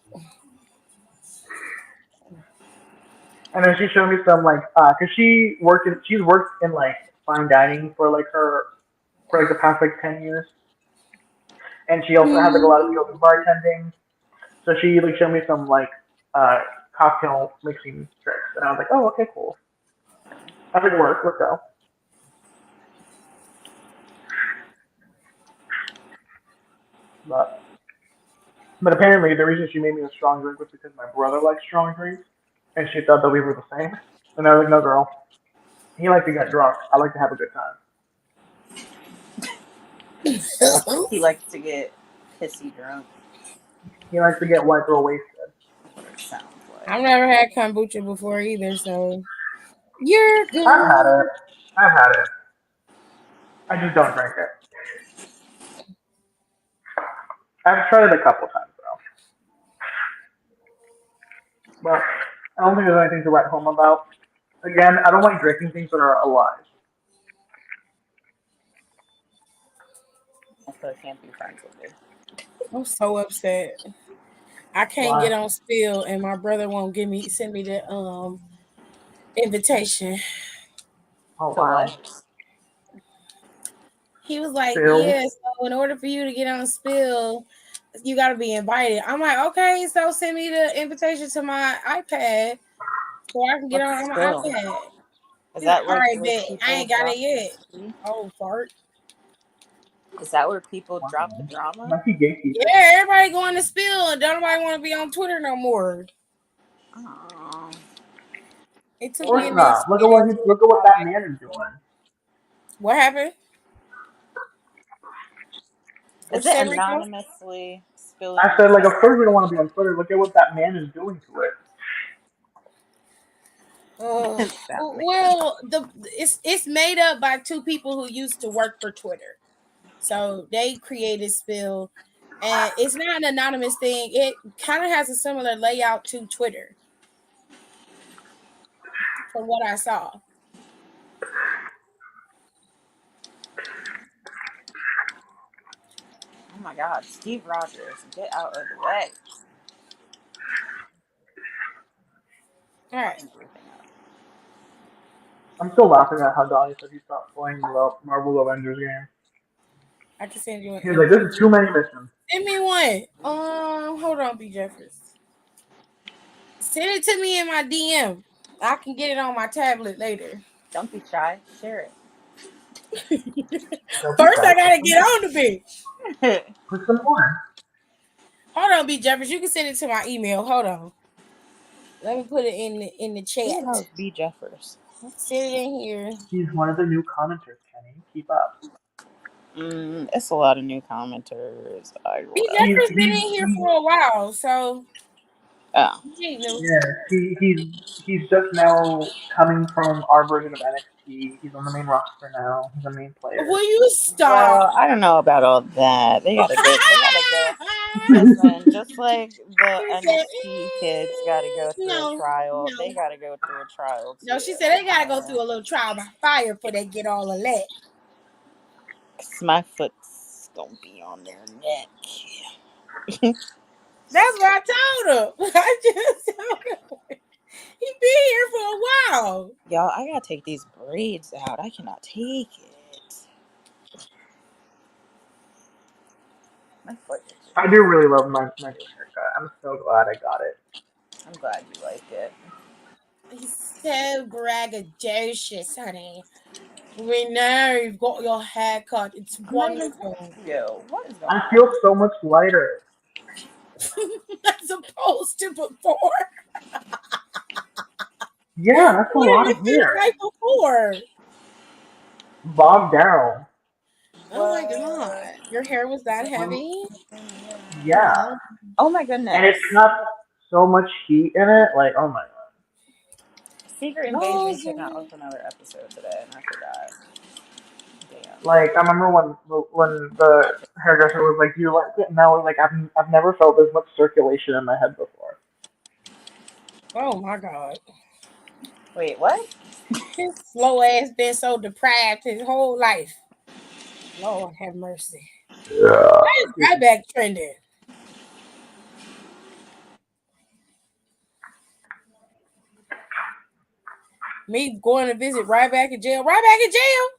And then she showed me some like, cause she's worked in like fine dining for like for like the past like 10 years, and she also has like a lot of skills in bartending. So she like showed me some like uh cocktail mixing tricks, and I was like, oh, okay, cool. I think work. Let's go. But but apparently the reason she made me a strong drink was because my brother likes strong drinks, and she thought that we were the same. And I was like, no, girl. He likes to get drunk. I like to have a good time. He likes to get pissy drunk. He likes to get white girl wasted. That's what it sounds I've like. never had kombucha before either, so you're I've had good. it. I've had it. I just don't drink it. I've tried it a couple times though, but I don't think there's anything to write home about. Again, I don't like drinking things that are alive. So I can't be friends with you. I'm so upset. I can't Why? get on spill, and my brother won't send me the invitation. Oh To wow. what? He was like, Still, "Yeah, so in order for you to get on spill, you got to be invited." I'm like, "Okay, so send me the invitation to my iPad so I can get What's on my spill? iPad." Is He's like, that "All like right, where bet I people ain't got drop it the yet." tea? Oh, fart. Is that where people wow. drop the drama? Might be gatekeeping. Yeah, everybody going to spill, and don't nobody want to be on Twitter no more. Oh. It Of took me course a minute not. to get into it. Look at what that Like, man is doing. what happened? Is What you it say, Rico? anonymously I spilling said, like, of themselves? course we don't want to be on Twitter. Look at what that man is doing to it. Uh, That man. well, it's made up by two people who used to work for Twitter. So they created Spill, and it's not an anonymous thing. It kind of has a similar layout to Twitter, from what I saw. Oh my God, Steve Rogers, get out of the way. All right, Fucking everything up. I'm still laughing at how Donnie said he stopped playing the Marvel Avengers game. I can send you an He was like, this is too invitation. many missions. Send me one. Hold on, B Jeffers. Send it to me in my DM. I can get it on my tablet later. Don't be shy. Share it. Don't be First, I shy. gotta get on the bitch. Put some more. Hold on, B Jeffers. You can send it to my email. Hold on. Let me put it in the Who the hell chat. is B. Jeffers? Send it in here. He's one of the new commenters, Kenny. Keep up. It's a lot of new commenters. B He's Jeffers been he's in here he, for a while, so Oh, he ain't new. yeah. He's just now coming from our version of NXT. He's on the main roster now. He's a main player. Will you stop? well, I don't know about all that. They gotta go. They gotta go. Listen, just like the She said, NXT kids gotta go through a no, trial, they no. gotta go through a trial No, too. she said they gotta go through a little trial by fire before they get all of that. 'Cause my foot's gonna be on their neck. That's what I told him. I just told him. He been here for a while. Y'all, I gotta take these braids out. I cannot take it. My foot is just... I do really love my new haircut. I'm so glad I got it. I'm glad you like it. He's so braggadocious, honey. We know you've got your hair cut. It's I'm not even... wonderful. Yo, what is going I on? feel so much lighter. As opposed to before. Yeah, that's a What lot did of it feel hair. like before? Bogged down. Oh my god. Your hair was that heavy? Yeah. Oh my And goodness. it's got so much heat in it. Like, oh my god. Secret Engagement came out with another episode today, and I forgot. Damn. Like, I remember when the hairdresser was like, "Do you like it?" And I was like, "I've never felt this much circulation in my head before." Oh my god. Wait, what? His slow ass been so deprived his whole life. Lord have mercy. Yeah. Why is right back trending? Me going to visit right back in jail. Right back in jail?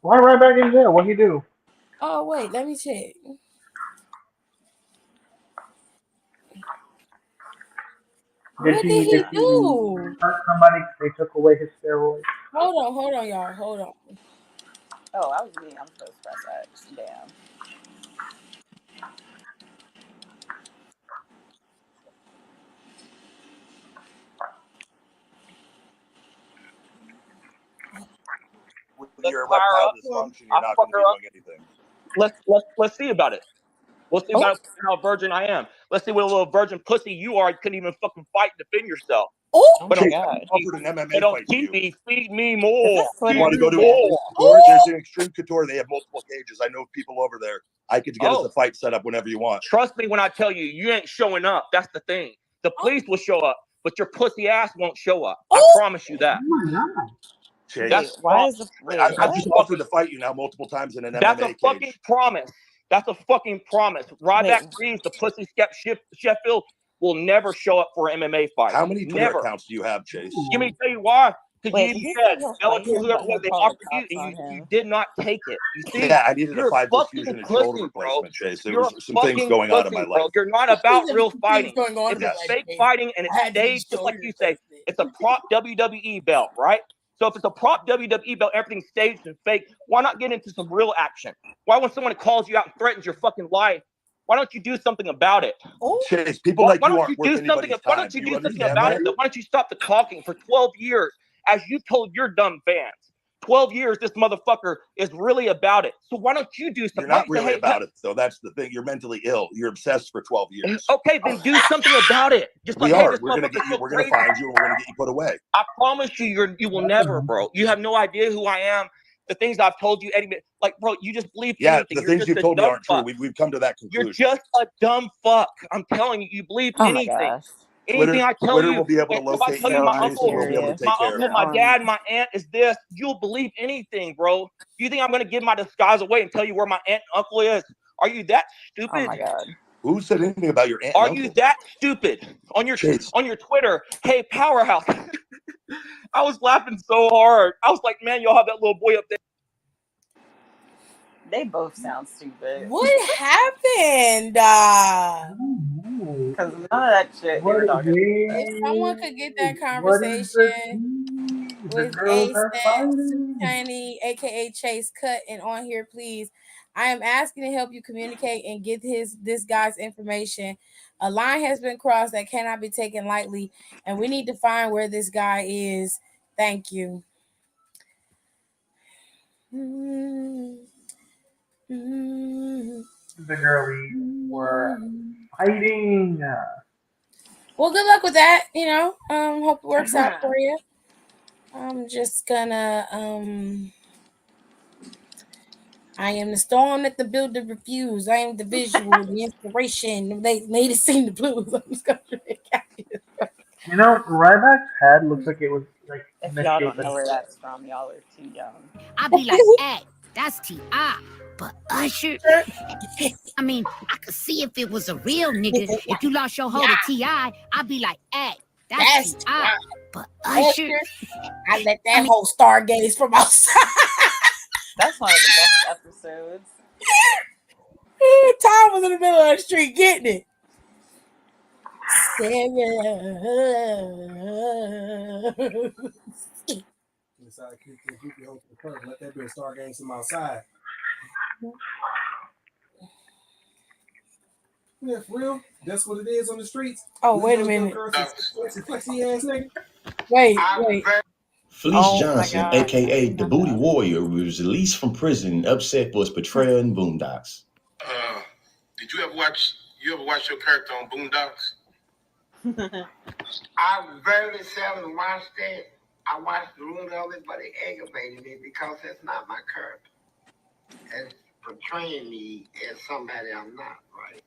Why right back in jail? What'd he do? Oh wait, let me check. What did he do? hurt somebody? They took away his steroids. Hold on, y'all. Hold on. Oh, that was me. I'm supposed to press X. Damn. With your erectile dysfunction, you're not going to be doing anything. Let's see about it. We'll see about how virgin I am. Let's see what a little virgin pussy you are. You couldn't even fucking fight and defend yourself. Oh but my god! Offered an MMA But on fight to you. TV, feed me more. You want to go to Extreme Couture? There's an Extreme Couture. They have multiple cages. I know people over there. I could get us a fight set up whenever you want. Trust me when I tell you, you ain't showing up. That's the thing. The police will show up, but your pussy ass won't show up. I promise you that. Oh my god. That's why is the I've just offered to fight you now multiple times in an MMA That's a cage. fucking promise. That's a fucking promise. Ryback Reeves, the pussy Sheffield, will never show up for an MMA fight. How many Twitter never. accounts do you have, Chase? Let me tell you why. Because Wait, you he said, said he'll fight him, whoever but was, they he'll call offered the you, cops and on you him. did not take it. You see? Yeah, I needed a You're 5 fucking fusion and pussy, shoulder bro. replacement, Chase. There You're was some things fucking going on in pussy, my bro. life. You're not about real fighting. going on It's in a my fake life. fighting, and it's I had to staged, just like shoulder you say. replacement. It's a prop WWE belt, right? So if it's a prop WWE belt, everything's staged and fake. Why not get into some real action? Why when someone calls you out and threatens your fucking life, why don't you do something about it? Chase, people like you aren't worth anybody's time. Why don't you do something understand about that? it? Though? Why don't you stop the talking for 12 years, as you told your dumb fans? 12 years, this motherfucker is really about it. So why don't you do something? You're not really about it, though. That's the thing. You're mentally ill. You're obsessed for 12 years. Okay, then do something about it. Just We like, hey, are. this We're gonna motherfucker's get you. so We're gonna crazy. find you, and we're gonna get you put away. I promise you, you will never, bro. You have no idea who I am. The things I've told you, Eddie, like, bro, you just believe anything. The You're things just you've a told me dumb aren't fuck. true. We've come to that conclusion. You're just a dumb fuck. I'm telling you, you believe Oh my anything. gosh. Anything I tell Twitter you, will be able to if I locate tell you, you my Jason uncle, will be able to take my care of uncle, it. my dad, my aunt is this, you'll believe anything, bro. You think I'm gonna give my disguise away and tell you where my aunt and uncle is? Are you that stupid? Oh my god. Who said anything about your aunt? Are and you uncle? that stupid? On your Twitter, hey, Powerhouse. I was laughing so hard. I was like, man, y'all have that little boy up there. They both sound stupid. What happened? Because none of that shit they were talking about. If someone could get that conversation, The with girls A are fighting. Tiny, aka Chase Cut, and on here, please. I am asking to help you communicate and get this guy's information. A line has been crossed that cannot be taken lightly, and we need to find where this guy is. Thank you. The girlies were fighting. Well, good luck with that. Hope it works out for you. I'm just gonna I am the storm that the builder refused. I am the visual, the inspiration. They need to sing the blues. I'm just gonna You know, Ryback's head looks like it was like If y'all don't know misshapen. where that's from, y'all are too young. I'd be like, hey, that's T.I. But Usher, I mean, I could see if it was a real nigga. If you lost your hold of T.I., I'd be like, hey, that's T.I. But Usher, I let that whole stargaze from outside. That's one of the best episodes. Tom was in the middle of the street getting it. Inside, keep your hold to the curtain. Let that bitch start getting some outside. Yeah, for real. That's what it is on the streets. Oh, wait a minute. Flexy ass nigga. Wait. Felice Johnson, aka the Booty Warrior, was released from prison and upset for his portrayal in Boondocks. Did you ever watch your character on Boondocks? I very seldom watched it. I watched a little of it, but it aggravated me because that's not my character. It's portraying me as somebody I'm not, right?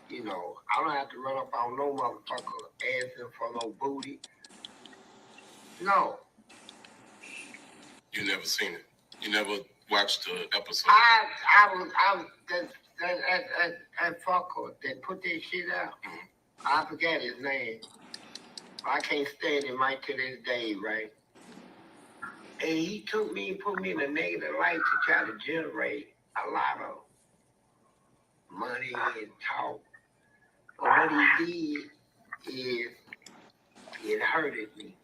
You know, I don't have to run up on no motherfucker asking for no booty. No. You never seen it. You never watched the episode. I was that fucker that put this shit out. I forget his name. I can't stand him right to this day, right? And he took me and put me in a negative light to try to generate a lot of money and talk. But what he did is it hurted me.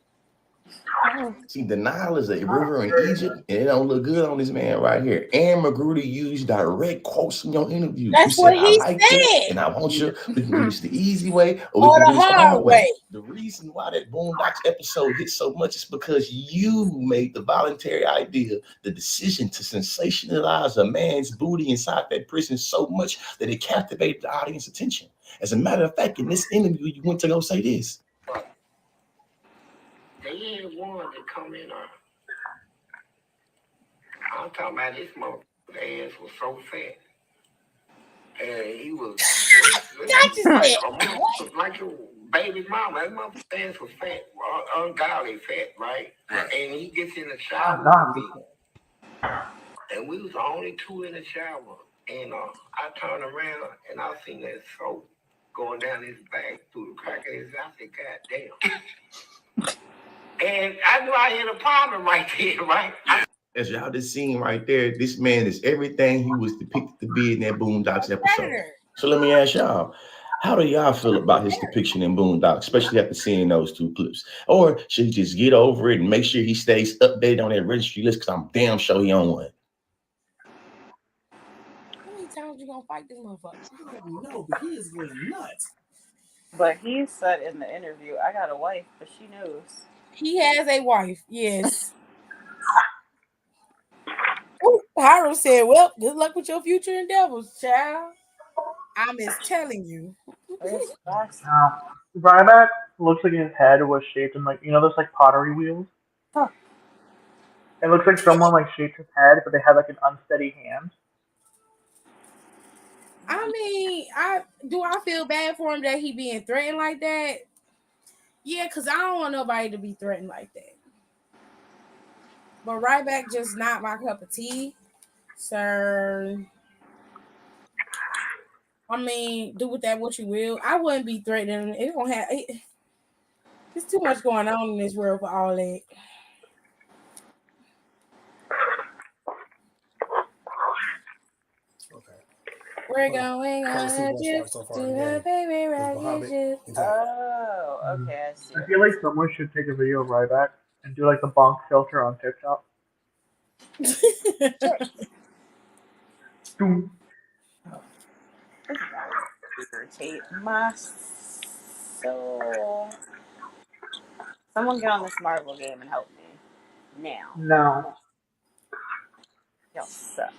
See, the Nile is a river in Egypt, and it don't look good on this man right here. And Magruder used direct quotes from your interview. That's you what said, he I like said. you, and I want you. We can do this the easy way, or we Or can the do this the hard hard way. way. The reason why that Boondocks episode hit so much is because you made the voluntary idea, the decision to sensationalize a man's booty inside that prison so much that it captivated the audience attention. As a matter of fact, in this interview, you went to go say this. They ain't one to come in on. I'm talking about this motherfucker's ass was so fat. And he was like your baby mama. That motherfucker's ass was fat, ungodly fat, right? And he gets in the shower with me. And we was the only two in the shower. And I turned around and I seen that soap going down his back through the crack of his eye. I said, God damn. And I knew I hit a problem right there, right? As y'all just seen right there, this man is everything he was depicted to be in that Boondocks episode. So let me ask y'all, how do y'all feel about his depiction in Boondocks, especially after seeing those two clips? Or should he just get over it and make sure he stays updated on that registry list? Because I'm damn sure he on one. How many times you gonna fight this motherfucker? No, but he is going nuts. But he said in the interview, I got a wife, but she knows. He has a wife, yes. Ooh, Hiram said, well, good luck with your future endeavors, child. I'm just telling you. Ryback looks like his head was shaped in those like pottery wheels. Huh. It looks like someone like shaped his head, but they had like an unsteady hand. I mean, I feel bad for him that he being threatened like that. Yeah, because I don't want nobody to be threatened like that. But Ryback just not my cup of tea, sir. I mean, do with that what you will. I wouldn't be threatening. It's gonna have. There's too much going on in this world for all that. We're going on a trip to the baby rocket ship. Oh, okay, I see. I feel like someone should take a video of Ryback and do like the bonk filter on TikTok. Doom. This guy irritate my soul. Someone get on this Marvel game and help me. Now. No. Y'all suck.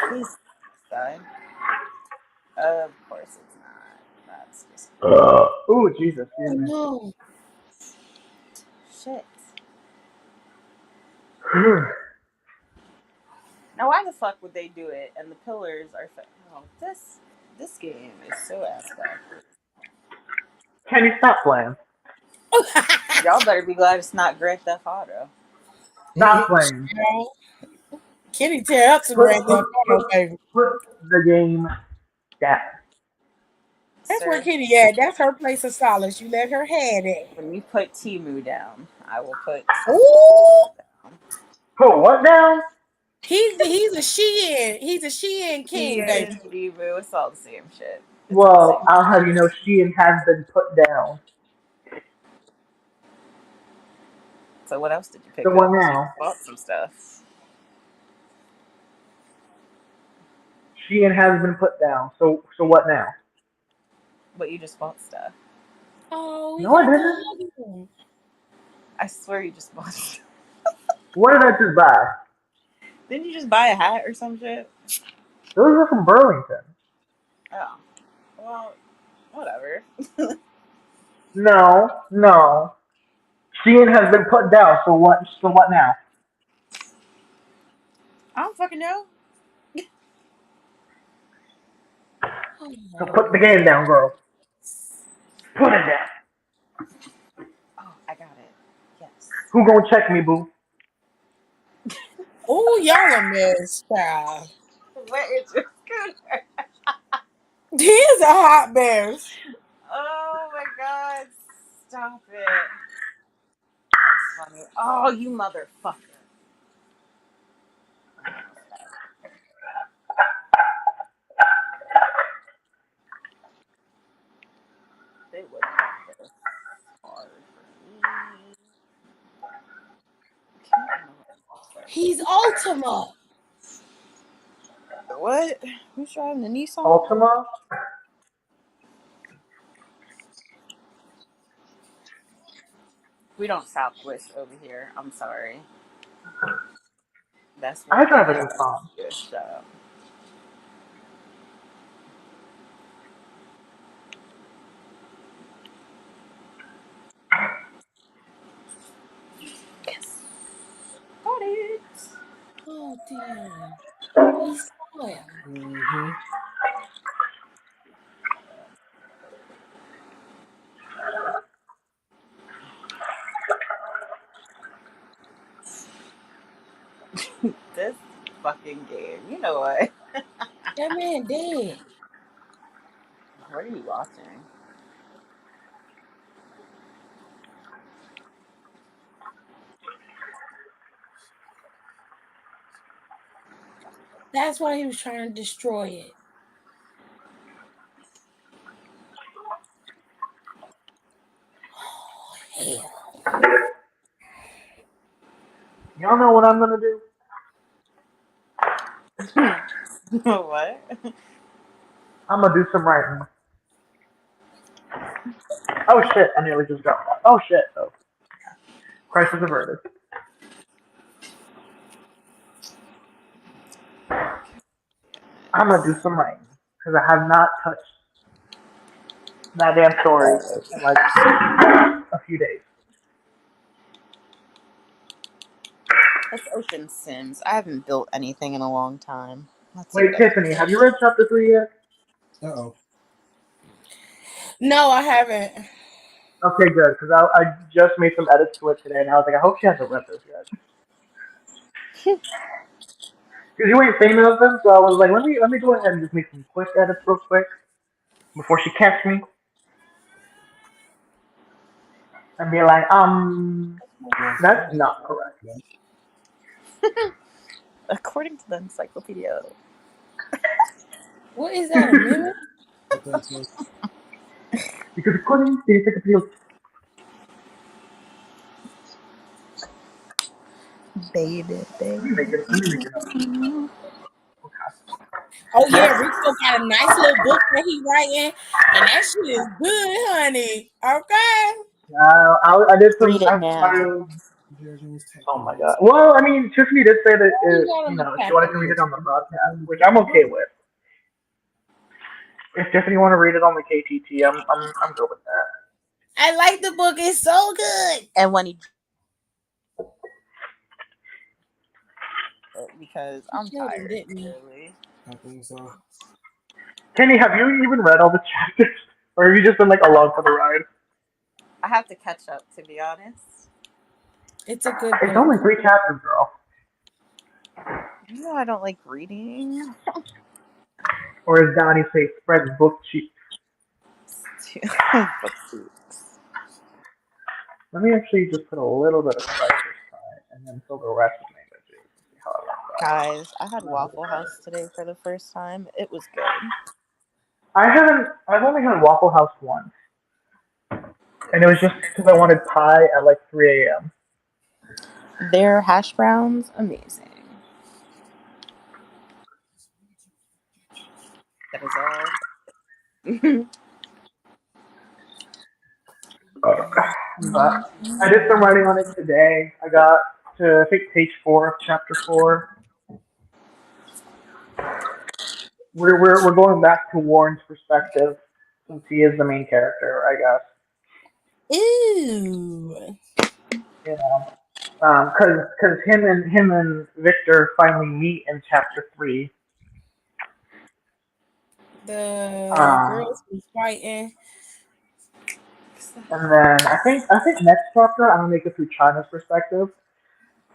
Please side. Of course it's not. That's just Ooh, Jesus, excuse Oh me. no. shit. Now why the fuck would they do it? And the pillars are oh, this game is so ass backwards. Can you stop playing? Y'all better be glad it's not Grand Theft Auto. Stop playing. Kitty tear up some Put, Grand put, Theft Auto, baby. put the game down. That's Sir, where Kitty at. That's her place of solace. You let her have it. when you put Timu down, I will put Ooh, down. Put what down? he's a Shein. He's a Shein king, Tia baby. and Timu, it's all the same shit. It's all the Well, same. I'll have you know Shein has been put down. So what else did you pick So up? what You now? bought some stuff. Shein has been put down. So what now? But you just bought stuff. Oh, we No, I got the didn't. other one. I swear you just bought stuff. What did I just buy? Didn't you just buy a hat or some shit? Those are from Burlington. Oh. Well, whatever. No. Shein has been put down. So what? So what now? I don't fucking know. So put the game down, girl. Put it down. Oh, I got it. Yes. Who gonna check me, boo? Oh, y'all a mess, child. Where is your scooter? He's a hot mess. Oh my god. Stop it. That's funny. Oh, you motherfucker. They would make this hard for me. He's Ultima. What? Who's driving the Nissan? Ultima? We don't Southwest over here. I'm sorry. That's I where drive a they Nissan. good shop. Yes. Got it. Oh damn. He saw him. Mm-hmm. This fucking game. You know what? That man dead. What are you watching? That's why he was trying to destroy it. Oh hell. Y'all know what I'm gonna do? What? I'm gonna do some writing. Oh shit, I nearly just dropped that. Oh shit, oh. Crisis averted. I'm gonna do some writing. Because I have not touched that damn story in like a few days. It's Ocean Sims. I haven't built anything in a long time. Let's see Wait, what I Tiffany, have you read chapter 3 yet? Uh-oh. No, I haven't. Okay, good, because I just made some edits to it today, and I was like, I hope she hasn't read this yet. Because you ain't saying nothing, so I was like, let me go ahead and just make some quick edits real quick before she catch me. And be like, that's not correct. According to the encyclopedia. What is that, a mimic? I think so. because according to the appeal. Baby. Let me make it up. Oh yeah, Rico got a nice little book that he writing, and that shit is good, honey. Okay. I did some. Read it now. Oh my god. Well, I mean, Tiffany did say that Oh, you got on the she wanted to read it on the broadcast, which I'm okay with. If Tiffany want to read it on the KTT, I'm good with that. I like the book. It's so good. And when he, because I'm tired. Really. I think so. Kenny, have you even read all the chapters, or have you just been like along for the ride? I have to catch up, to be honest. It's a good book. It's only 3 chapters, girl. You know I don't like reading. Or as Donnie says, spread book cheeks. Book cheeks. Let me actually just put a little bit of spice aside, and then fill the rest with mango juice. See how I like that. Guys, I had Waffle House today for the first time. It was good. I've only had Waffle House once. And it was just because I wanted pie at like 3 a.m. Their hash browns, amazing. That is all. But I did some writing on it today. I got to, I think, page 4 of chapter 4. We're going back to Warren's perspective since he is the main character, I guess. Ooh. You know, because him and Victor finally meet in chapter 3. The girls was fighting. And then I think next chapter I'm gonna make it through China's perspective,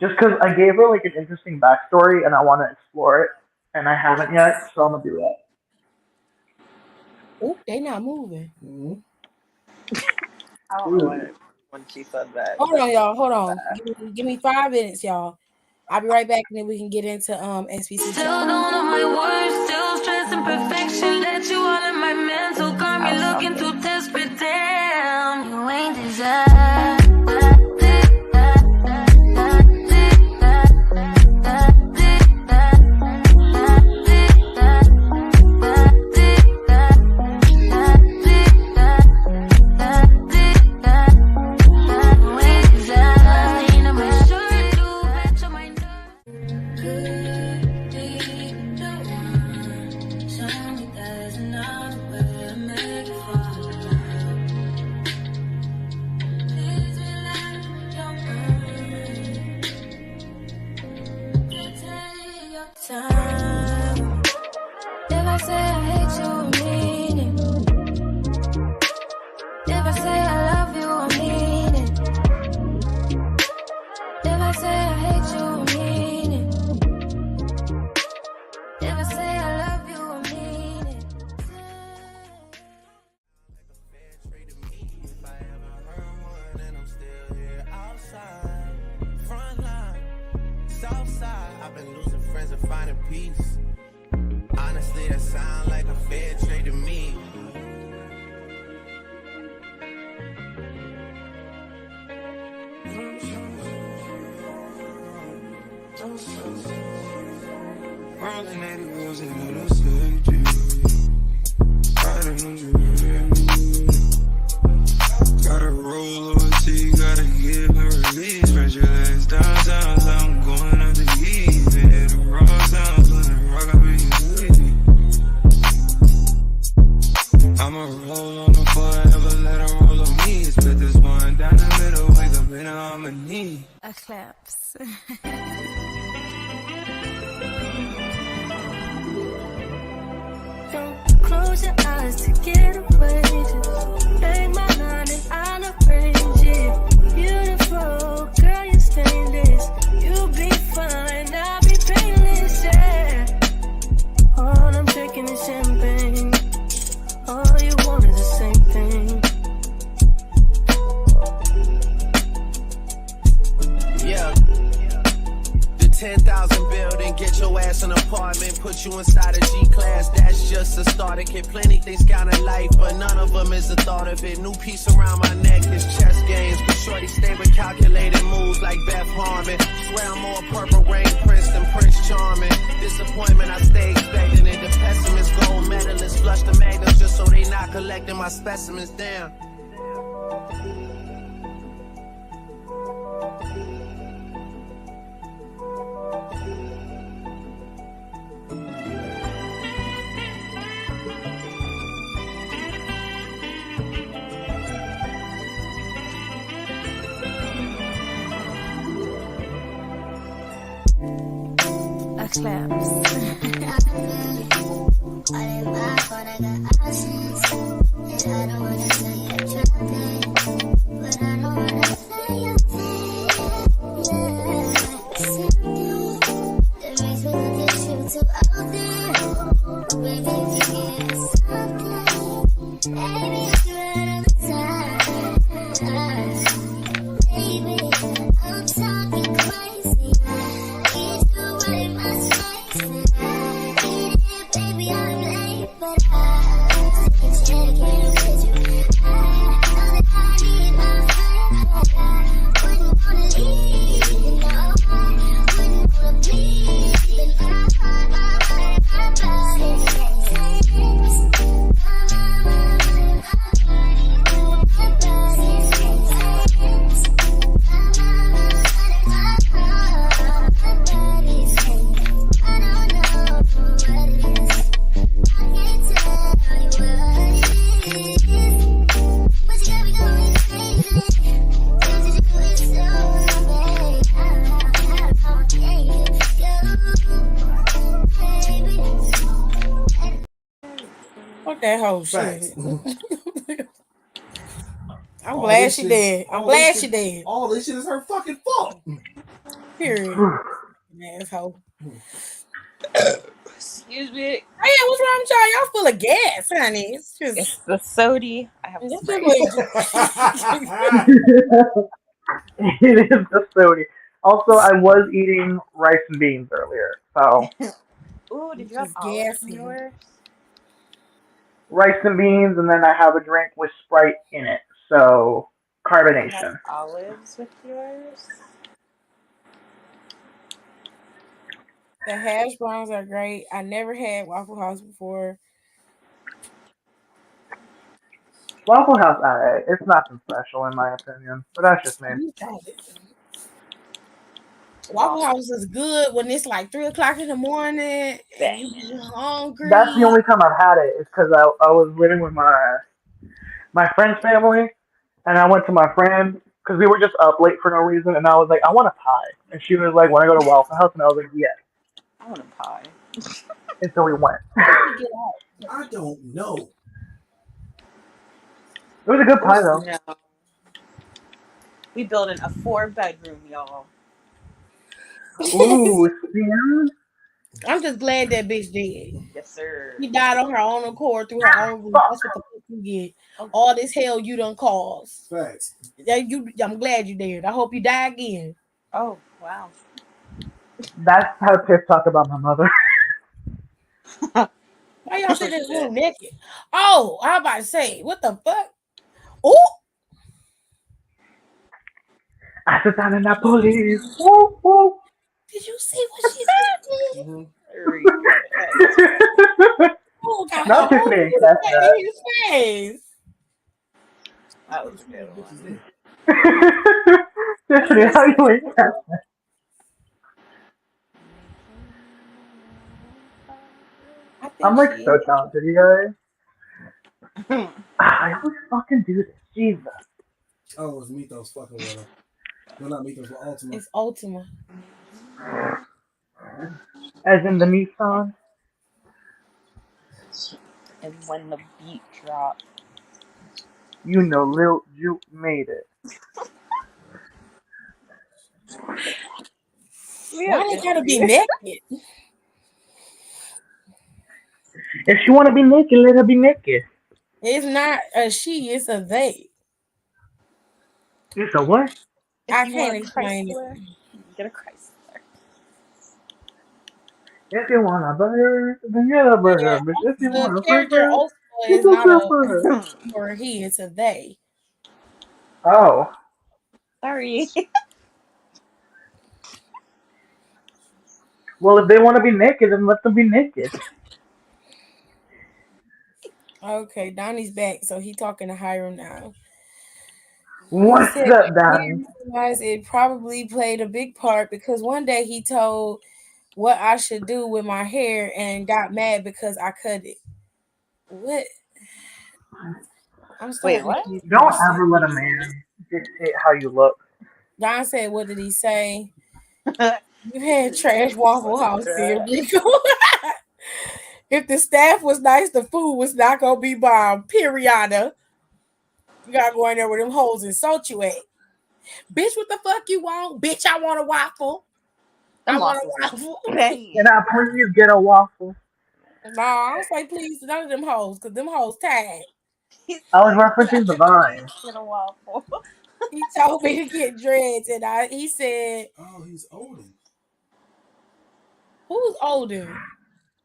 just because I gave her like an interesting backstory and I want to explore it, and I haven't yet, so I'm gonna do that. Oh, they not moving. Mm-hmm. I don't know when she said that. Hold on, y'all. Hold on. Give me 5 minutes, y'all. I'll be right back, and then we can get into SBC. Still don't know my words, still stressing perfection. Let you all in my mental, got me looking too desperate. Damn, you ain't deserve. Honestly, that sound like a fair trade to me. Rolling 80 wheels into the city. Riding on the gotta roll OT, gotta give and release. Spread your legs down, I'm going on the heat. Hit the raw sounds when I rock up in your I'ma roll on the forever, let her roll on me. Split this one down the middle, wake up in harmony. A claps. Don't close your eyes to get away. Just bang my line and I'll arrange it. Beautiful, girl, you're stainless. You'll be fine, I'll be painless, yeah. All I'm drinking is champagne. All you want is the same thing. Yeah. The 10,000 building, get your ass an apartment, put you inside a G-Class, that's that's just the start. It get plenty things kind of life, but none of them is the thought of it. New piece around my neck is chess games, but shorty stay with calculated moves like Beth Harmon. Swear I'm more Purple Rain Prince than Prince Charming. Disappointment I stay expecting it. The pessimist gold medalists flush the magnums just so they not collecting my specimens down. Claps. That whole shit. I'm All glad this she shit- did. I'm all glad this she shit- did. All this shit is her fucking fault. Period. Asshole. Excuse me. Hey, what's wrong with y'all? Y'all full of gas, honey. It's just It's the sody. I have it's spray. It is the sody. Also, I was eating rice and beans earlier, so Ooh, did you have Just olives in gassy. yours? rice and beans, and then I have a drink with Sprite in it, so Do you have carbonation. olives with yours? The hash browns are great. I never had Waffle House before. Waffle House, alright. It's nothing special in my opinion, but that's just me. You got it. Waffle House is good when it's like 3 o'clock in the morning and you be hungry. That's the only time I've had it. Is because I was living with my friend's family, and I went to my friend because we were just up late for no reason, and I was like, I want a pie, and she was like, want to go to Waffle House, and I was like, yes. I want a pie. And so we went. I don't know. It was a good pie though. No. We building a 4-bedroom, y'all. Ooh, Sims. I'm just glad that bitch dead. Yes, sir. She died on her own accord through her own. That's what the fuck you get. All this hell you done caused. Facts. I'm glad you did. I hope you die again. Oh, wow. That's how Tiff talk about my mother. Why y'all sitting in this room naked? Oh, I was about to say, what the fuck? Oh, Asesina na police. Woo, woo. did you see what she said? Oh, got Not her Tiffany. own That's in his face. That was a good one. Tiffany, how you like that? I'm like so talented, you guys. I always fucking do this. Jesus. Oh, it was Mythos fucking with her. No, not Mythos, but Ultima. It's Ultima. As in the meat song? And when the beat dropped. You know Lil Juke made it. Why they gotta be naked? If she wanna be naked, let her be naked. It's not a she, it's a they. It's a what? I can't explain it. Get a Chrysler. If you want a burger, then get a burger. But if you The want a character burger, Ultima get is a not a burger. or a he, it's a they. Oh, Sorry. well, if they want to be naked, then let them be naked. Okay, Donnie's back, so he talking to Hiram now. He What's said up, he Donnie? realized it probably played a big part because one day he told what I should do with my hair and got mad because I cut it. What? I'm Wait, starting to what? get Don't interested. ever let a man dictate how you look. Don said, "What did he say? You had This trash is Waffle funny, House there, bruh. Rico. If the staff was nice, the food was not gonna be bomb. Period. You gotta go in there with them hoes and insult you at. Bitch, what the fuck you want? Bitch, I want a waffle. I Them want waffles a is waffle. Can banging. I please get a waffle? No, I don't say please to none of them hoes, because them hoes tired. He I was said, "Can referencing the I please vine. get a waffle?" He told me to get dreads, and he said, Oh, he's Odin. "Who's older?"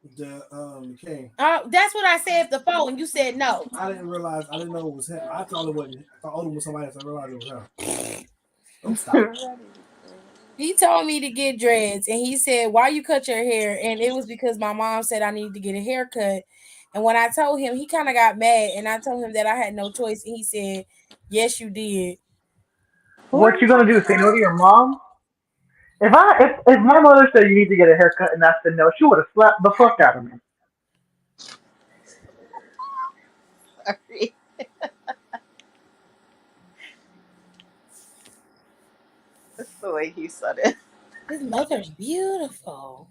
The king. That's what I said the phone. You said no. I didn't realize. I didn't know it was him. I thought it wasn't. I thought Odin was somebody else. I realized it was him. Don't stop. He told me to get dreads, and he said, "Why you cut your hair?" And it was because my mom said I needed to get a haircut. And when I told him, he kind of got mad, and I told him that I had no choice, and he said, "Yes, you did." Who are What we you gonna talking do? Say no about? to your mom? If my mother said you need to get a haircut and I said no, she would have slapped the fuck out of me. Sorry. That's the way he said it. His mother's beautiful.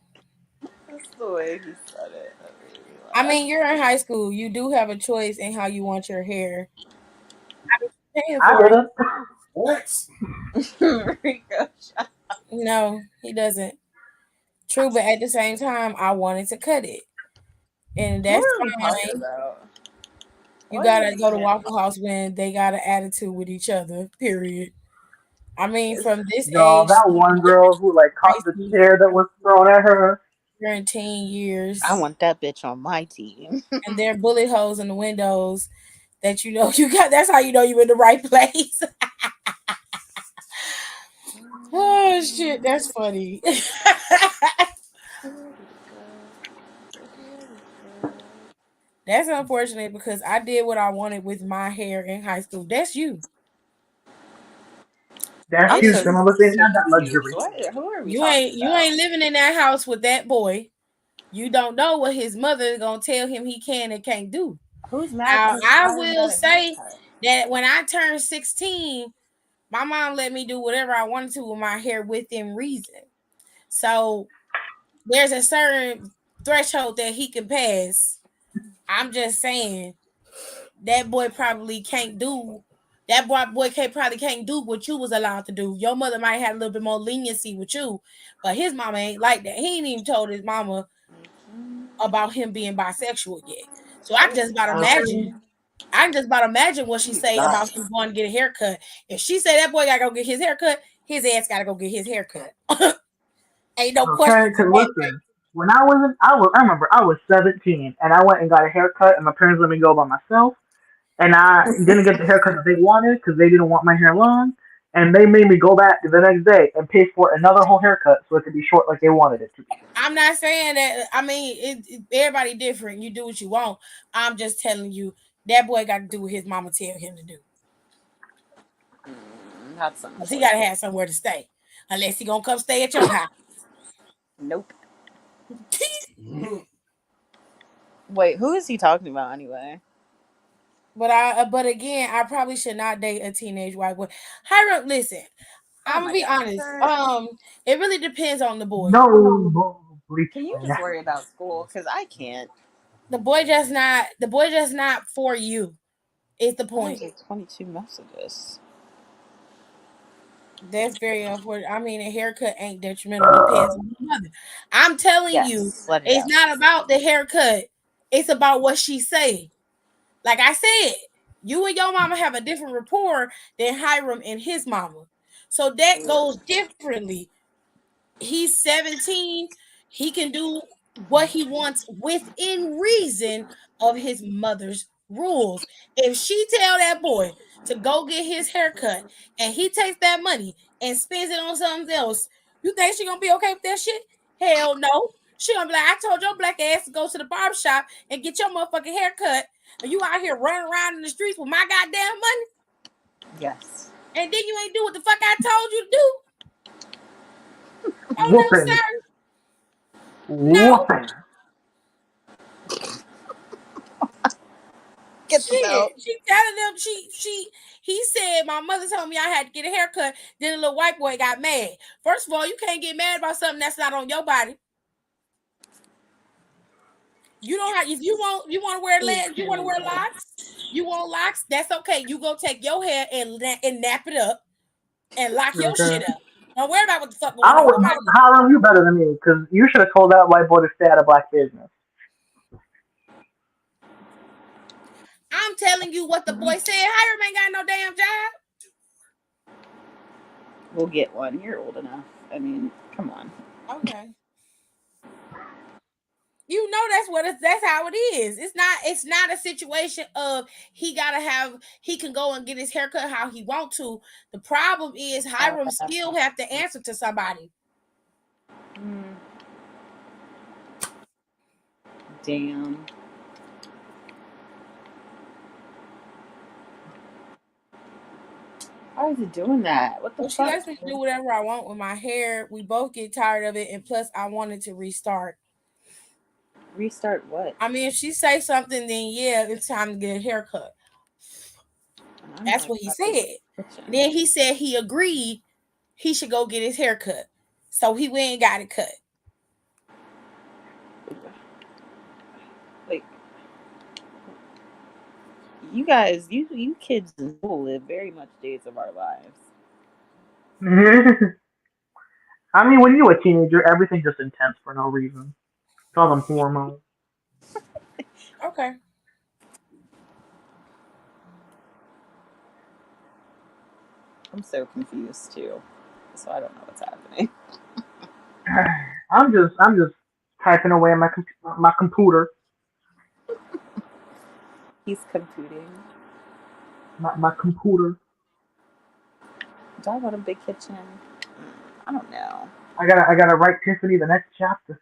That's the way he said it. That made me I laugh. mean, you're in high school. You do have a choice in how you want your hair. I mean, you're paying I for it. didn't. What? Rico, No, he doesn't. True, but at the same time, I wanted to cut it, and who that's are we talking fine. about? You What is gotta his go to name? Waffle House when they got an attitude with each other. Period. I mean, Is from this Y'all, age, that one girl who like high caught the school, chair that was thrown at her. during teen I years, want that bitch on my team. and there are bullet holes in the windows that you know you got. That's how you know you're in the right place. Oh shit, that's funny. That's unfortunate because I did what I wanted with my hair in high school. That's you. That's I'm It's huge. so you. Some of us didn't so have that confused. luxury. What? Who are we You talking ain't you about? ain't living in that house with that boy. You don't know what his mother is gonna tell him he can and can't do. Who's mad Now because I Hiram will got a say haircut? that when I turned 16, my mom let me do whatever I wanted to with my hair within reason. So there's a certain threshold that he can pass. I'm just saying that boy probably can't do that boy can't do what you was allowed to do. Your mother might have a little bit more leniency with you, but his mama ain't like that. He ain't even told his mama about him being bisexual yet. So I can just about Okay. imagine. I can just about imagine what she He's say not. about him going to get a haircut. If she say that boy gotta go get his haircut, his ass gotta go get his haircut. Ain't no Okay. questions Because about that. listen, when I was in, I remember I was 17 and I went and got a haircut and my parents let me go by myself and I didn't get the haircut that they wanted because they didn't want my hair long and they made me go back the next day and pay for another whole haircut so it could be short like they wanted it to be. I'm not saying that. I mean, everybody different. You do what you want. I'm just telling you that boy got to do what his mama tell him to do. That's Cause he gotta unfortunate. have somewhere to stay, unless he gonna come stay at your house. Nope. Wait, who is he talking about anyway? But again, I probably should not date a teenage white boy. Hiram, listen, Oh I'm gonna my be god, honest. sir. It really depends on the boy. No Can you bleaching. just worry about school? Because I can't. The boy just not for you. Is the Why point. is it 22 messages? That's very unfortunate. I mean, a haircut ain't detrimental. Depends on the mother. I'm telling you, Yes, let it it's out. not about the haircut. It's about what she say. Like I said, you and your mama have a different rapport than Hiram and his mama. So that goes differently. He's 17. He can do. what he wants within reason of his mother's rules. If she tell that boy to go get his hair cut and he takes that money and spends it on something else, you think she gonna be okay with that shit? Hell no. She gonna be like, I told your black ass to go to the barber shop and get your motherfucking hair cut, and you out here running around in the streets with my goddamn money, Yes. and then you ain't do what the fuck I told you to do. Oh no, Whooping. sir. No. Whooping. Get them out. Shit, she telling them he said my mother told me I had to get a haircut. Then the little white boy got mad. First of all, you can't get mad about something that's not on your body. You don't have if you want to wear legs, you want to wear locks. You want locks? That's okay. You go take your hair and nap it up and lock your shit Okay. up. Don't worry about what the fuck I going on with don't. my hair. Hiram, you better than me because you should have told that white boy to stay out of black business. I'm telling you what the boy said. Hiram ain't got no damn job. We'll get one. You're old enough. I mean, come on. Okay. You know that's how it is. It's not a situation of he can go and get his haircut how he want to. The problem is Hiram still have to answer to somebody. Damn. Why is he doing that? What the Well, she fuck? lets me do whatever I want with my hair. We both get tired of it, and plus I wanted to restart. Restart what? I mean, if she say something, then yeah, it's time to get a haircut. That's what he said. And then he said he agreed he should go get his hair cut. So he went and got it cut. Like, you guys, you kids in school live very much days of our lives. I mean, when you're a teenager, everything's just intense for no reason. It's all them hormones. Okay. I'm so confused too, so I don't know what's happening. I'm just typing away on my computer. He's computing. My computer. Do I want a big kitchen? I don't know. I gotta write Tiffany the next chapter.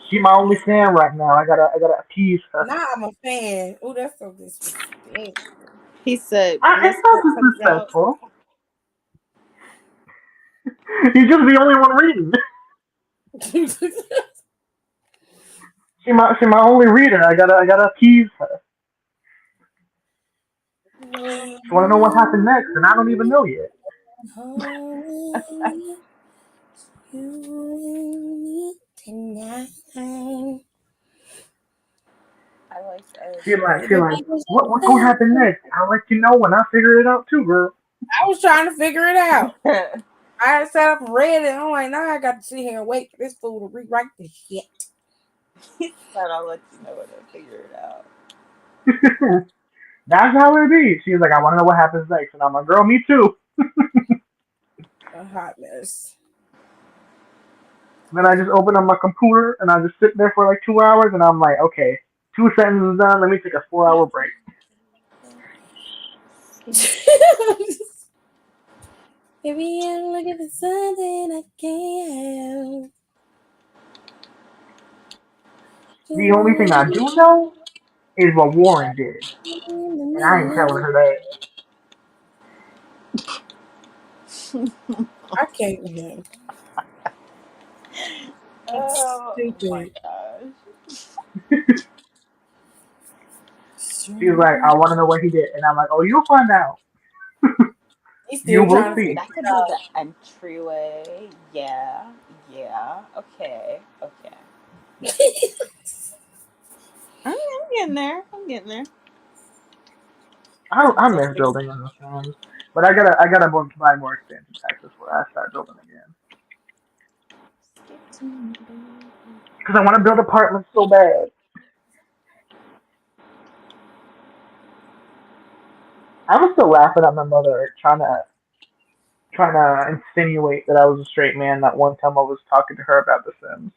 She my only fan right now. I gotta appease her. Now I'm a fan. Oh, that's so disrespectful. He said, It's not disrespectful. You're just the only one reading. She my only reader. I gotta appease her. She wanna know what happened next, and I don't even know yet. She like, what's gonna happen next? I'll let you know when I figure it out too, girl. I was trying to figure it out. I had set up and read it. I'm like, now I got to sit here and wait for this fool to rewrite this shit. He said, I'll let you know when I figure it out. That's how it be. She's like, I want to know what happens next. And I'm like, girl, me too. A hot mess. Then I just open up my computer and I just sit there for like 2 hours and I'm like, okay, 2 sentences done. Let me take a 4-hour break. Maybe I'm looking for something I can't have. The only thing I do know is what Warren did. And I ain't telling her that. I can't with him. Oh stupid. my gosh. She's like, I want to know what he did. And I'm like, oh, you'll find out. You will see. That could be the entryway. Yeah. Okay. I'm getting there. I miss building in the sun. But I gotta buy more expansion packs before I start building again. Because I want to build apartments so bad. I was still laughing at my mother trying to trying to insinuate that I was a straight man that one time I was talking to her about The Sims.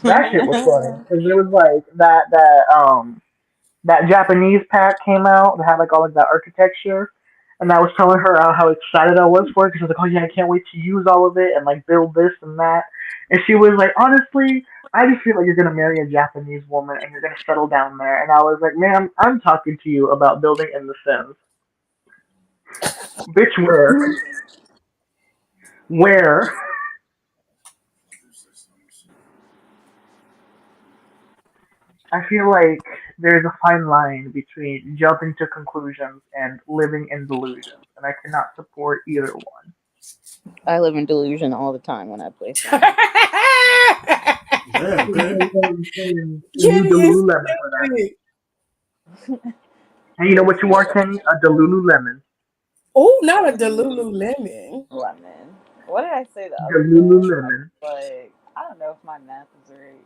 That shit was funny because it was like that Japanese pack came out that had like all of that architecture, and I was telling her how excited I was for it because I was like, oh yeah, I can't wait to use all of it and like build this and that. And she was like, honestly, I just feel like you're gonna marry a Japanese woman and you're gonna settle down there. And I was like, ma'am, I'm talking to you about building in The Sims. Bitch, where? Where? I feel like there's a fine line between jumping to conclusions and living in delusions, and I cannot support either one. I live in delusion all the time when I play Sims. Damn, baby. And you Kenny is Delululemon for that. stupid. And you know what you are, Kenny? A Delululemon. Oh, not a Delulu lemon. Lemon. What did I say the other day? Delululemon. Like, I don't know if my math is right.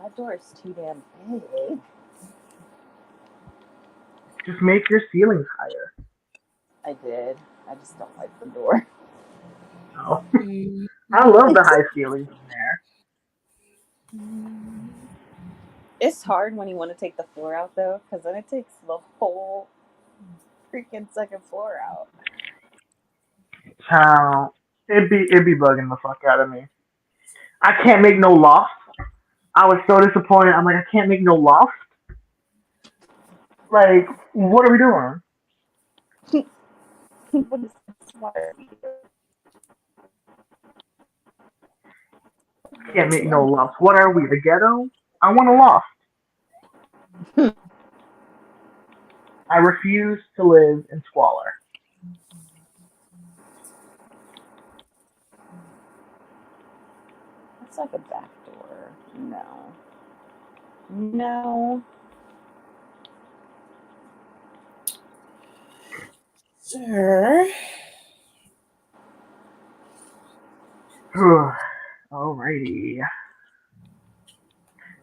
That door is too damn big. Just make your ceilings higher. I did. I just don't like the door. Oh. I love the high ceilings in there. It's hard when you want to take the floor out though, because then it takes the whole freaking second floor out. Child, it'd be bugging the fuck out of me. I can't make no loft. I was so disappointed. I'm like, I can't make no loft. Like, what are we doing? What is smart? Can't make no loft. What are we, the ghetto? I want a loft. I refuse to live in squalor. It's like a back door. No. No. Sure. Alrighty.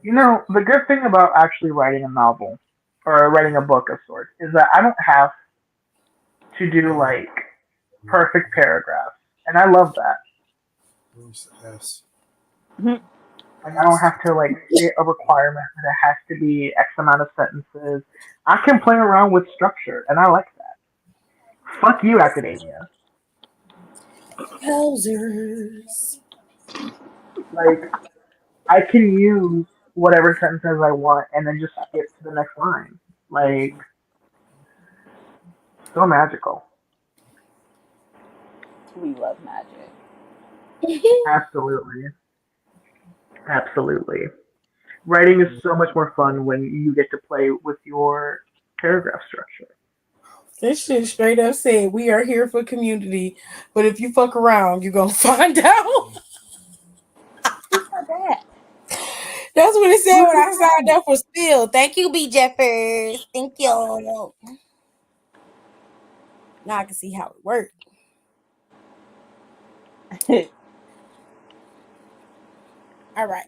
You know, the good thing about actually writing a novel, or writing a book of sorts, is that I don't have to do, like, perfect paragraphs. And I love that. Yes. Like, I don't have to, like, create a requirement that it has to be X amount of sentences. I can play around with structure, and I like that. Fuck you, academia. Helsers. Like, I can use whatever sentences I want and then just skip to the next line. Like, so magical. We love magic. Absolutely. Absolutely. Writing is so much more fun when you get to play with your paragraph structure. This shit straight up said we are here for community, but if you fuck around, you're gonna find out. Who said that? That's what it said when I signed up for Spill. Thank you, B. Jeffers. Thank you. Now I can see how it worked. All right.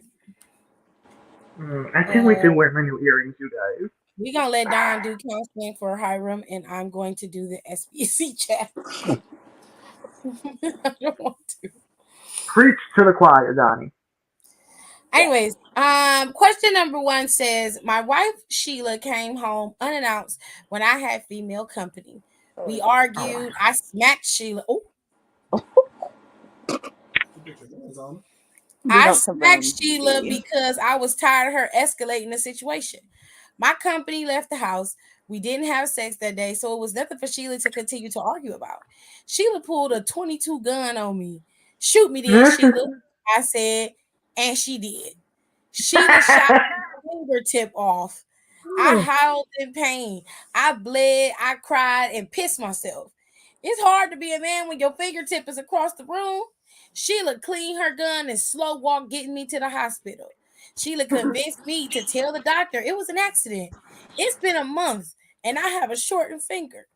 I can't wait to wear my new earrings, you guys. We're going to let Don do counseling for Hiram, and I'm going to do the SBC chat. I don't want to. Preach to the choir, Donnie. Anyways, question number 1 says, my wife Sheila came home unannounced when I had female company. We argued. I smacked Sheila. Oh. I smacked Sheila because I was tired of her escalating the situation. My company left the house. We didn't have sex that day, so it was nothing for Sheila to continue to argue about. Sheila pulled a 22 gun on me. Shoot me then, Sheila, I said, and she did. Sheila shot my fingertip off. I howled in pain. I bled, I cried, and pissed myself. It's hard to be a man when your fingertip is across the room. Sheila cleaned her gun and slow walked getting me to the hospital. Sheila convinced me to tell the doctor it was an accident. It's been a month and I have a shortened finger.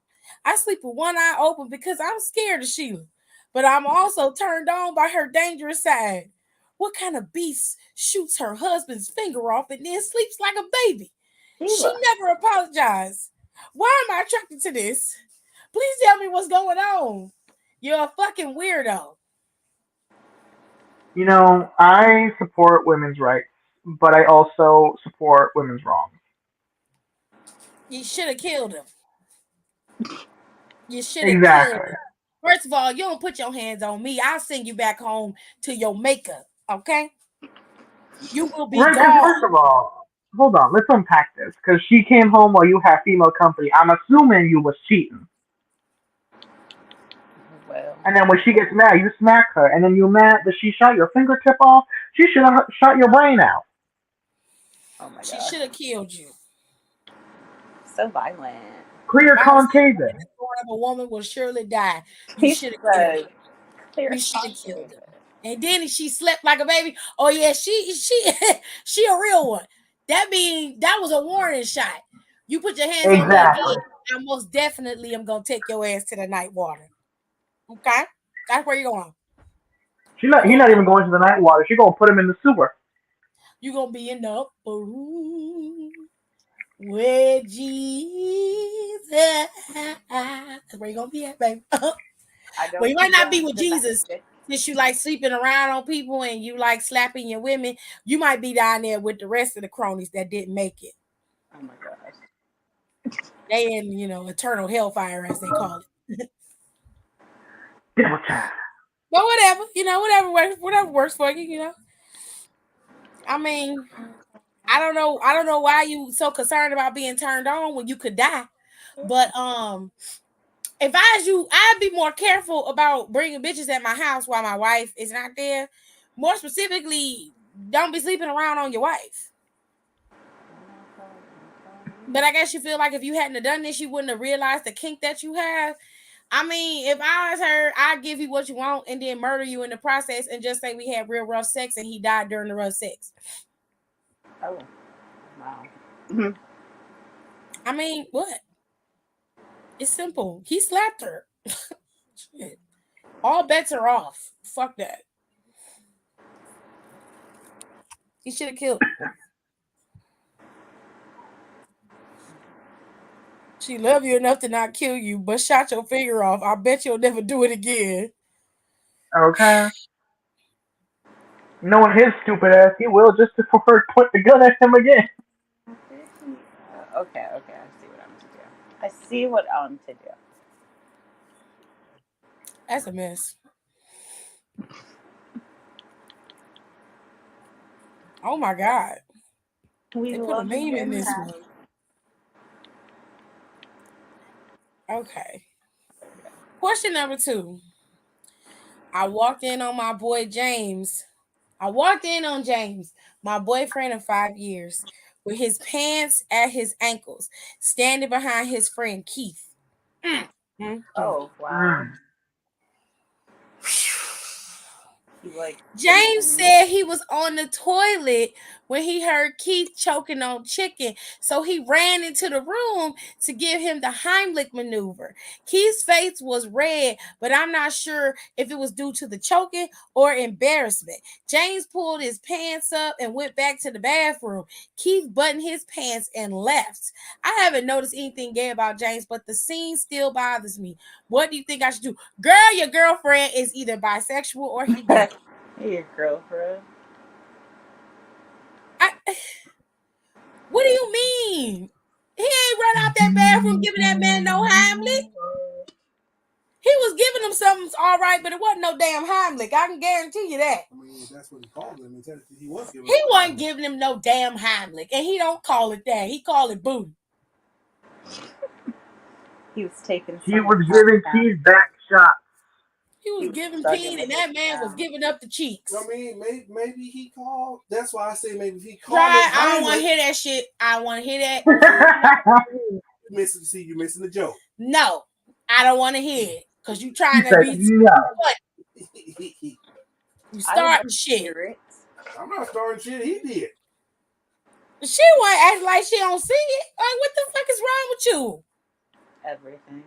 I sleep with one eye open because I'm scared of Sheila, but I'm also turned on by her dangerous side. What kind of beast shoots her husband's finger off and then sleeps like a baby? She Sheila. never apologized. Why am I attracted to this? Please tell me what's going on. You're a fucking weirdo. You know, I support women's rights, but I also support women's wrongs. You should have killed him. You should have killed Exactly. him. First of all, you don't put your hands on me. I'll send you back home to your maker, okay? You will be Right, because gone. first of all, hold on, let's unpack this. Because she came home while you had female company. I'm assuming you was cheating. Well, And then when she gets mad, you smack her. And then you're mad that she shot your fingertip off. She should have shot your brain out. oh my She god, should have killed you. so violent. Clear If I was concave. born of a woman will surely die. You He should have killed her. said, clear You should have killed conscience. her. And then she slept like a baby. Oh yeah, she she a real one. That means that was a warning shot. You put your hands on me again, Exactly. I most definitely am gonna take your ass to the night water. Okay, that's where you're going. He not even going to the night water. She gonna put him in the sewer. You're gonna be in the upper room where Jesus. That's where you're gonna be at, baby. I don't Well, you might not be condone with the Jesus. magic. Since you like sleeping around on people and you like slapping your women, you might be down there with the rest of the cronies that didn't make it. Oh my gosh. They in, eternal hellfire, as they call it. Devil child. But whatever, whatever works for you, I mean, I don't know why you so concerned about being turned on when you could die. But if I was you, I'd be more careful about bringing bitches at my house while my wife is not there. More specifically, don't be sleeping around on your wife. But I guess you feel like if you hadn't have done this, you wouldn't have realized the kink that you have. I mean, if I was her, I'd give you what you want and then murder you in the process and just say we had real rough sex and he died during the rough sex. Oh, wow. I mean, what? It's simple. He slapped her. Shit. All bets are off. Fuck that. He should have killed her. She loved you enough to not kill you, but shot your finger off. I bet you'll never do it again. Okay. Knowing his stupid ass, he will just for her to point the gun at him again. Okay, I see what I'm to do. I see what I'm to do. That's a mess. Oh my God. We They put a love meme in this that. one. Okay. Question number 2. I walked in on James, my boyfriend of 5 years, with his pants at his ankles, standing behind his friend Keith. Oh, wow. James said he was on the toilet when he heard Keith choking on chicken, so he ran into the room to give him the Heimlich maneuver. Keith's face was red, but I'm not sure if it was due to the choking or embarrassment. James pulled his pants up and went back to the bathroom. Keith buttoned his pants and left. I haven't noticed anything gay about James, but the scene still bothers me. What do you think I should do? Girl, your girlfriend is either bisexual or he gay. Your girlfriend? What do you mean? He ain't run out that bathroom giving that man no Heimlich. He was giving him something all right, but it wasn't no damn Heimlich. I can guarantee you that. I mean, that's what he called him. He was giving. He wasn't giving him no damn Heimlich, and he don't call it that. He call it booty. He was taking. He was giving Keith back shots. He was giving peen, and that man was giving up the cheeks. I mean, maybe he called. That's why I say maybe if he called. Right, I don't want to hear that shit. I want to hear that. You're missing the joke. No, I don't want to hear it because you trying to be. No. You starting shit. I'm not starting shit. He did. She wasn't acting like she don't see it. Like, what the fuck is wrong with you? Everything.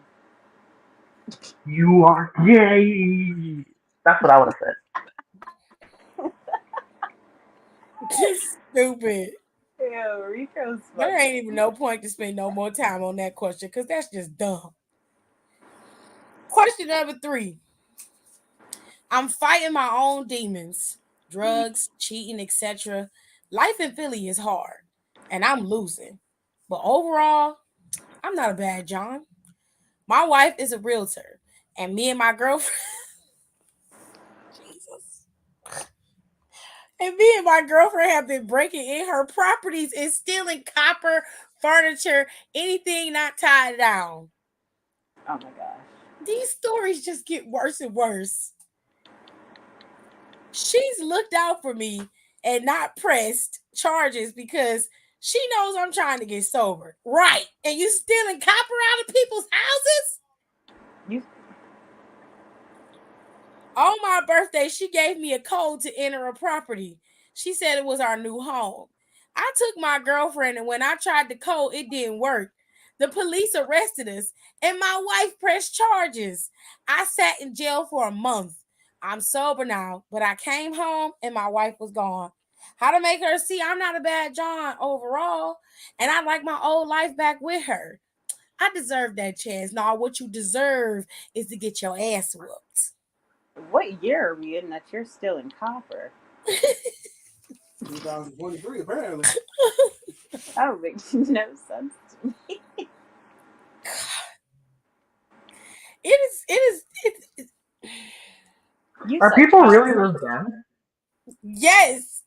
You are gay. That's what I would have said. Stupid. Yeah, Rico's There funny. ain't even no point to spend no more time on that question because that's just dumb. Question number 3. I'm fighting my own demons, drugs, cheating, etc. Life in Philly is hard, and I'm losing. But overall, I'm not a bad John. My wife is a realtor, and me and my girlfriend, Jesus, and me and my girlfriend have been breaking in her properties and stealing copper, furniture, anything not tied down. Oh my gosh. These stories just get worse and worse. She's looked out for me and not pressed charges because she knows I'm trying to get sober. Right. And you stealing copper out of people's houses? You On my birthday, she gave me a code to enter a property. She said it was our new home. I took my girlfriend, and when I tried the code, it didn't work. The police arrested us, and my wife pressed charges. I sat in jail for a month. I'm sober now, but I came home and my wife was gone. How to make her see I'm not a bad John overall, and I like my old life back with her. I deserve that chance. Now, what you deserve is to get your ass whooped. what year are we in that you're still in copper? 2023, apparently. That would make no sense to me. It is. You Are said people really copper. those dumb? Yes.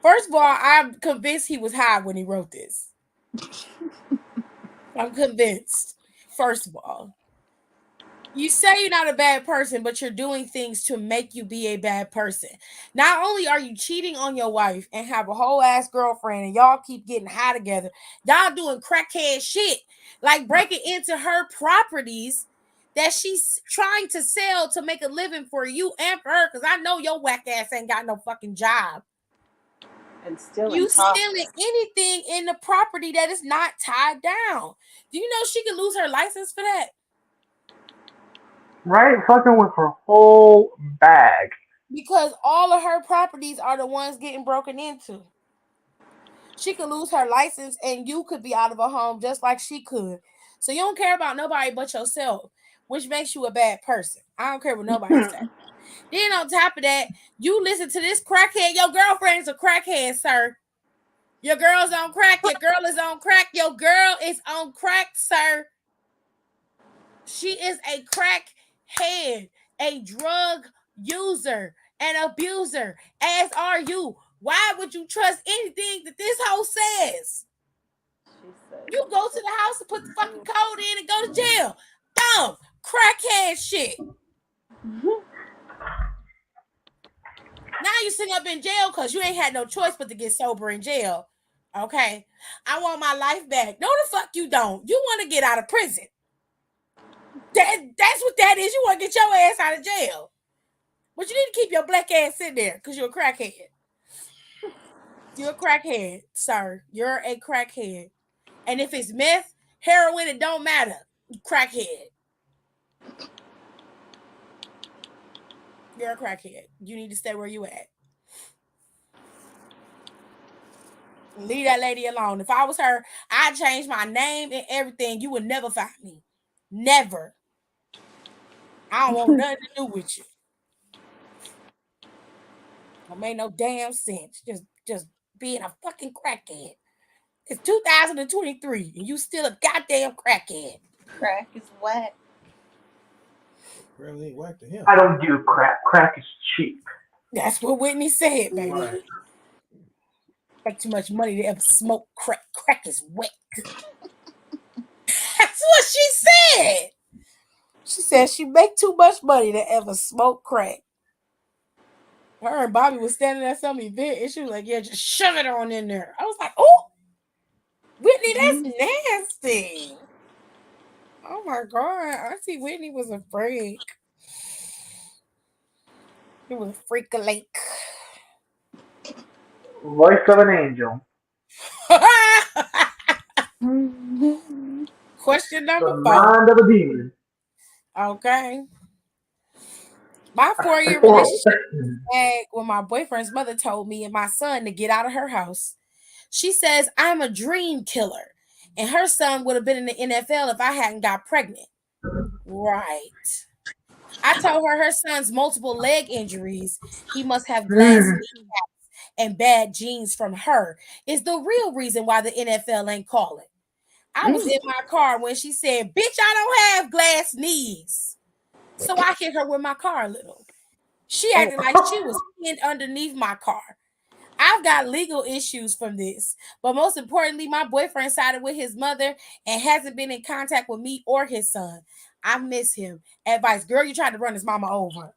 First of all, I'm convinced he was high when he wrote this. I'm convinced. First of all, you say you're not a bad person, but you're doing things to make you be a bad person. Not only are you cheating on your wife and have a whole ass girlfriend and y'all keep getting high together, y'all doing crackhead shit like breaking into her properties that she's trying to sell to make a living for you and for her. Because I know your whack ass ain't got no fucking job. And still in You copper. stealing anything in the property that is not tied down. Do you know she could lose her license for that? Right? Fucking with her whole bag. Because all of her properties are the ones getting broken into. She could lose her license and you could be out of a home just like she could. So you don't care about nobody but yourself, which makes you a bad person. I don't care what nobody says. Then on top of that, you listen to this crackhead. Your girlfriend is a crackhead, sir. Your girl's on crack. Your girl is on crack. Your girl is on crack, sir. She is a crackhead, a drug user, an abuser, as are you. Why would you trust anything that this hoe says? She said. You go to the house and put the fucking code in and go to jail. Dumb, crackhead shit. Now you sitting up in jail because you ain't had no choice but to get sober in jail. Okay? I want my life back. No, the fuck you don't. You want to get out of prison. That's what that is. You want to get your ass out of jail. But you need to keep your black ass in there because you're a crackhead. You're a crackhead, sir. You're a crackhead. And if it's meth, heroin, it don't matter. Crackhead. You're a crackhead. You need to stay where you at. Leave that lady alone. If I was her, I'd change my name and everything. You would never find me. Never. I don't want nothing to do with you. Don't make no damn sense. Just being a fucking crackhead. It's 2023 and you still a goddamn crackhead. Crack is wet. Really ain't whack to him. I don't do crack. Crack is cheap. That's what Whitney said, baby. Right. Make too much money to ever smoke crack. Crack is wet. That's what she said. She said she make too much money to ever smoke crack. Her and Bobby was standing at some event and she was like, yeah, just shove it on in there. I was like, oh, Whitney, that's nasty. Oh my God. Auntie Whitney was a freak. It was a freak lake. Voice of an angel. Question The number 4. mind of a demon. Okay. My 4-year relationship back when my boyfriend's mother told me and my son to get out of her house. She says I'm a dream killer, and her son would have been in the NFL if I hadn't got pregnant. Right. I told her son's multiple leg injuries, he must have glass kneecaps and bad genes from her, is the real reason why the NFL ain't calling. I was in my car when she said, "Bitch, I don't have glass knees." So I hit her with my car a little. She acted like she was pinned underneath my car. I've got legal issues from this, but most importantly, my boyfriend sided with his mother and hasn't been in contact with me or his son. I miss him. Advice, girl, you tried to run his mama over.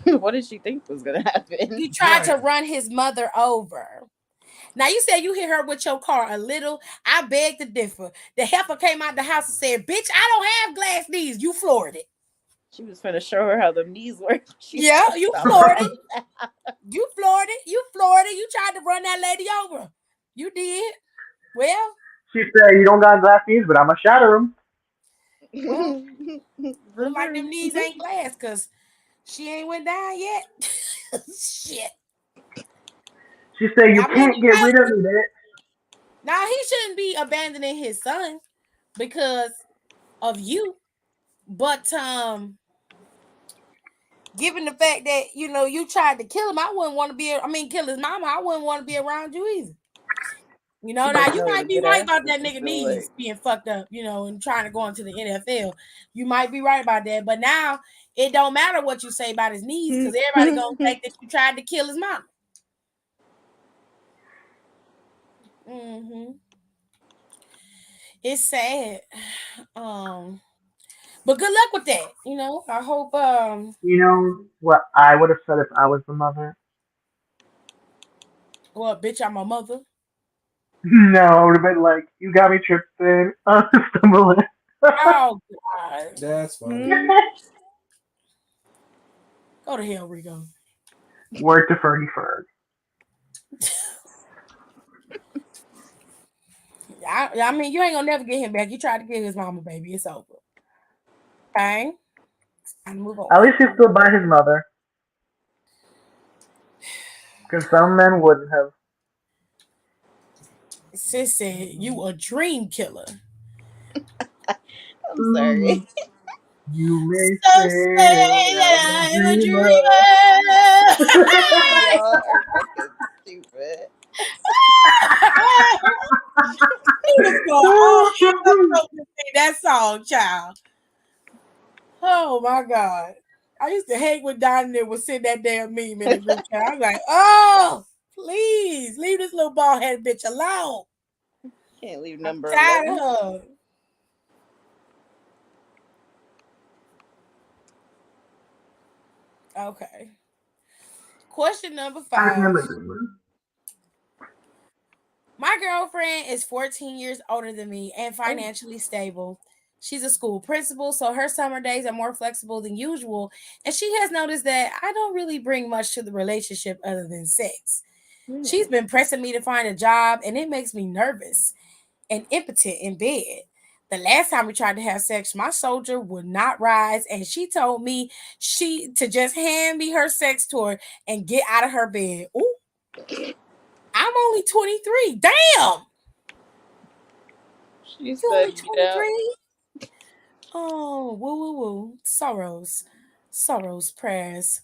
What did she think was gonna happen? You tried to run his mother over. Now you said you hit her with your car a little. I beg to differ. The heifer came out the house and said, "Bitch, I don't have glass knees." You floored it. She was gonna show her how the knees work. Yeah, you floored it. You floored it. You floored it. You tried to run that lady over. You did. Well, she said, "You don't got glass knees, but I'ma shatter them." Well, look like them knees ain't glass because she ain't went down yet. Shit. She said, "You can't get rid of me, bitch." Now he shouldn't be abandoning his son because of you. But given the fact that you tried to kill him, I wouldn't want to kill his mama. I wouldn't want to be around you either. Now you might be right about that nigga knees being fucked up, and trying to go into the NFL. You might be right about that, but now it don't matter what you say about his knees because everybody gonna think that you tried to kill his mama. It's sad. But good luck with that. I hope You know what I would have said if I was the mother? Well, bitch, I'm a mother. No, I would have been like, "You got me tripping, stumbling." Oh God. That's funny. Go to hell, Rico. Word to Fergie Ferg. I mean, you ain't gonna never get him back. You tried to get his mama, baby. It's over. Okay. Time to move on. At least he's still by his mother. Because some men wouldn't have. Sis said, "You a dream killer." I'm sorry. You may So say that I'm a dreamer. Y'all are fucking stupid. That song, child. Oh my God. I used to hate when Don there would send that damn meme in the group chat. I was like, oh, please leave this little bald headed bitch alone. Can't leave number tired 11. of her. Okay. Question number 5. My girlfriend is 14 years older than me and financially stable. She's a school principal, so her summer days are more flexible than usual. And she has noticed that I don't really bring much to the relationship other than sex. She's been pressing me to find a job, and it makes me nervous and impotent in bed. The last time we tried to have sex, my soldier would not rise, and she told me to just hand me her sex toy and get out of her bed. Ooh. I'm only 23. Damn. She's only 23? Oh, woo woo woo. Sorrows prayers.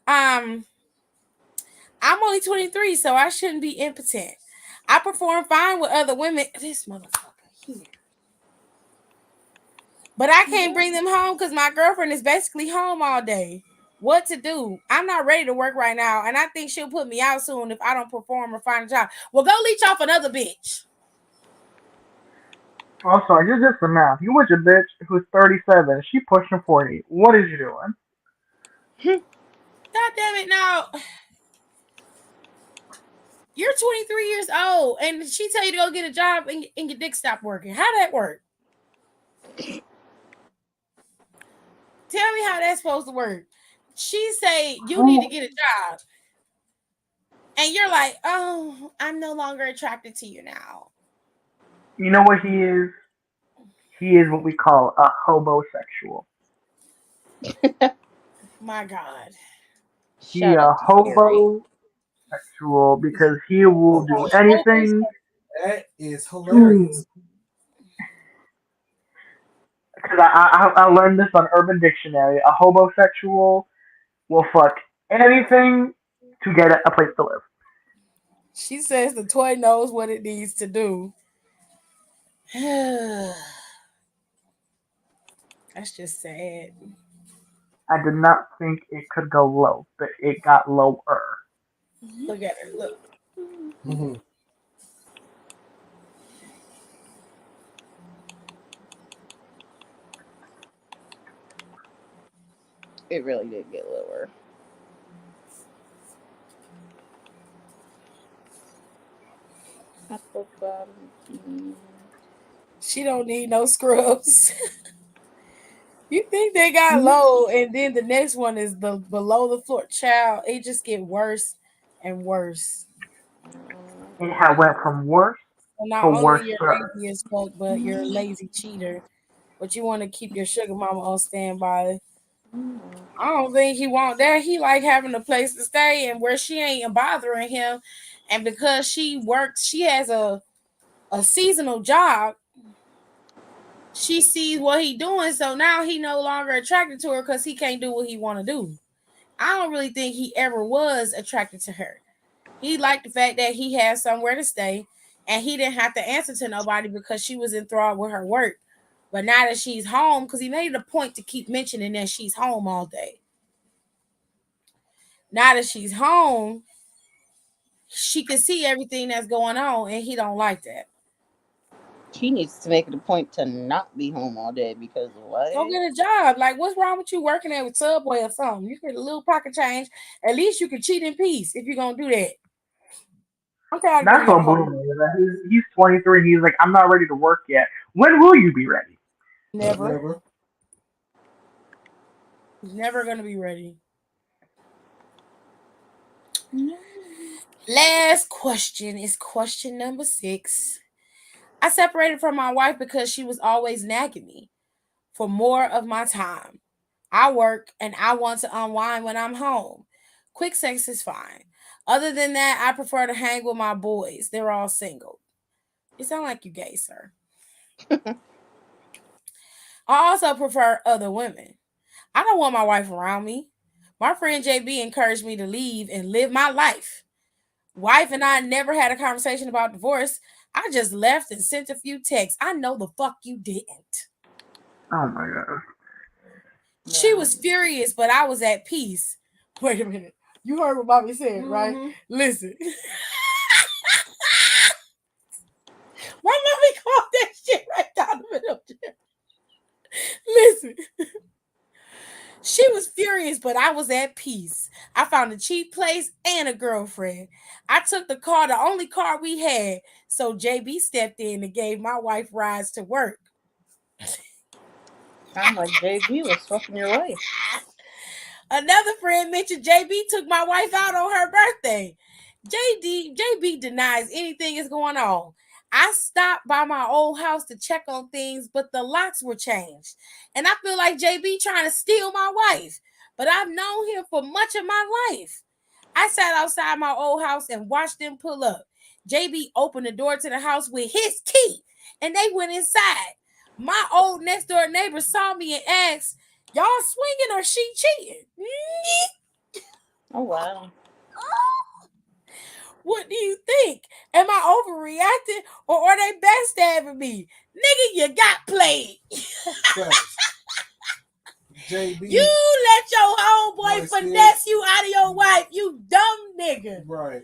I'm only 23, so I shouldn't be impotent. I perform fine with other women. This motherfucker here. But I can't bring them home because my girlfriend is basically home all day. What to do? I'm not ready to work right now, and I think she'll put me out soon if I don't perform or find a job. Well, go leech off another bitch. Also, you're just the math. You with your bitch who's 37. She pushing 40. What is you doing? God damn it, now. You're 23 years old, and she tell you to go get a job and your dick stop working. How that work? Tell me how that's supposed to work. She say you need to get a job. And you're like, oh, I'm no longer attracted to you now. You know what he is? He is what we call a hobosexual. My God. He Shout a out to Scary. homosexual because he will do anything That is hilarious. to. Because I learned this on Urban Dictionary. A homosexual will fuck anything to get a place to live. She says the toy knows what it needs to do. That's just sad. I did not think it could go low, but it got lower. Look at her. Look. Mm-hmm. It really did get lower. Apple bottom. She don't need no scrubs. You think they got low, and then the next one is the below the floor. Child, it just get worse and worse. It had went from worse So to not only you're worser. lazy as fuck, but you're a lazy cheater. But you want to keep your sugar mama on standby. I don't think he want that. He like having a place to stay and where she ain't bothering him. And because she works, she has a seasonal job. She sees what he doing, so now he no longer attracted to her because he can't do what he want to do. I don't really think he ever was attracted to her. He liked the fact that he had somewhere to stay and he didn't have to answer to nobody because she was enthralled with her work. But now that she's home, because he made it a point to keep mentioning that she's home all day. Now that she's home, she can see everything that's going on and he don't like that. She needs to make it a point to not be home all day because what? Go get a job. Like, what's wrong with you working at a Subway or something? You get a little pocket change. At least you can cheat in peace if you're gonna do that. I'm tired of being That's your what blew home. me. He's 23. He's like, I'm not ready to work yet. When will you be ready? Never. Never. He's never gonna be ready. Last question is question number 6. I separated from my wife because she was always nagging me for more of my time. I work and I want to unwind when I'm home. Quick sex is fine. Other than that, I prefer to hang with my boys. They're all single. You sound like you gay, sir. I also prefer other women. I don't want my wife around me. My friend JB encouraged me to leave and live my life. Wife and I never had a conversation about divorce. I just left and sent a few texts. I know the fuck you didn't. Oh my god. She was furious, but I was at peace. Wait a minute. You heard what Bobby said, right? Listen. Why not we call that shit right down the middle? Listen. She was furious, but I was at peace. I found a cheap place and a girlfriend. I took the car, the only car we had, so JB stepped in and gave my wife rides to work. Sound like JB was fucking your wife. Another friend mentioned JB took my wife out on her birthday. JB denies anything is going on. I stopped by my old house to check on things, but the locks were changed. And I feel like JB trying to steal my wife. But I've known him for much of my life. I sat outside my old house and watched them pull up. JB opened the door to the house with his key, and they went inside. My old next door neighbor saw me and asked, "Y'all swinging or she cheating?" Oh wow. What do you think? Am I overreacting or are they backstabbing me? Nigga, you got played. JB. You let your homeboy finesse you out of your wife. You dumb nigga. Right.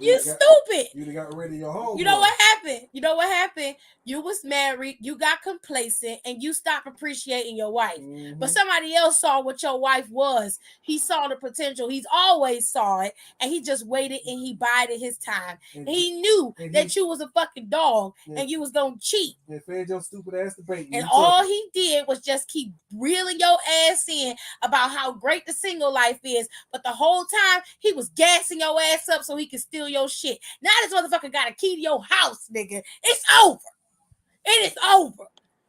You stupid. You got rid of your home. You know what happened? You was married, you got complacent, and you stopped appreciating your wife. But somebody else saw what your wife was. He saw the potential. He's always saw it, and he just waited and he bided his time. And he knew that you was a fucking dog and you was gonna cheat. And fed your stupid ass to bait. And all he did was just keep reeling your ass in about how great the single life is. But the whole time he was gassing your ass up so he could steal your shit. Now this motherfucker got a key to your house, nigga. It's over. It is over.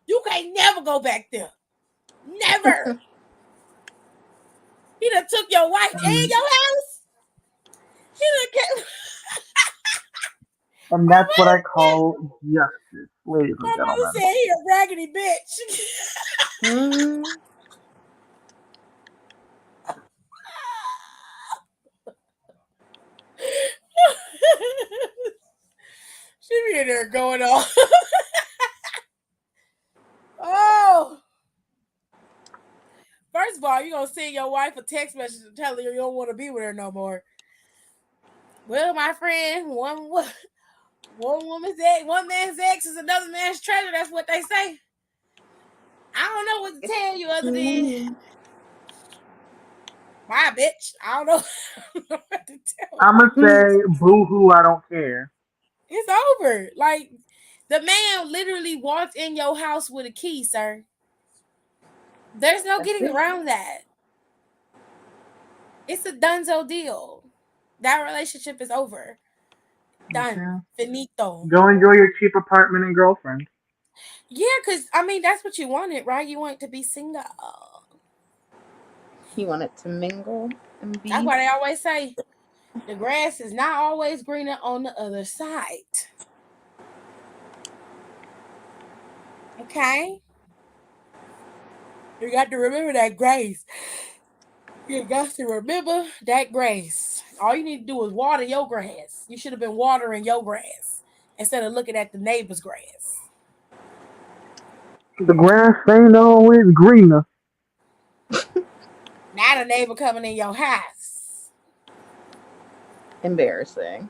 You can't never go back there. Never. He done took your wife and your house. He done kept. And that's what I call justice, ladies and My mother gentlemen. said he a raggedy bitch. Hmm. She be in there going on. Oh. First of all, you gonna send your wife a text message and tell her you don't want to be with her no more. Well, my friend, one woman's ex, one man's ex is another man's treasure. That's what they say. I don't know what to tell you other than bye, bitch. I don't know what to tell I'm you. gonna say boo hoo. I don't care. It's over. Like the man literally walked in your house with a key, sir. There's no getting around that. It's a donezo deal. That relationship is over. Done. Okay. Finito. Go enjoy your cheap apartment and girlfriend. Yeah, because I mean that's what you wanted, right? You want to be single. He wanted to mingle and be. That's why they always say the grass is not always greener on the other side. Okay? You got to remember that grace. You got to remember that grace. All you need to do is water your grass. You should have been watering your grass instead of looking at the neighbor's grass. The grass ain't always greener. Now the neighbor coming in your house. Embarrassing.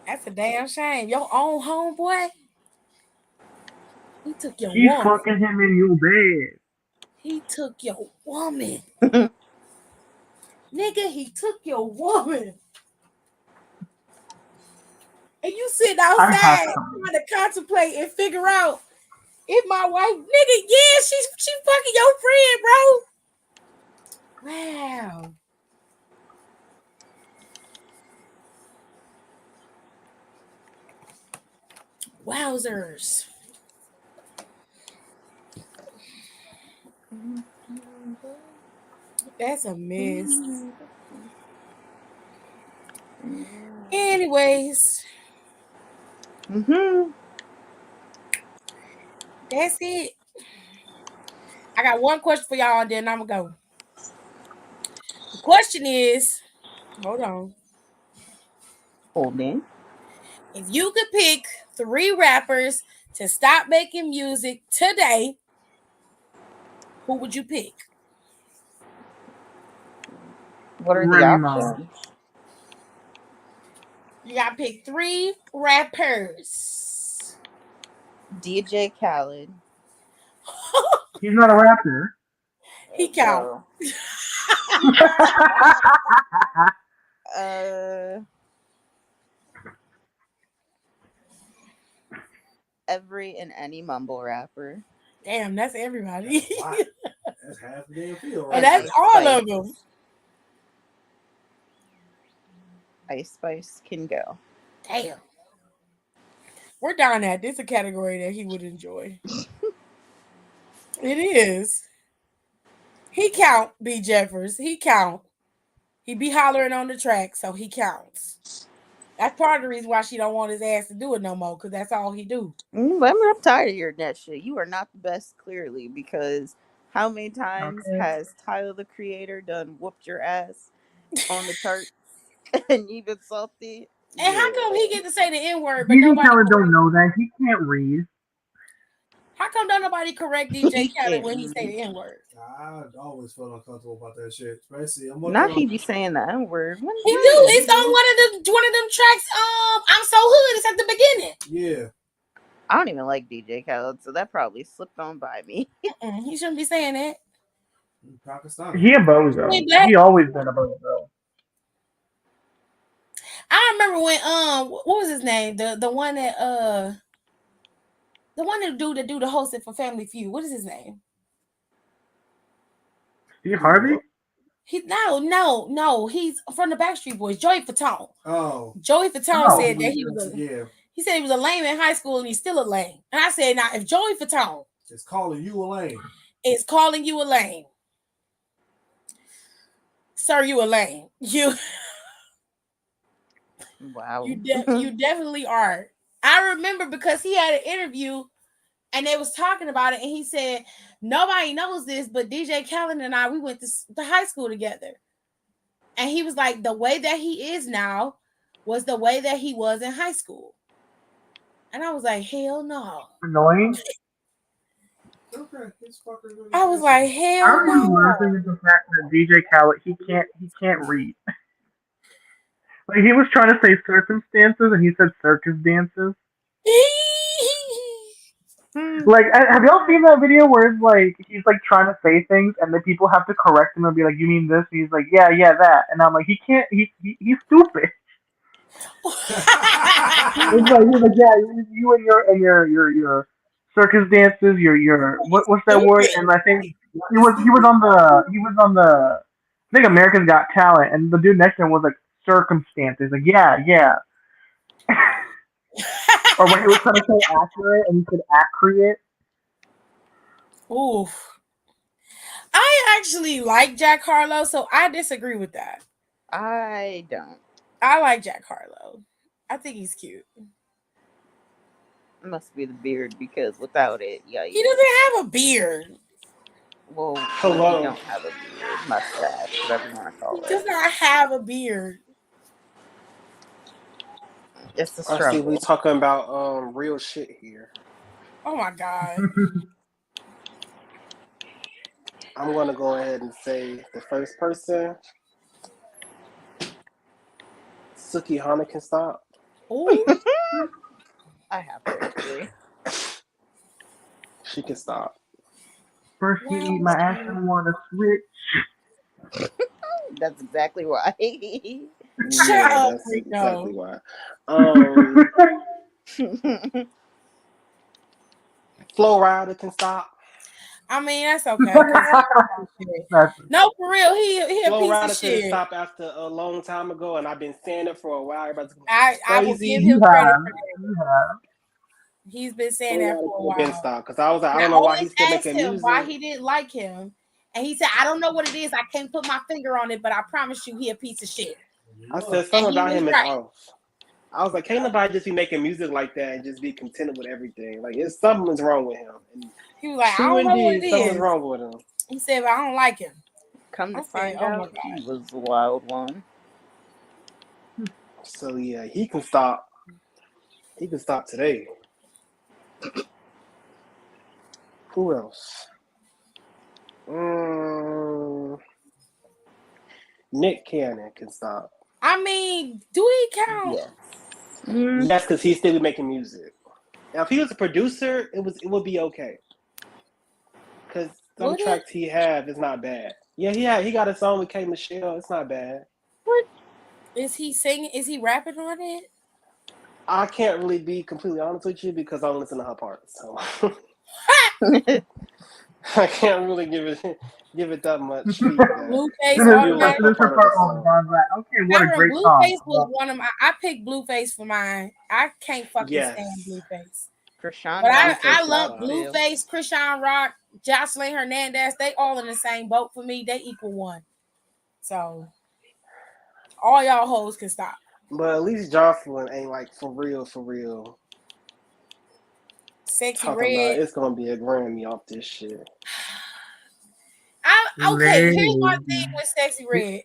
That's a damn shame. Your own homeboy, he took your She's woman. fucking him in your bed. He took your woman. Nigga, he took your woman. And you sitting outside trying to contemplate and figure out if my wife, nigga, yeah, she fucking your friend, bro. Wow. Wowzers. That's a mess. Anyways. That's it. I got one question for y'all and then I'm gonna go. The question is, hold on. Holding. If you could pick 3 rappers to stop making music today, who would you pick? What are the Remy Ma. options? You gotta pick 3 rappers. DJ Khaled. He's not a rapper. He count. Every and any mumble rapper. Damn, that's everybody. That's half the damn field, right? And that's all of them. Ice Spice can go. Damn. We're down at this is a category that he would enjoy. It is. He count, B. Jeffers. He count. He be hollering on the track, so he counts. That's part of the reason why she don't want his ass to do it no more, because that's all he do. I'm tired of hearing that shit. You are not the best, clearly, because how many times has Tyler the Creator done whooped your ass on the charts and you've been salty? And how come he get to say the N-word, but DJ nobody Khaled don't know that. He can't read. How come don't nobody correct DJ Khaled when he say the N-word? I always feel uncomfortable about that shit. Especially Not he be saying the N-word. He do. It's on one of them tracks. I'm so hood. It's at the beginning. Yeah. I don't even like DJ Khaled, so that probably slipped on by me. He shouldn't be saying that. He a bozo. He always been a bozo. I remember when what was his name? The one that do the hosting for Family Feud. What is his name? Steve Harvey? No. He's from the Backstreet Boys. Joey Fatone. Oh. Joey Fatone said that he was he said he was a lame in high school and he's still a lame. And I said, now if Joey Fatone is calling you a lame, is calling you a lame, Sir, you a lame. Wow. You definitely are. I remember because he had an interview and they was talking about it, and he said nobody knows this, but DJ Khaled and I, we went to high school together, and he was like, the way that he is now was the way that he was in high school, and I was like, hell no. Annoying. I was like, I hell don't even no. laughing at the fact that DJ Khaled he can't read. Like he was trying to say circumstances and he said circus dances. Like, have y'all seen that video where it's like he's like trying to say things and the people have to correct him and be like, "You mean this?" And he's like, "Yeah, that." And I'm like, he can't. He's stupid. He's like, yeah, you and your circus dances, your what's that word? And I think he was on the I think America's Got Talent, and the dude next to him was like circumstances, like yeah. Or when he was trying to say accurate and he said accurate. Oof. I actually like Jack Harlow, so I disagree with that. I don't. I like Jack Harlow. I think he's cute. It must be the beard because without it, yeah. He doesn't have a beard. Well, Hello. he don't have a beard, mustache, whatever you want to call He does it. not have a beard. It's a I see struggle. we talking about real shit here. Oh my god. I'm gonna go ahead and say the first person, Suki Hana, can stop. Ooh. I have to agree. She can stop. First you eat my ass and want to switch. That's exactly why. Shut up, That's Rico. exactly why. Flo Rida can stop. I mean, that's okay. No, for real, he a Flo piece Rida of could shit. stop after a long time ago, and I've been saying it for a while. Everybody's I will crazy. give him credit for that. He's been saying that for a while. Been stopped because I was like, I don't know why he's still making music. Why he didn't like him, and he said, I don't know what it is. I can't put my finger on it, but I promise you, he a piece of shit. I said something about him is off. I was like, can't nobody just be making music like that and just be contented with everything. Like, something's wrong with him. And he was like, I don't know what it is. Something's wrong with him. He said, but I don't like him. Come to find out, he was the wild one. So yeah, he can stop. He can stop today. Who else? Nick Cannon can stop. I mean, do he count? Yes. Yes, because he's still making music. Now, if he was a producer, it would be okay. Because some tracks he have is not bad. Yeah, he got a song with K Michelle. It's not bad. What? Is he singing? Is he rapping on it? I can't really be completely honest with you because I don't listen to her parts. So I can't really give it that much. Blueface automatic. Okay, what a great song. Blueface was one of my. I picked Blueface for mine. I can't fucking stand Blueface. Krishan but I love Blueface, Krishan Rock, Jocelyn Hernandez. They all in the same boat for me. They equal one. So all y'all hoes can stop. But at least Jocelyn ain't like for real. Sexy Talking Red. about it's gonna be a Grammy off this shit. Okay, here's my thing with Sexy Red.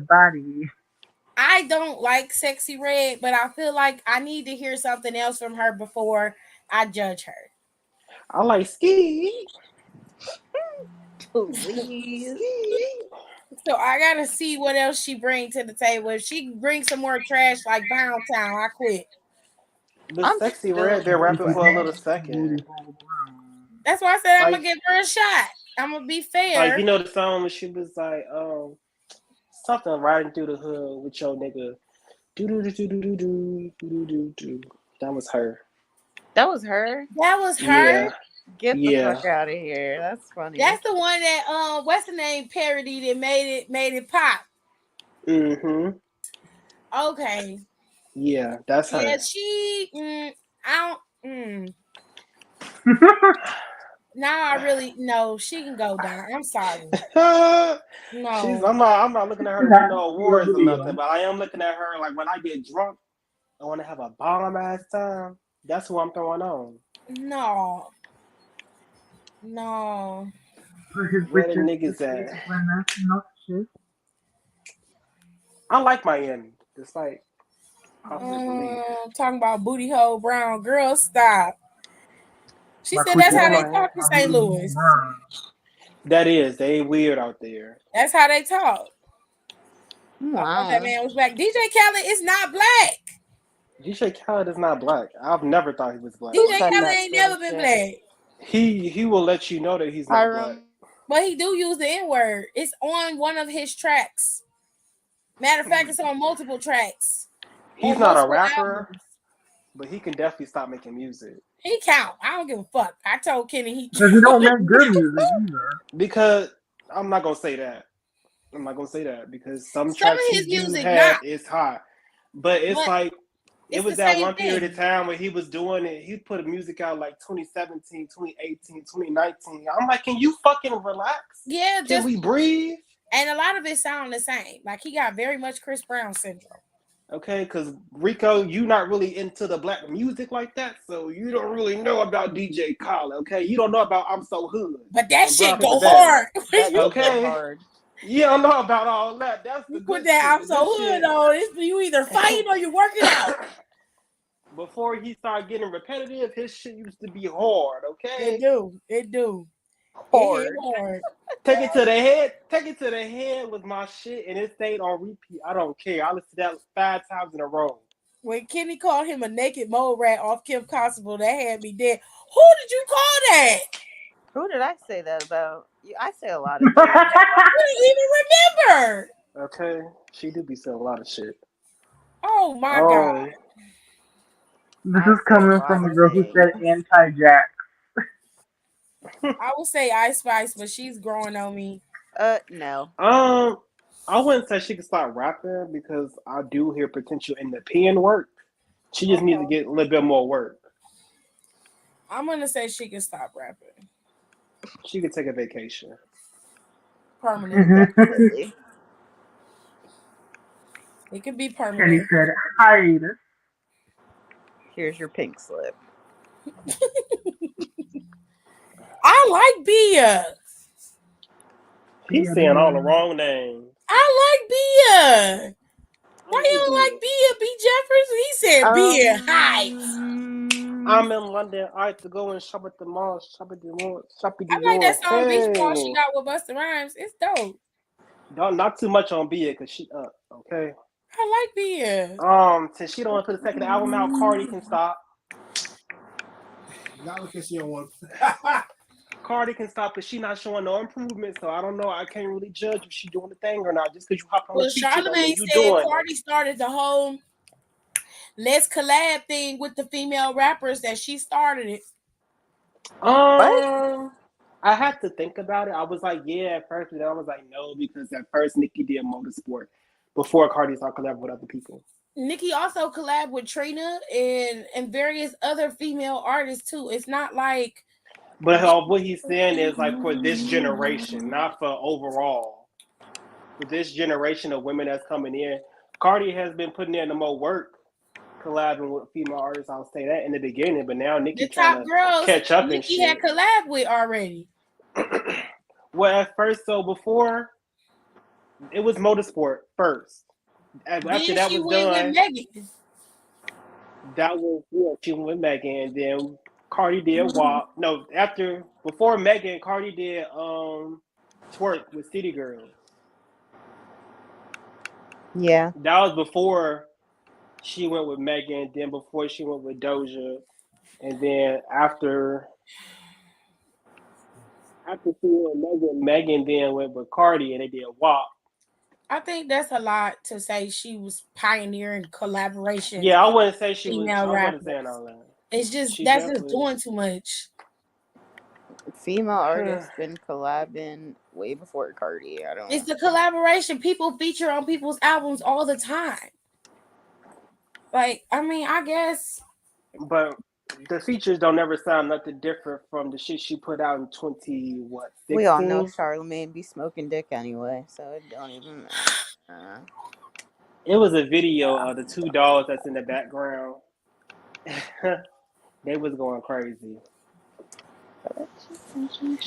Body. I don't like Sexy Red, but I feel like I need to hear something else from her before I judge her. I like Ski. Please. So I gotta see what else she brings to the table. If she brings some more trash like Pound Town, I quit. But Sexy Red, they're rapping for a little second. That's why I said I'm gonna give her a shot. I'm gonna be fair. Like, you know the song where she was like, something riding through the hood with your nigga. Do. That was her. That was her? That was her? Yeah. Get the fuck out of here. That's funny. That's the one that what's the name parodied and made it pop. Mm-hmm. Okay. Yeah, that's her. Yeah, she I don't Now I really no. She can go down. I'm sorry. No. I'm not looking at her to win no awards or nothing, but I am looking at her like when I get drunk, I want to have a bomb ass time. That's what I'm throwing on. No. No. Where the niggas at? I like Miami, despite popular belief. Talking about booty hole brown girl. Stop. She My said coochie that's how on they my talk in St. Louis. They weird out there. That's how they talk. Wow. I thought that man was black. DJ Khaled is not black. DJ Khaled is not black. I've never thought he was black. DJ Khaled ain't never been black. He will let you know that he's not black. But he do use the N-word. It's on one of his tracks. Matter of fact, it's on multiple tracks. He's not a rapper, but he can definitely stop making music. He count. I don't give a fuck. I told Kenny he because he don't make good music either. Because I'm not gonna say that. I'm not gonna say that because some Some of tracks his he do music have not. is hot, but it's like it it's was the that same one period thing. of time where he was doing it. He put music out like 2017, 2018, 2019. I'm like, can you fucking relax? Yeah, Can we breathe? And a lot of it sound the same. Like he got very much Chris Brown syndrome. Okay, because Rico, you not really into the black music like that, so you don't really know about DJ Khaled. Okay, you don't know about I'm So Hood. But that shit go hard. hard. Okay, you don't know about all that. That's the You put good that shit. I'm So Hood on. It's you either fighting or you working out. Before he started getting repetitive, his shit used to be hard. Okay, it do. Hard. Take it to the head. Take it to the head with my shit, and it stayed on repeat. I don't care. I listened to that 5 times in a row. When Kenny called him a naked mole rat off Kim Possible, that had me dead. Who did you call that? Who did I say that about? I say a lot of things. I couldn't even remember. Okay, she do be saying a lot of shit. Oh my god. This is coming from a girl who said anti-Jack. I would say Ice Spice, but she's growing on me. No. I wouldn't say she can start rapping because I do hear potential in the pen work. She just needs to get a little bit more work. I'm gonna say she can stop rapping. She could take a vacation. Permanent. Definitely. It could be Kenny permanent. said hiatus. Here's your pink slip. I like Bia. He's saying all the wrong names. I like Bia. Why you don't like Bia? B. Jefferson? He said Bia Heights. I'm in London. I have to go and shop at the mall. Shop at the mall. Shop at the I like that song Hey. Beach Ball she got with Busta Rhymes. It's dope. Not too much on Bia because she up. Okay. I like Bia. Since she don't want to put the second album out, Cardi can stop. Not because she don't want. Cardi can stop because she not showing no improvement. So I don't know. I can't really judge if she doing the thing or not. Just because you hop on Well, the feature, Charlamagne you said doing Cardi started the whole let's collab thing with the female rappers that she started it. I had to think about it. I was like, yeah, at first, but then I was like, no, because at first Nicki did Motorsport before Cardi started collaborating with other people. Nicki also collabed with Trina and various other female artists too. It's not like. But what he's saying is like for this generation, not for overall. For this generation of women that's coming in, Cardi has been putting in the more work, collabing with female artists. I'll say that in the beginning, but now Nicki The top girls catch up and Nicki shit. had collabed with already. Well, at first, so before it was Motorsport first. After Then that she was went done, with Megan. that was she went with Megan, and then Cardi did WAP. No, before Megan, Cardi did Twerk with City Girls. Yeah. That was before she went with Megan, then before she went with Doja, and then after she went with Megan then went with Cardi and they did WAP. I think that's a lot to say she was pioneering collaboration. Yeah, I wouldn't say she was. Female I rappers. wasn't saying all that. It's just She that's definitely- just doing too much. Female artists been collabing way before Cardi. I don't It's the collaboration. People feature on people's albums all the time. Like, I mean, I guess. But The features don't ever sound nothing different from the shit she put out in 2016. We all know Charlemagne be smoking dick anyway, so it don't even matter. It was a video of the two dogs that's in the background. They was going crazy.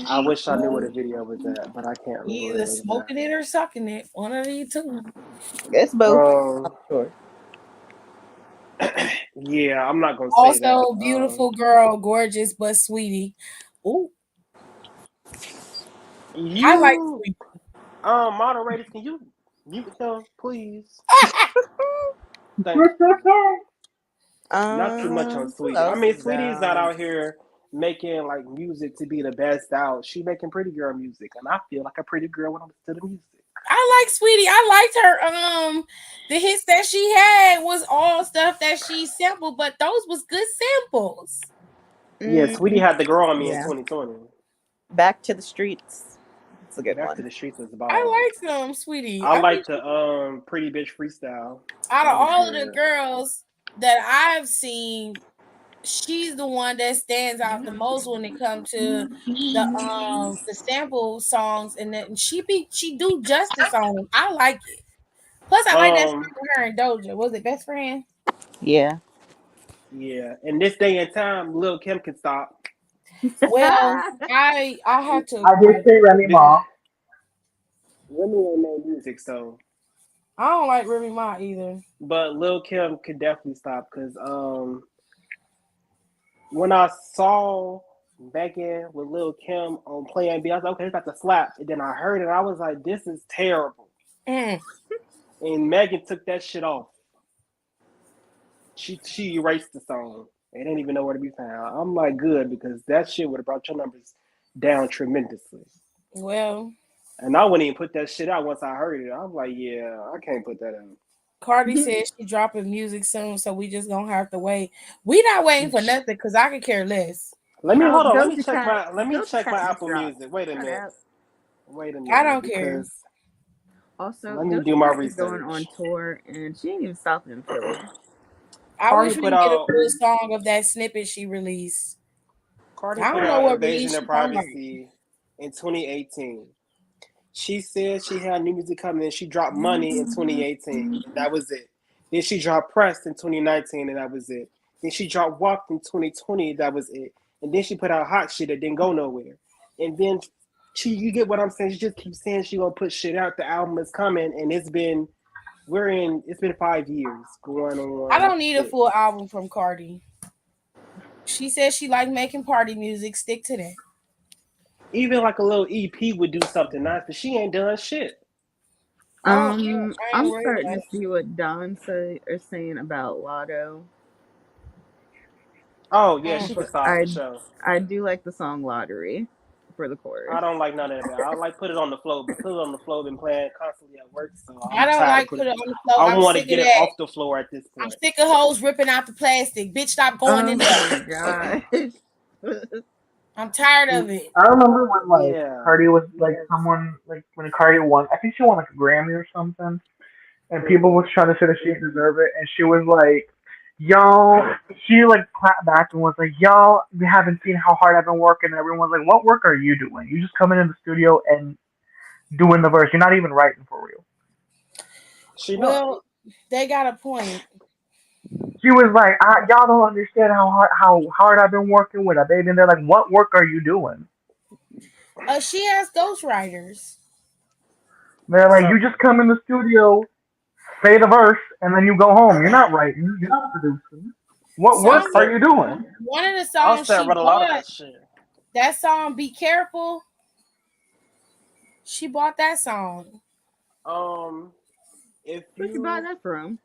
I wish I knew where the video was at, but I can't remember where Either it was smoking it or sucking it. One of the two. It's both. Sure. Yeah, I'm not gonna say that. Also, beautiful girl, gorgeous but sweetie. Ooh. I like sweetie. Moderators, can you mute him, please? Thank you. Not too much on Sweetie. I mean, Sweetie's not out here making like music to be the best out. She making pretty girl music, and I feel like a pretty girl when I listen to the music. I like Sweetie. I liked her. The hits that she had was all stuff that she sampled, but those was good samples. Yeah, Sweetie had the girl on me in 2020. Back to the Streets. It's a good one. Back to the Streets was about. I like Sweetie. I like the Pretty Bitch Freestyle. Out of all of the girls that I've seen, she's the one that stands out the most when it comes to the sample songs, and she do justice on them. I like it. Plus, I like that song with her and Doja. Was it Best Friend? Yeah. Yeah. In this day and time, Lil Kim can stop. Well, I have to. I did say Remy Ma. Remy ain't made music, so I don't like Remy Ma either. But Lil Kim could definitely stop because when I saw Megan with Lil Kim on Plan B, I was like, okay, it's about to slap. And then I heard it, I was like, this is terrible. And Megan took that shit off. She erased the song. It didn't even know where to be found. I'm like, good, because that shit would have brought your numbers down tremendously. Well. And I wouldn't even put that shit out once I heard it. I'm like, yeah, I can't put that out. Cardi said she dropping music soon, so we just gonna have to wait. We not waiting for nothing because I could care less. Let me hold on. Let me check my Apple Music. Wait a minute. I don't care. Also, let me do my research. Going on tour, and she ain't even stopping in Philly. I wish we could get a full song of that snippet she released. Cardi I don't put know out what Invasion release of Privacy in 2018. She said she had new music coming in. She dropped Money in 2018. And that was it. Then she dropped Press in 2019, and that was it. Then she dropped Walk in 2020, that was it. And then she put out Hot Shit that didn't go nowhere. And then you get what I'm saying? She just keeps saying she gonna put shit out. The album is coming, and it's been 5 years going on. I don't need a full album from Cardi. She said she liked making party music. Stick to that. Even like a little EP would do something nice, but she ain't done shit. I'm starting to see what Don is saying about Lotto. Oh yeah, she can stop the show. I do like the song Lottery for the chorus. I don't like none of that. I like Put It On The Floor, but Put It On The Floor been playing constantly at work, so I don't like Put It On The Floor. I want to get it off the floor at this point. I'm sick of hoes ripping out the plastic. Bitch, stop going in there. I'm tired of it. I remember when Cardi was someone when Cardi won. I think she won a Grammy or something, and people was trying to say that she didn't deserve it, and she was like, "Y'all," she clapped back and was like, "Y'all, we haven't seen how hard I've been working." And everyone's like, "What work are you doing? You just coming in the studio and doing the verse. You're not even writing for real." Well, they got a point. She was like, "Y'all don't understand how hard I've been working with a baby." And they're like, "What work are you doing?" She has ghostwriters. They're like, "You just come in the studio, say the verse, and then you go home. You're not writing. You're not producing. What work are you doing?" One of the songs she bought, that song, "Be Careful." She bought that song. If where'd you buy that from?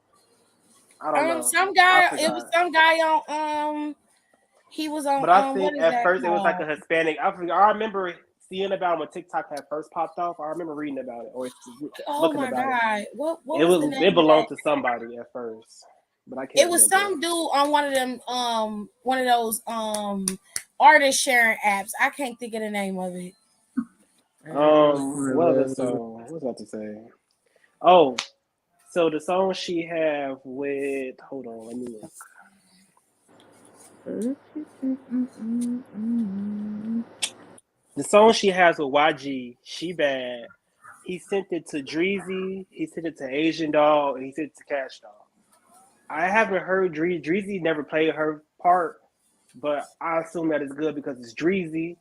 I don't know. Some guy. It was some guy on. He was on. But I think at first it was like a Hispanic. I remember seeing about it when TikTok had first popped off. I remember reading about it or looking about it. What was the name? It belonged to somebody at first, but I can't. It was some dude on one of them. One of those artist sharing apps. I can't think of the name of it. What other song? What was I about to say? Oh. So the song she have with, hold on, let me look. The song she has with YG, She Bad, he sent it to Dreezy, he sent it to Asian Doll, and he sent it to Cash Doll. I haven't heard Dreezy never played her part, but I assume that it's good because it's Dreezy.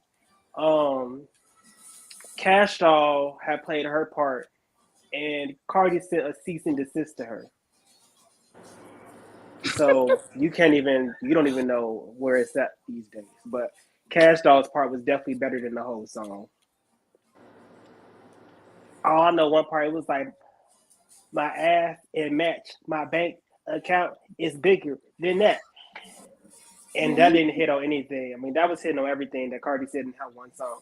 Cash Doll had played her part, and Cardi sent a cease and desist to her. So you don't even know where it's at these days. But Cash Doll's part was definitely better than the whole song. All I know, one part it was like, my ass and match, my bank account is bigger than that. And that didn't hit on anything. I mean, that was hitting on everything that Cardi said in her one song.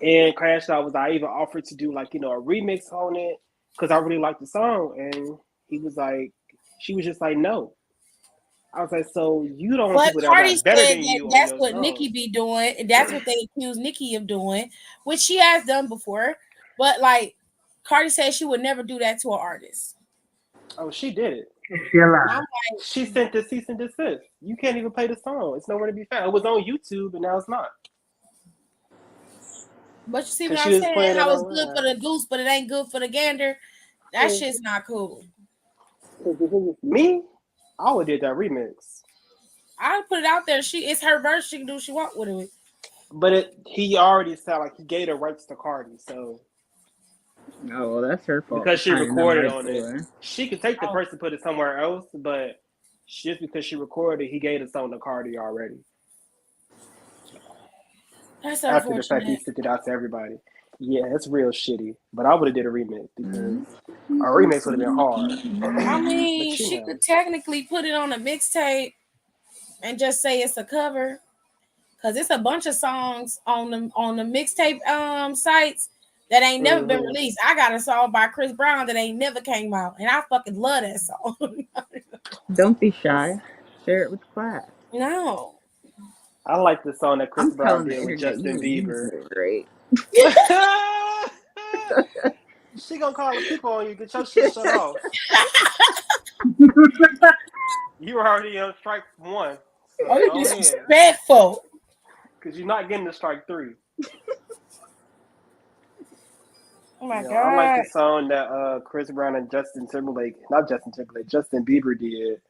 And Crash Out I even offered to do like, a remix on it because I really liked the song. And he was like, she was just like, no. I was like, so you don't want But people that Cardi rap better said than that you on that's your what song. Nicki be doing. And that's what they accuse Nicki of doing, which she has done before. But like, Cardi said she would never do that to an artist. Oh, she did it. She allowed. I'm like, She sent the cease and desist. You can't even play the song. It's nowhere to be found. It was on YouTube, and now it's not. but you see what 'Cause I'm she was saying? playing it How it's good online. for the goose, but it ain't good for the gander. That shit's not cool. Me? I would did that remix. I put it out there. It's her verse. She can do what she want with it. But he already sounded like he gave the rights to Cardi, so. Oh, well, that's her fault. Because she recorded on it. Her. She could take the person and put it somewhere else, but just because she recorded, he gave the song to Cardi already. That's after the fact, he unfortunate. sent it out to everybody. Yeah, it's real shitty. But I would have did a remix because a remix would have been hard. I mean, But she could technically put it on a mixtape and just say it's a cover, because it's a bunch of songs on the mixtape sites that ain't never been released. I got a song by Chris Brown that ain't never came out, and I fucking love that song. Don't be shy. Share it with the class. No. I like the song that Chris Brown telling the did with internet, Justin Bieber. Great. She gonna call the people on you. Get your shit shut off. You were already on strike one. So Oh, you disrespectful. Because you're not getting to strike three. Oh my God. I like the song that Chris Brown and Justin Bieber did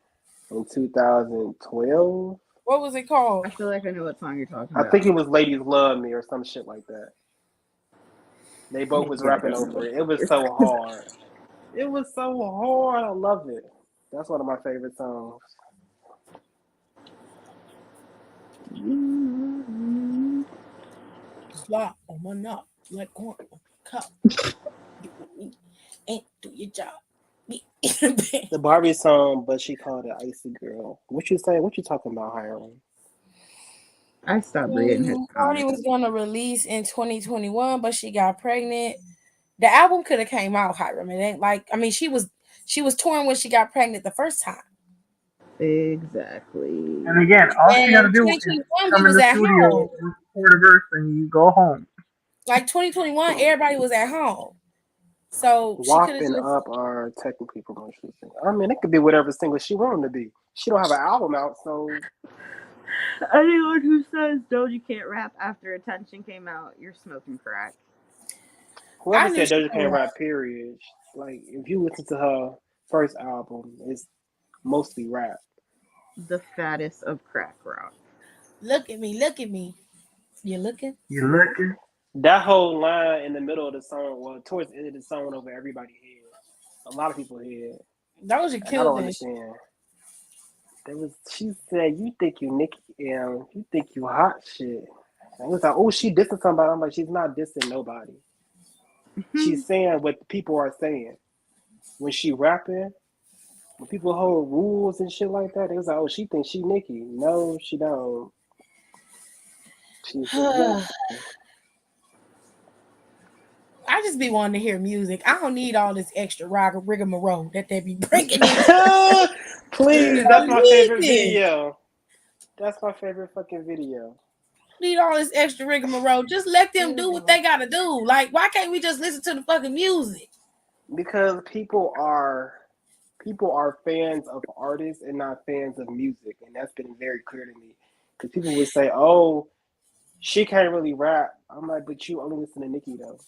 in 2012. What was it called? I feel like I know what song you're talking about. I think it was Ladies Love Me or some shit like that. They both was rapping over it. It was so hard. It was so hard. I love it. That's one of my favorite songs. Flop on my knob, like corn on cup. Ain't do your job. The Barbie song, but she called it Icy Girl. What you saying? What you talking about, Hiram? I stopped reading his Cardi was gonna release in 2021, but she got pregnant. The album could have came out, Hiram. It ain't like, I mean, she was torn when she got pregnant the first time. Exactly. And again, all she gotta do is come in the studio, record a verse, and you go home. Like 2021, everybody was at home. So Whopping Up are technically promotional. I mean, it could be whatever single she wanted to be. She don't have an album out, so. Anyone who says Doja can't rap after Attention came out, you're smoking crack. Whoever said Doja can't rap, period. Like, if you listen to her first album, it's mostly rap. The fattest of crack rock. Look at me, look at me. You looking? You looking? That whole line in the middle of the song, well, towards the end of the song, over everybody's head. A lot of people's head. Doja killed. I don't understand. She said, "You think you Nicki? You think you hot shit." And it was like, "Oh, she dissing somebody." I'm like, "She's not dissing nobody. She's saying what people are saying. When she rapping, when people hold rules and shit like that, it was like, oh, she thinks she Nicki. No, she don't. She's I just be wanting to hear music. I don't need all this extra rigmarole that they be bringing. Please, that's my favorite video. That's my favorite fucking video. Need all this extra rigmarole. Just let them do what they gotta do. Like, why can't we just listen to the fucking music? Because people are people are fans of artists and not fans of music, and that's been very clear to me. Because people would say, "Oh, she can't really rap." I'm like, "But you only listen to Nicki though,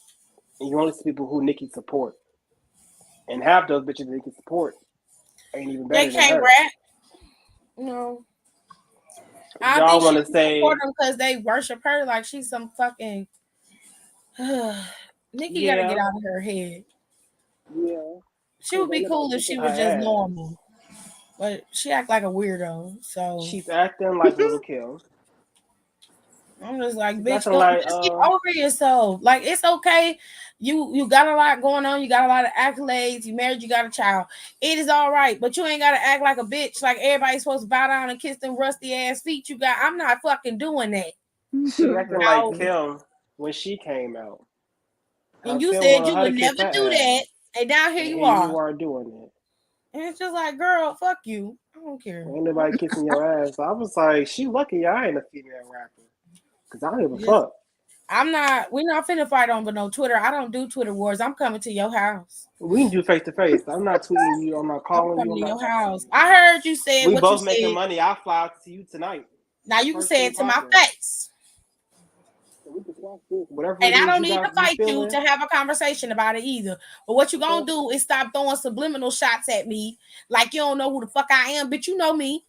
and you only listen to people who Nicki support, and half those bitches Nicki support ain't even They better than can't her." rap. No. I don't Y'all think she want to support say, them because they worship her like she's some fucking. Nikki got to get "Yeah, out of her head. yeah," She because would ain't be nobody cool if she kissing her was just ass. normal, but she act like a weirdo. So She's acting like Little Kim. I'm just like, She's bitch, acting go like just get over yourself. Like it's okay. You got a lot going on. You got a lot of accolades. You married. You got a child. It is all right, but you ain't got to act like a bitch. Like everybody's supposed to bow down and kiss them rusty ass feet you got. I'm not fucking doing that. she acting like No. Kim when she came out. And How you Kim said wanted you her would to kiss never her do that, ass, and now here and you here you are. are doing it. And it's just like, girl, fuck you. I don't care. Ain't nobody kissing your ass. I was like, she lucky I ain't a female rapper. Because I don't give a Yes. fuck. We're not finna fight on but no Twitter. I don't do Twitter wars. I'm coming to your house. We can do face to face. I'm not tweeting you. I'm not I'm calling you. coming I'm to not your texting house. you. I heard you said We what you both making said. money. I'll fly out to see you tonight. Now you can First say thing it to my popping. face. So we can swap this. Whatever And it I is don't you need to got, you fight you feeling. to have a conversation about it either. But what you gonna Okay. do is stop throwing subliminal shots at me like you don't know who the fuck I am, bitch. You know me.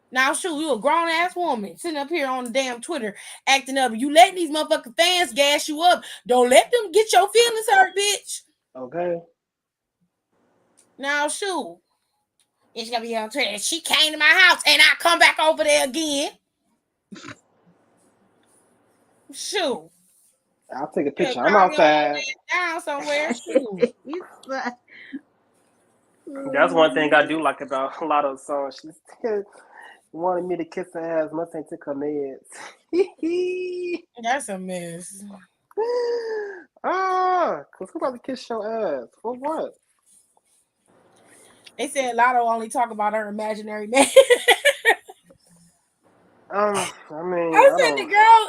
Now, shoot, you a grown ass woman sitting up here on the damn Twitter acting up. You letting these motherfucking fans gas you up. Don't let them get your feelings hurt, bitch. Okay. Now, shoot, it's gonna be on Twitter. She came to my house and I come back over there again. Shoot. I'll take a Yeah, picture. I'm calm your outside. down somewhere. Shoot. That's one thing I do like about a lot of songs. She wanted me to kiss her ass. Must ain't took her meds. That's a mess. Cause who about to kiss your ass? For what? They said Lotto only talk about her imaginary man. I mean, I I said don't.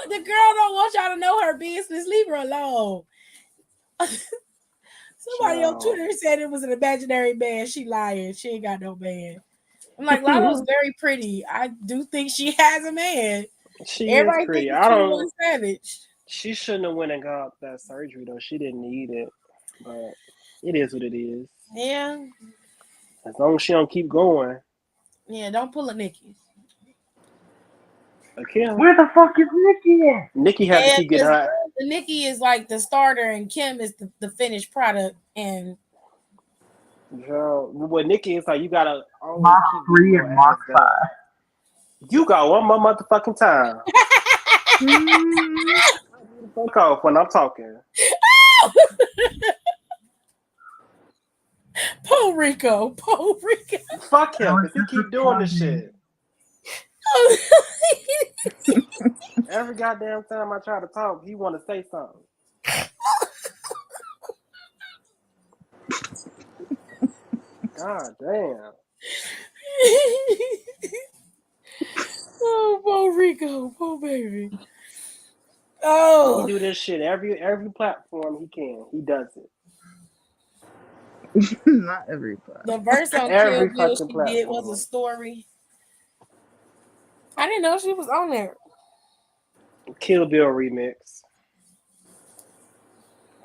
the girl don't want y'all to know her business. Leave her alone. Somebody on Child. Twitter said it was an imaginary man. She lying. She ain't got no man. I'm like, Lotto's very pretty. I do think she has a man. She is Everybody pretty. think I it's 21 don't. Savage. She shouldn't have went and got that surgery though. She didn't need it, but it is what it is. Yeah. As long as she don't keep going. Yeah, don't pull a Nikki. Kim. Where the fuck is Nikki at? Nikki had to keep getting because her. Nikki is like the starter and Kim is the finished product. And Girl, with Nikki, it's like you gotta always Mach keep 3 getting your and ass Mach done. 5. You got one more motherfucking time. Fuck off when I'm talking. Puerto Rico. Fuck him, because he keep doing this shit. Every goddamn time I try to talk, he want to say something. God damn. Oh, Puerto Rico, poor baby. Oh, He do this shit every platform he can. He does it. Not every platform. The verse on Every Kill Bill fucking she did was a platform. story. I didn't know she was on there. Kill Bill remix.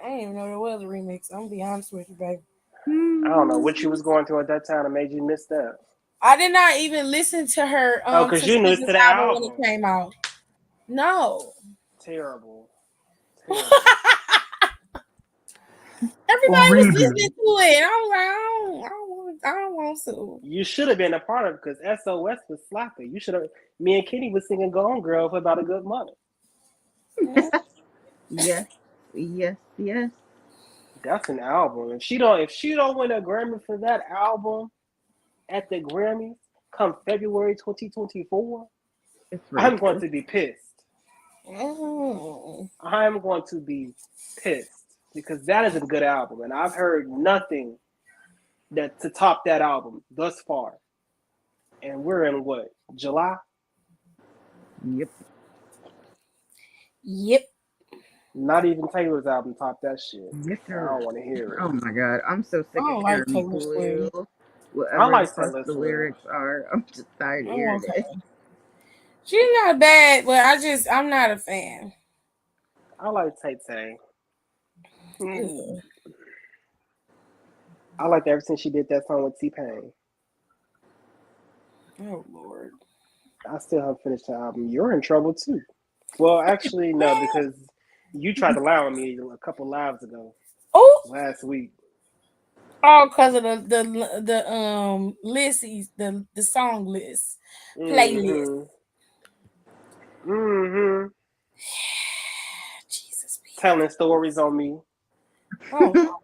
I didn't even know there was a remix. I'm gonna be honest with you, baby. I don't know what you was going through at that time that made you miss that. I did not even listen to her Because you knew to the album when album. it came out. No. Terrible. Everybody was listening to it. And I was like, I don't want to. You should have been a part of it because SOS was slapping. You should have. Me and Kitty was singing Gone Girl for about a good month. Yes. That's an album. If she don't win a Grammy for that album at the Grammys come February 2024, I'm going to be pissed. I'm going to be pissed because that is a good album, and I've heard nothing that to top that album thus far. And we're in what, July? Yep. Not even Taylor's album topped that shit. I Mr. don't want to hear it. Oh my god, I'm so I sick of don't like hearing Taylor Blue. Swift. I Whatever the like fuck Taylor the Swift. lyrics are, I'm just tired of I'm hearing okay. it. She's not bad, but I'm not a fan. I like Tay Tay. Ew. I liked ever since she did that song with T-Pain. Oh Lord. I still haven't finished the album. You're in trouble too. Well, actually, no, because you tried to lie on me a couple lives ago. Oh, last week. all because of the lists, the song list playlist. Jesus. Telling stories on me. Oh.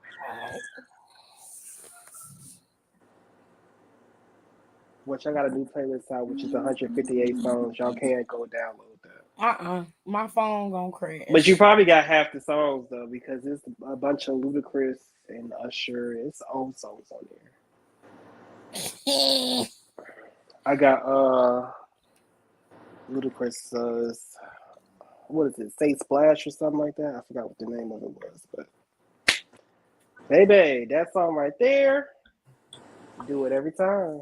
Which I got a new playlist out, which is 158 songs. Y'all can't go download that. My phone gonna crash. But you probably got half the songs though, because it's a bunch of Ludacris and Usher. It's old songs on there. I got Ludacris. What is it? Say Splash or something like that. I forgot what the name of it was, but baby, that song right there. Do it every time.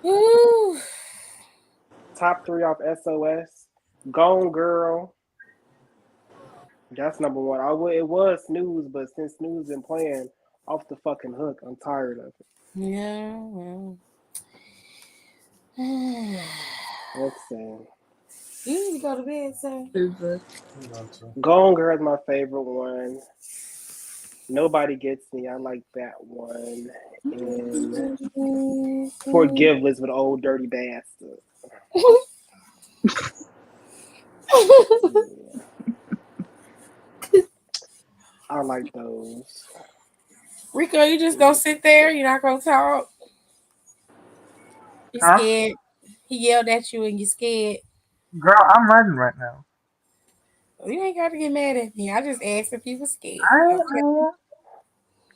Ooh. Top 3 off SOS. Gone Girl. That's number 1. It was Snooze, but since Snooze been playing off the fucking hook, I'm tired of it. Yeah, well. Let's see. You need to go to bed, sir. Gone Girl is my favorite one. Nobody Gets Me. I like that one. And Forgiveness with Old Dirty Bastard. I like those. Rico, you just gonna sit there? You're not gonna talk? You scared? He yelled at you and you scared. Girl, I'm writing right now. You ain't got to get mad at me. I just asked if you were scared.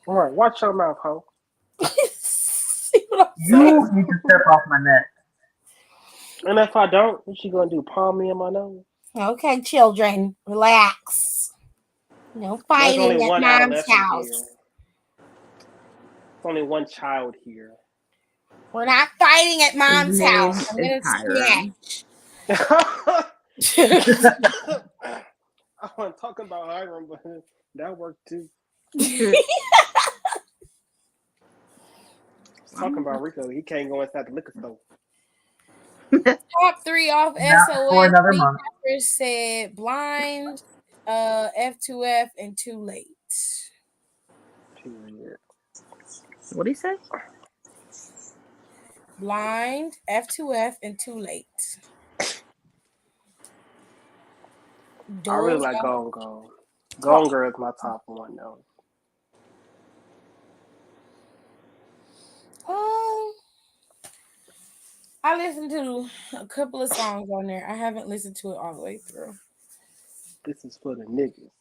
All right, watch your mouth, ho. You need to step off my neck. And if I don't, what you gonna do? Palm me in my nose? Okay, children, relax. No fighting There's only at one mom's adolescent house. here. There's only one child here. We're not fighting at mom's His name house. I'm is gonna Hiram. I wasn't talking about Hiram, but that worked too. Talking about Rico, he can't go inside the liquor store. Top 3 off Not for SOS. another month. Said Blind, F2F, and Too Late. Period. What do you say? Blind, F2F, and Too Late. I really like Gone Gone. Gone Girl is my top one though. I listened to a couple of songs on there. I haven't listened to it all the way through. This is for the niggas.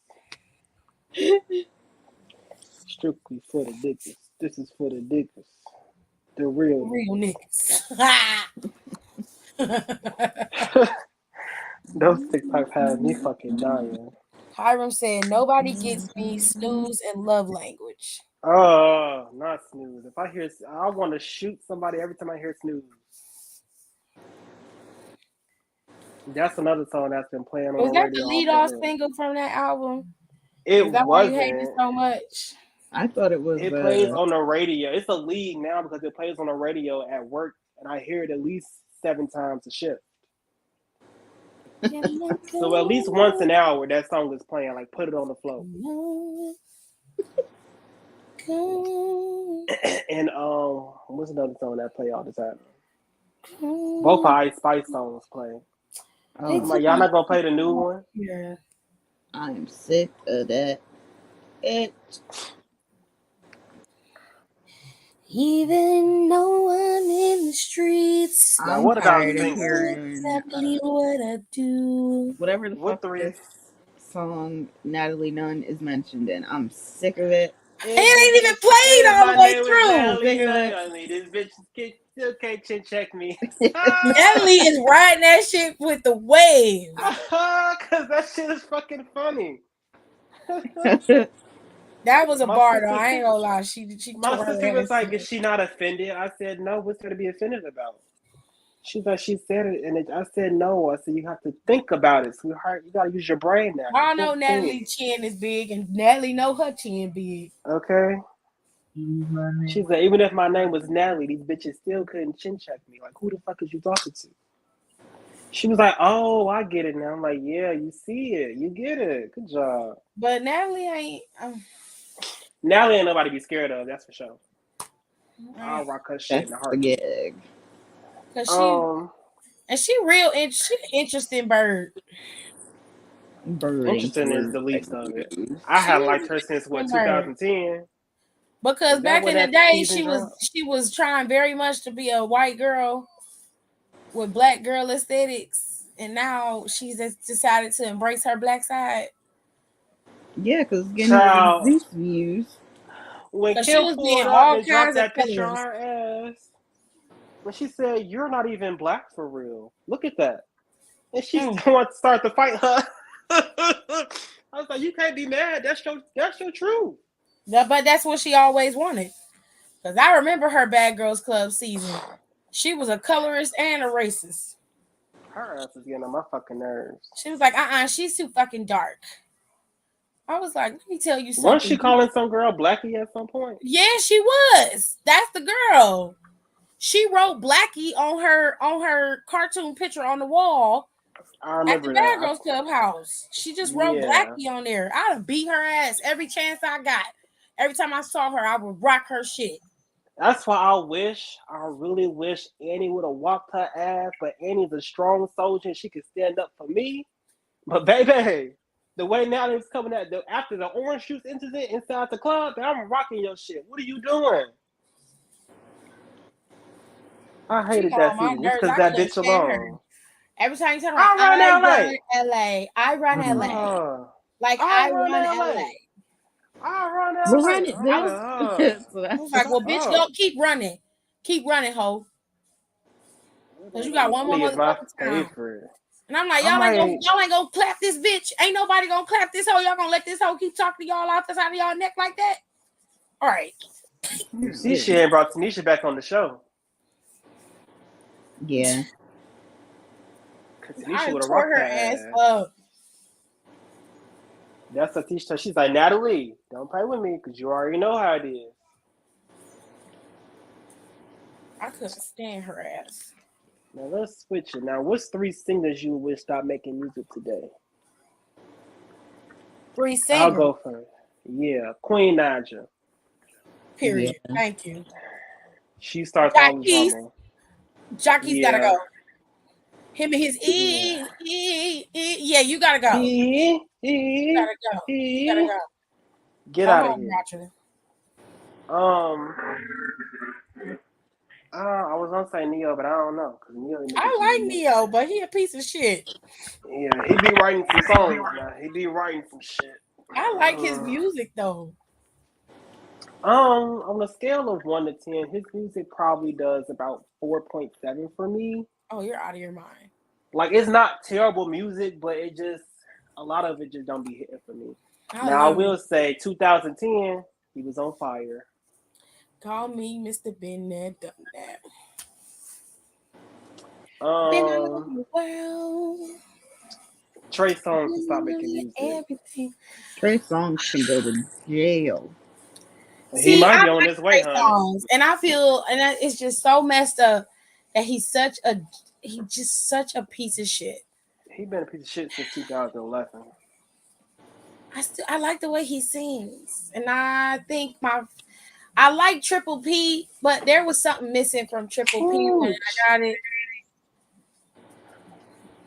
Strictly for the niggas. This is for the niggas. The real niggas. Those TikToks have me fucking dying. Hiram said, "Nobody Gets Me, Snooze, and Love Language." Oh, not Snooze. If I hear, I want to shoot somebody every time I hear Snooze. That's another song that's been playing on the radio. Was that the lead-off single from that album? It Is that wasn't. why you hate it so much? I thought it was. It plays on the radio. It's a lead now because it plays on the radio at work, and I hear it at least 7 times a shift. So at least once an hour, that song is playing. Like, put it on the floor. And what's another song that play all the time? Both Ice Spice songs play. I'm like, y'all not gonna play the new one? Yeah. I am sick of that. Even no one in the streets. I'm tired of hearing exactly what I do. Whatever the fuck this song Natalie Nunn is mentioned in. I'm sick of it. He ain't even played all the My way name was through. Natalie. Nigga. I mean, this bitch still can't chin check me. Natalie is riding that shit with the wave. Cause that shit is fucking funny. That was a My bar though. sister, I ain't gonna lie. She my tore her sister was ass like, up. "Is she not offended?" I said, "No. What's there to be offended about?" She's like, "She said it," and I said, "No." I said, "You have to think about it, sweetheart. You gotta use your brain now." I know Natalie's chin is big, and Natalie know her chin big. Okay. She's like, even if my name was Natalie, these bitches still couldn't chin check me. Like, who the fuck is you talking to? She was like, "Oh, I get it now." I'm like, "Yeah, you see it, you get it. Good job." But Natalie ain't. Natalie ain't nobody to be scared of. That's for sure. I'll rock her shit in a That's the heartbeat. gig. Cause she real. She an interesting bird. Interesting is the least of it. I She had is liked an her since what interesting bird. 2010. Because Is that back where in the that day, season dropped? she was trying very much to be a white girl with black girl aesthetics, and now she's just decided to embrace her black side. Yeah, because getting those Child, Zeus views. when Cause she Kim was being pulled up all and dropped kinds of that picture on colors. her ass, when she said, "You're not even black for real. Look at that." And she still wants to start to fight her. I was like, you can't be mad. That's your truth. Yeah, but that's what she always wanted. Cause I remember her Bad Girls Club season. She was a colorist and a racist. Her ass is getting on my fucking nerves. She was like, she's too fucking dark. I was like, let me tell you Wasn't something. she calling some girl Blackie at some point? Yeah, she was. That's the girl. She wrote Blackie on her cartoon picture on the wall I at the remember Bad that. Girls Club house. She just wrote Yeah. Blackie on there. I'd have beat her ass every chance I got. Every time I saw her, I would rock her shit. That's why I really wish Annie would have walked her ass, but Annie's a strong soldier and she could stand up for me. But baby, the way now it's coming at after the orange juice incident inside the club, I'm rocking your shit. What are you doing? I She hated got that on my season just nerves. because I that couldn't bitch stand her. alone. Every time you talk about I run LA. LA, I run LA. Like I I run run LA. LA. I run LA. We'll run it, I Bill. was like, well, bitch, go keep running. Keep running, ho. Because you got one more Nigga's my motherfucking time. favorite. And I'm like, y'all ain't gonna clap this bitch. Ain't nobody gonna clap this hoe. Y'all gonna let this hoe keep talking to y'all out the side of y'all neck like that? All right. You see, she ain't brought Tanisha back on the show. Yeah. Because I Tanisha would have tore rocked her her ass ass. up. That's what Tanisha. She's like, Natalie, don't play with me because you already know how it is. I couldn't stand her ass. Now let's switch it. Now, what's 3 singers you would stop making music today? 3 singers. I'll go first. Yeah, Queen Naja. Period. Yeah. Thank you. She starts all the drama. Jockey's gotta go. Him and his yeah, you gotta go. You gotta go. You gotta go. Get Come out of on, here. I was gonna say Neo, but I don't know because Neo. I like Neo, but he a piece of shit. Yeah, he be writing some songs now. He be writing some shit. I like his music though. On a scale of 1 to 10, his music probably does about 4.7 for me. Oh, you're out of your mind. Like, it's not terrible music, but it just a lot of it just don't be hitting for me. I will say 2010, he was on fire. Call me Mr. Been there, done that. Trey Songz can stop making music. Everything. Trey Songz can go to jail. See, he might be on his way, honey. And I feel, and it's just so messed up that he's just such a piece of shit. He been a piece of shit since 2011. I like the way he sings, and I think I like Triple P, but there was something missing from Triple P when I got it.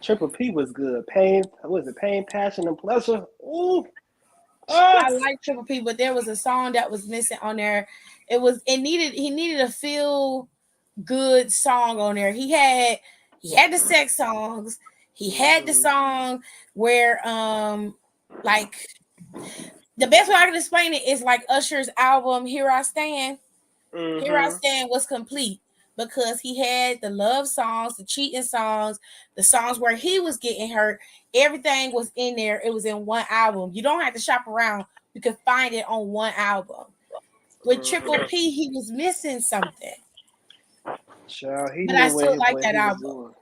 Triple P was good. Pain, Passion, and Pleasure? Ooh. I like Triple P, but there was a song that was missing on there. He needed a feel good song on there. He had the sex songs. He had the song where like The best way I can explain it is like Usher's album "Here I Stand." Here I Mm-hmm. Stand was complete because he had the love songs, the cheating songs, the songs where he was getting hurt. Everything was in there. It was in one album. You don't have to shop around. You can find it on one album. With Triple P, he was missing something. Sure, he But I knew still like what that he was album. doing.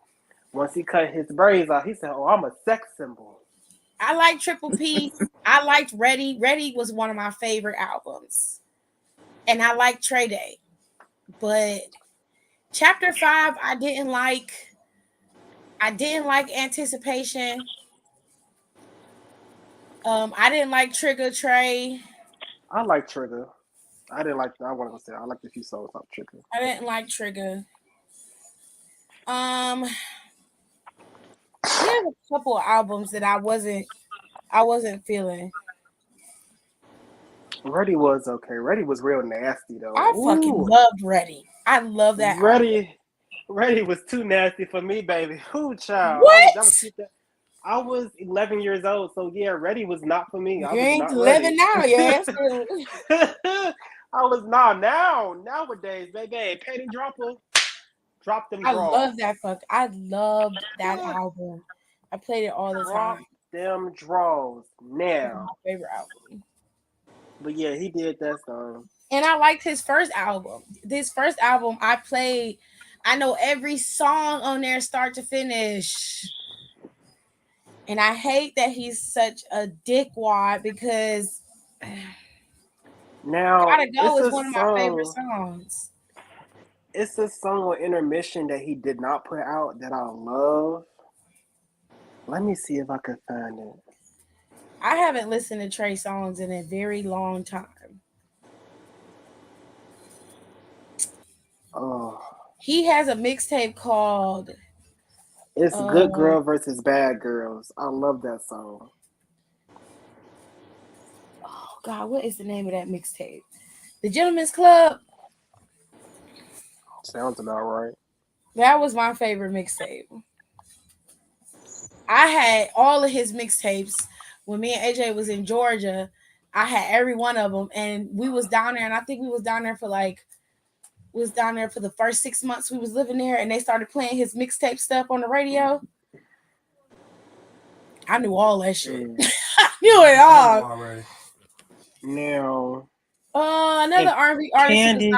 Once he cut his braids off, he said, "Oh, I'm a sex symbol." I like Triple P. I liked Ready. Ready was one of my favorite albums. And I like Trey Day. But Chapter 5, I didn't like. I didn't like Anticipation. I didn't like Trigger Trey. I like Trigger. I didn't like. I want to say I liked a few songs off Trigger. I didn't like Trigger. He has a couple of albums that I wasn't feeling. Ready was okay. Ready was real nasty though. I fucking Ooh, loved Ready. I love that album. Ready was too nasty for me, baby. Ooh, child. What? I was 11 years old, so yeah, Ready was not for me. I You was ain't not 11 ready. now, yes. I was not nowadays, baby. Penny Dropper, drop them I draws. love that fuck. I loved that album. I played it all the Drop time. them draws now. My favorite album. But yeah, he did that song. And I liked his first album. This first album I played, I know every song on there start to finish. And I hate that he's such a dickwad because Now Gotta Go it's is a one of my favorite songs. It's a song on Intermission that he did not put out that I love. Let me see if I can find it. I haven't listened to Trey songs in a very long time. Oh, He has a mixtape called it's Good Girl versus Bad Girls. I love that song. Oh God, what is the name of that mixtape? The Gentleman's Club. Sounds about right. That was my favorite mixtape. I had all of his mixtapes when me and AJ was in Georgia. I had every one of them, and we was down there, and I think we was down there for the first 6 months we was living there, and they started playing his mixtape stuff on the radio. I knew all that shit. I knew it all already. Now, another R&B artist.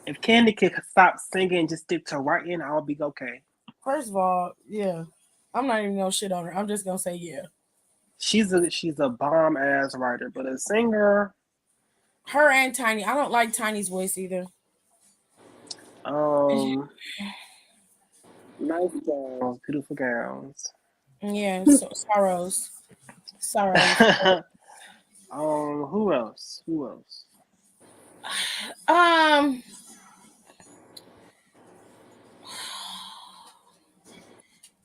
If Candy could stop singing and just stick to writing, I'll be okay. First of all, yeah, I'm not even gonna shit on her. I'm just gonna say yeah. She's a bomb ass writer, but a singer. Her and Tiny. I don't like Tiny's voice either. Nice gowns, beautiful gowns. Yeah, so sorrows. Who else?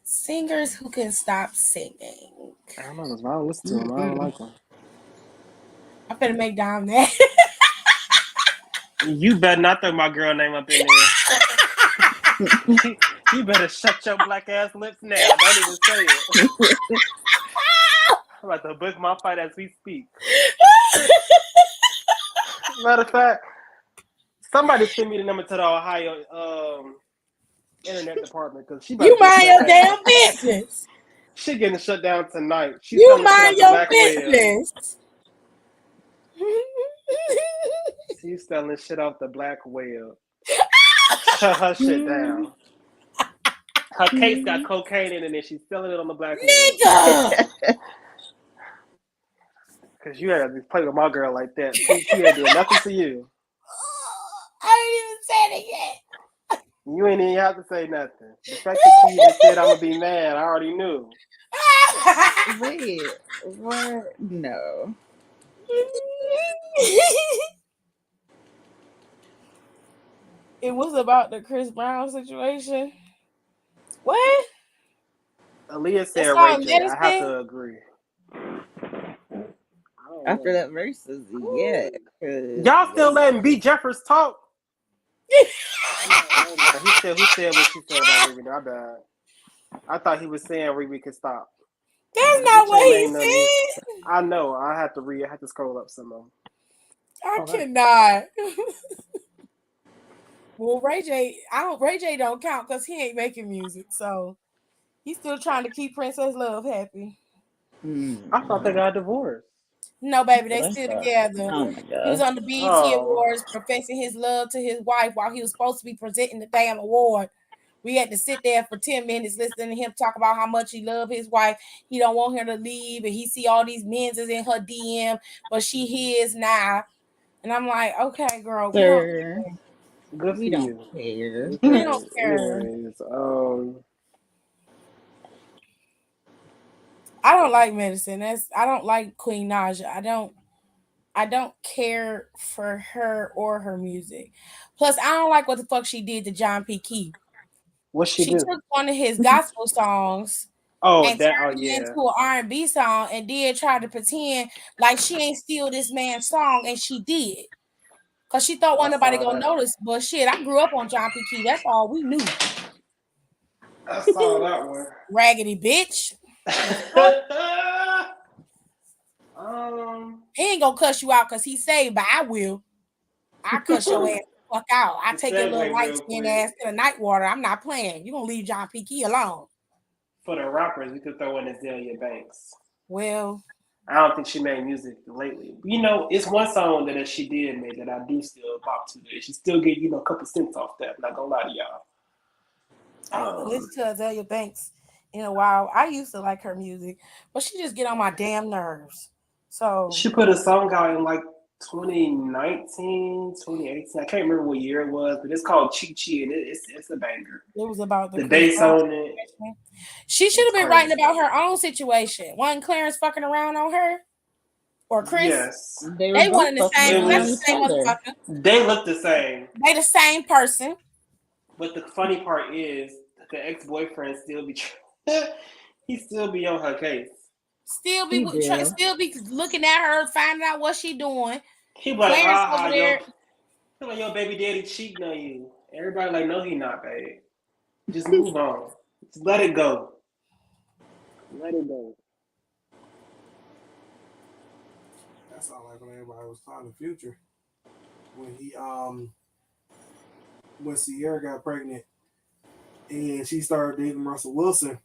Singers who can stop singing. I don't know. I don't listen to them. I don't like them. I'm finna make Dom mad. You better not throw my girl name up in there. You better shut your black ass lips now. Don't even say it. I'm about to book my fight as we speak. Matter of fact, somebody send me the number to the Ohio internet department because you mind your damn business. She getting shut down tonight. You mind your business. She's selling shit off the black web. Shut her shit down. Her case got cocaine in it and she's selling it on the black web. Because you had to play with my girl like that. She ain't doing nothing to you. I didn't even say it yet. You ain't even have to say nothing. The fact that you even said I'm gonna be mad, I already knew. Wait, what? No. It was about the Chris Brown situation. What? Aaliyah said Rachel. I have to agree. After that versus, yeah. Y'all still letting B. Jeffers talk? Who said what she said about Riri? My bad. I thought he was saying Riri could stop. That's not what he said. I know. I have to read. I have to scroll up some of them. I cannot. Well, Ray J don't count because he ain't making music, so he's still trying to keep Princess Love happy. I thought they got divorced. No, baby, they What? still together. Oh my He was god. on the BET Oh, Awards professing his love to his wife while he was supposed to be presenting the damn award. We had to sit there for 10 minutes listening to him talk about how much he loved his wife. He don't want her to leave, and he see all these men's is in her DM, but she his now. And I'm like, okay, girl, we don't Sir, good for we don't you. care. we don't care. Anyways, I don't like medicine. I don't like Queen Naja. I don't care for her or her music. Plus, I don't like what the fuck she did to John P. Key. what she She do? took one of his gospel songs Oh, and that. Oh, turned it yeah. into an R&B song and did try to pretend like she ain't steal this man's song, and she did. Because she thought I wasn't nobody saw gonna that. notice. But shit, I grew up on John P. Key. That's all we knew. I saw that one. Raggedy bitch. He ain't gonna cuss you out because he saved, but I will. I cuss your ass the fuck out. I take your little Segue light real skin quick. ass to the night water. I'm not playing. You gonna leave John P. Key alone. For the rappers, we could throw in Azalea Banks. Well, I don't think she made music lately. You know, it's one song that she did make that I do still pop to. She still get, a couple cents off that. I'm not gonna lie to y'all. I haven't listened to Azalea Banks in a while. I used to like her music, but she just get on my damn nerves. So She put a song out in like 2019, 2018. I can't remember what year it was, but it's called Chi Chi, and it's a banger. it was about The bass on it. She should have been crazy. writing about her own situation. Wasn't Clarence fucking around on her? Or Chris? Yes. They were They both one in the fucking same. around That's the each same other. motherfucker. They look the same. They the same person. But the funny part is the ex-boyfriend still be he still be on her case. Still be looking at her, finding out what she doing. He be like, Clarence over there. Your baby daddy cheating on you. Everybody like, no, he not, babe. Just move on. Just let it go. Let it go. That sounds like when everybody was talking Future. When when Sierra got pregnant and she started dating Russell Wilson,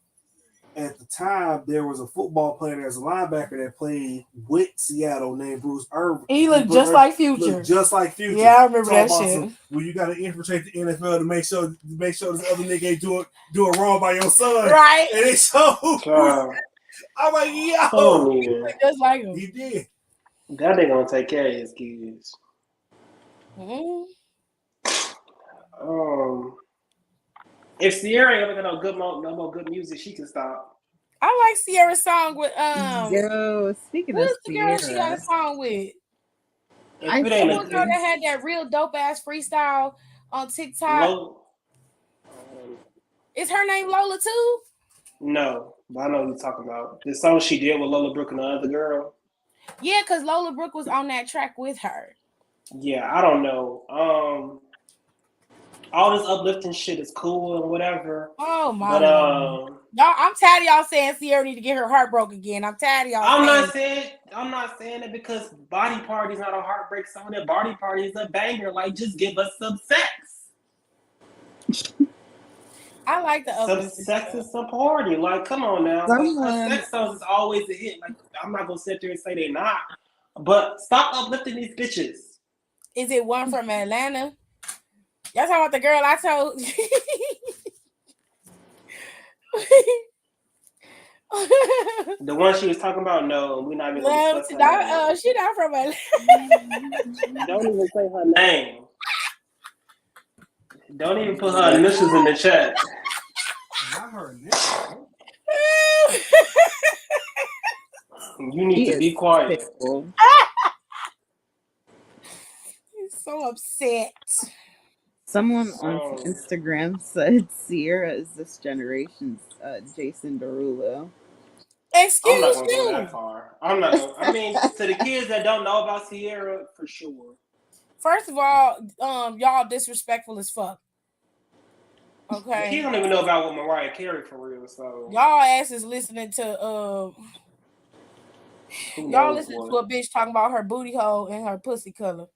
at the time there was a football player as a linebacker that played with Seattle named Bruce Irvin. He looked just like Future. Looked just like Future. Yeah, I remember that shit. Well, you got to infiltrate the NFL to make sure this other nigga ain't doing wrong by your son. Right. And it showed. I'm like, yo. He looked just like him. He did. That nigga gonna take care of his kids. Mm-hmm. If Sierra ain't gonna get no more good music, she can stop. I like Sierra's song with Yo, speaking who's of the girl Sierra, she got a song with? I The one girl that had that real dope ass freestyle on TikTok. Is her name Lola too? No, but I know what you're talking about. The song she did with Lola Brooke and the other girl. Yeah, because Lola Brooke was on that track with her. Yeah, I don't know. All this uplifting shit is cool and whatever. Oh my God. Y'all, I'm tired of y'all saying Sierra need to get her heart broke again. I'm tired of y'all. I'm not saying it because Body Party's not a heartbreak song. That Body Party is a banger. Like, just give us some sex. I like the some sex and some party. Like, come on now. Like, sex songs is always a hit. Like, I'm not gonna sit there and say they're not. But stop uplifting these bitches. Is it one from Atlanta? Y'all talking about the girl I told? The one she was talking about? No, we're not even gonna discuss her. She not from Atlanta. Don't even say her name. Don't even put her initials in the chat. Not her initials. You need to be quiet. He's so upset. Someone on Instagram said Sierra is this generation's Jason Derulo. Excuse I'm not gonna go that far. I'm not gonna. I mean, to the kids that don't know about Sierra, for sure. First of all, y'all disrespectful as fuck. Okay. He don't even know about what Mariah Carey for real. So y'all asses listening to Who Y'all knows listen to what? a bitch talking about her booty hole and her pussy color.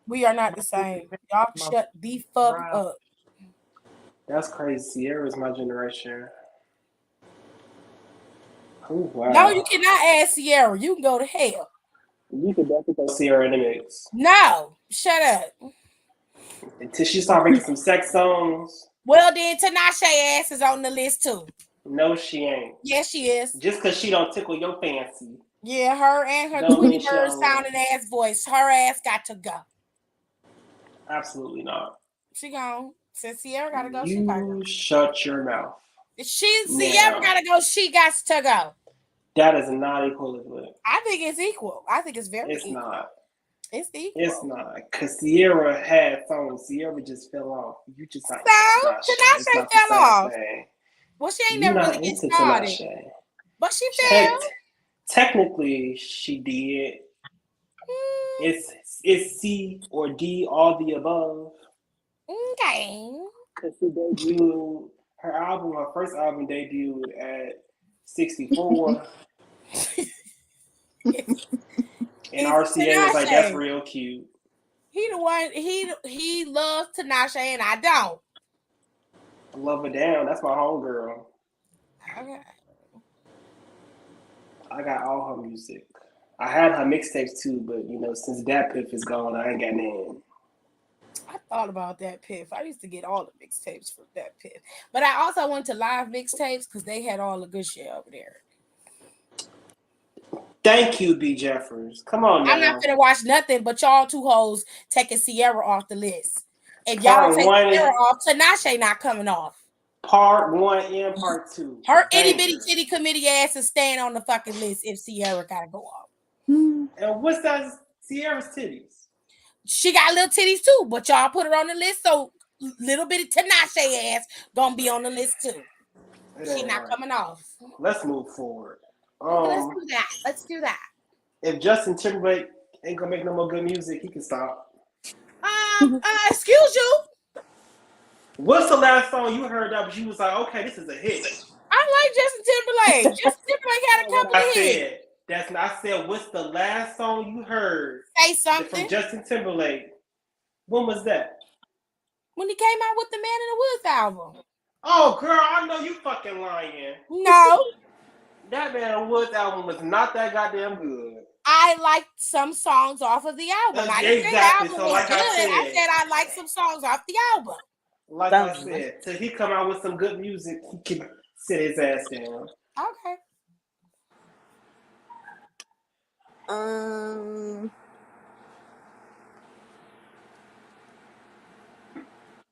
We are not the same. Y'all shut the fuck up. That's crazy. Sierra's my generation. Oh wow. No, you cannot add Sierra. You can go to hell. You could definitely throw Sierra in the mix. No, shut up. Until she start making some sex songs. Well, then Tinashe ass is on the list too. No, she ain't. Yes, she is. Just because she don't tickle your fancy. Yeah, her and her Don't Tweety mean she Bird don't sounding ass voice. Her ass got to go. Absolutely not. She gone. Since Sierra gotta go, she gotta go. You shut your mouth. Sierra gotta go, she got to go. That is not equivalent. I think it's equal. I think it's very It's equal. not. It's equal. It's not. Because Sierra had songs. Sierra just fell off. You just not So, Tinashe fell off. Thing. Well, she ain't You're never not really get into started. Tinashe. But she fell. Technically, she did. It's C or D, all the above. Okay. Because she debuted her first album debuted at 64. And RCA was like, that's real cute. He the one, he loves Tinashe and I don't. I love her down. That's my homegirl. Okay. I got all her music. I had her mixtapes too, but since that Piff is gone, I ain't got none. I thought about that Piff. I used to get all the mixtapes from that Piff. But I also went to live mixtapes because they had all the good shit over there. Thank you, B. Jeffers. Come on now. I'm not gonna watch nothing but y'all two hoes taking Sierra off the list. If y'all take Sierra off, Tinashe not coming off. Part 1 and part 2. Her itty bitty titty committee ass is staying on the fucking list if Sierra gotta go off. And what's that? Sierra's titties? She got little titties too, but y'all put her on the list, so little bitty Tinashe ass gonna be on the list too. She not coming off. Let's move forward. Let's do that. If Justin Timberlake ain't gonna make no more good music, he can stop. Excuse you. What's the last song you heard that you was like, okay, this is a hit? I like Justin Timberlake. Justin Timberlake had a couple of hits. I said, what's the last song you heard? Say something. From Justin Timberlake. When was that? When he came out with the Man in the Woods album. Oh, girl, I know you fucking lying. No. That Man in the Woods album was not that goddamn good. I liked some songs off of the album. I didn't say the album was good. I said I liked some songs off the album. Like I said, till he come out with some good music, he can sit his ass down. Okay.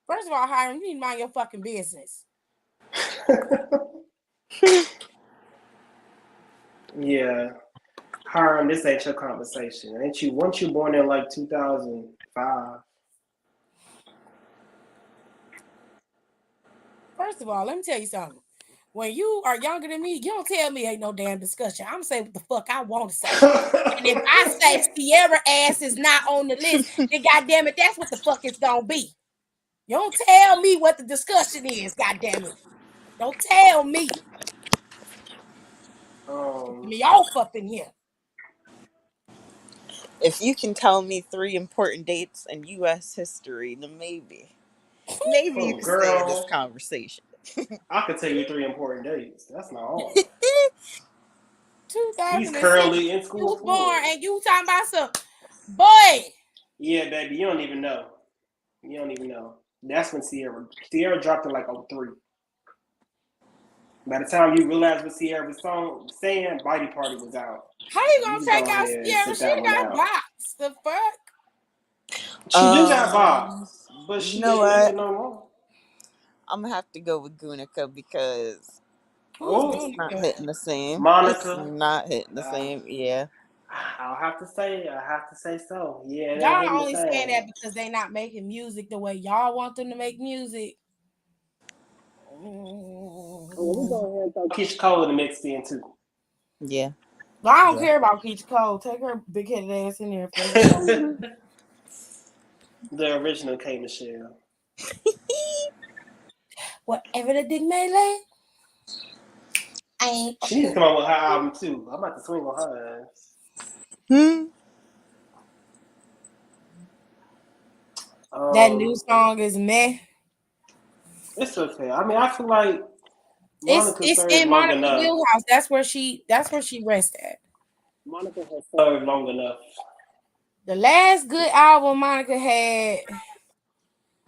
First of all, Hiram, you need to mind your fucking business. Yeah. Hiram, this ain't your conversation. Ain't you? Weren't you born in like 2005? First of all, let me tell you something. When you are younger than me, you don't tell me ain't no damn discussion. I'm gonna say what the fuck I want to say. And if I say Sierra ass is not on the list, then goddamn it, that's what the fuck it's gonna be. You don't tell me what the discussion is, goddamn it. Don't tell me. Get me off up in here. If you can tell me 3 important dates in U.S. history, then maybe you can stay in this conversation. I could tell you 3 important dates. That's not all. 2006. He's currently in school. You was born, and you talking about some boy. Yeah, baby, you don't even know. That's when Sierra dropped in like 03. By the time you realize what Sierra was saying, Mighty Party was out. How you gonna take out Sierra? She got box. The fuck? She do got box, but she know what? no more. I'm gonna have to go with Gunica because it's not hitting the same. Monica. It's not hitting the same. Yeah. I have to say so. Yeah. Y'all only saying that because they not making music the way y'all want them to make music. We're going to throw Keisha Cole in the mix in too. Yeah. Well, I don't care about Keisha Cole. Take her big headed ass in there. The original K Michelle. Whatever the dick may lay, She needs to come out with her album too. I'm about to swing on her ass. That new song is meh. It's okay. I mean, I feel like It's Monica it's served in long Monica enough. Wheelhouse. That's where she rests at. Monica has served long enough. The last good album Monica had,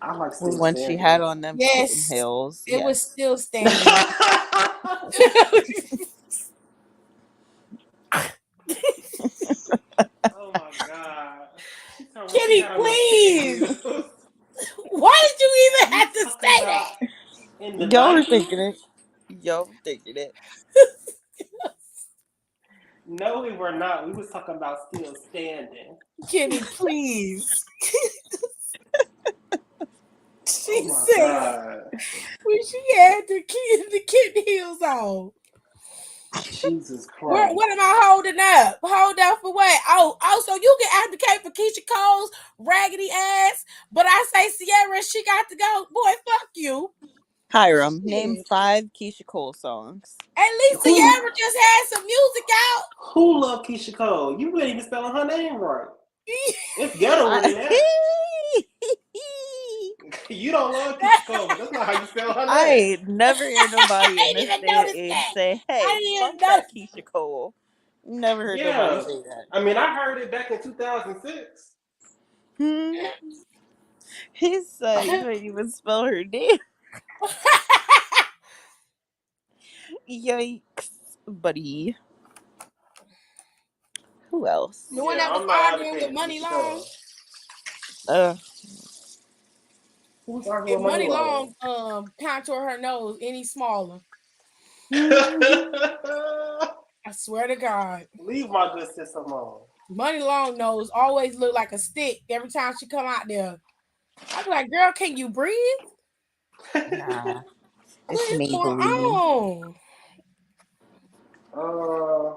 I like Was Still when she Standing. had on them kitten yes, heels. it was Yes. Still Standing. Oh my god. She told me she Kitty, had on them kitten please. heels. Why did you even We have to talking say about that? in the Y'all were 90s? thinking it. Y'all were thinking it. No, we were not. We was talking about Still Standing. Kitty, please. She Oh my said god. when she had the kitten heels on. Jesus Christ. What am I holding up? Hold up for what? Oh, so you can advocate for Keisha Cole's raggedy ass, but I say Sierra, she got to go. Boy, fuck you. Hiram, name Shit. 5 Keisha Cole songs. At least Who Sierra just had some music out. who loved Keisha Cole? You ain't even spelling her name right. It's ghetto than that. You don't love Keisha Cole, but that's not how you spell her I name. ain't never heard I nobody in ain't this even day and noticed age that. say, I hey, didn't fuck even that notice. Keisha Cole. Never heard nobody Yeah. say that. I mean, I heard it back in 2006. He said you ain't even spell her name. Yikes, buddy. Who else? The one Yeah, that was I'm not arguing with advocating for Money Keisha Long. Cole. Who's arguing If with Money Money Long? Long contour her nose any smaller, I swear to God. Leave my good sis alone. Money Long nose always look like a stick every time she come out there. I be like, girl, can you breathe? Nah, it's What is going Maybelline. on? Uh,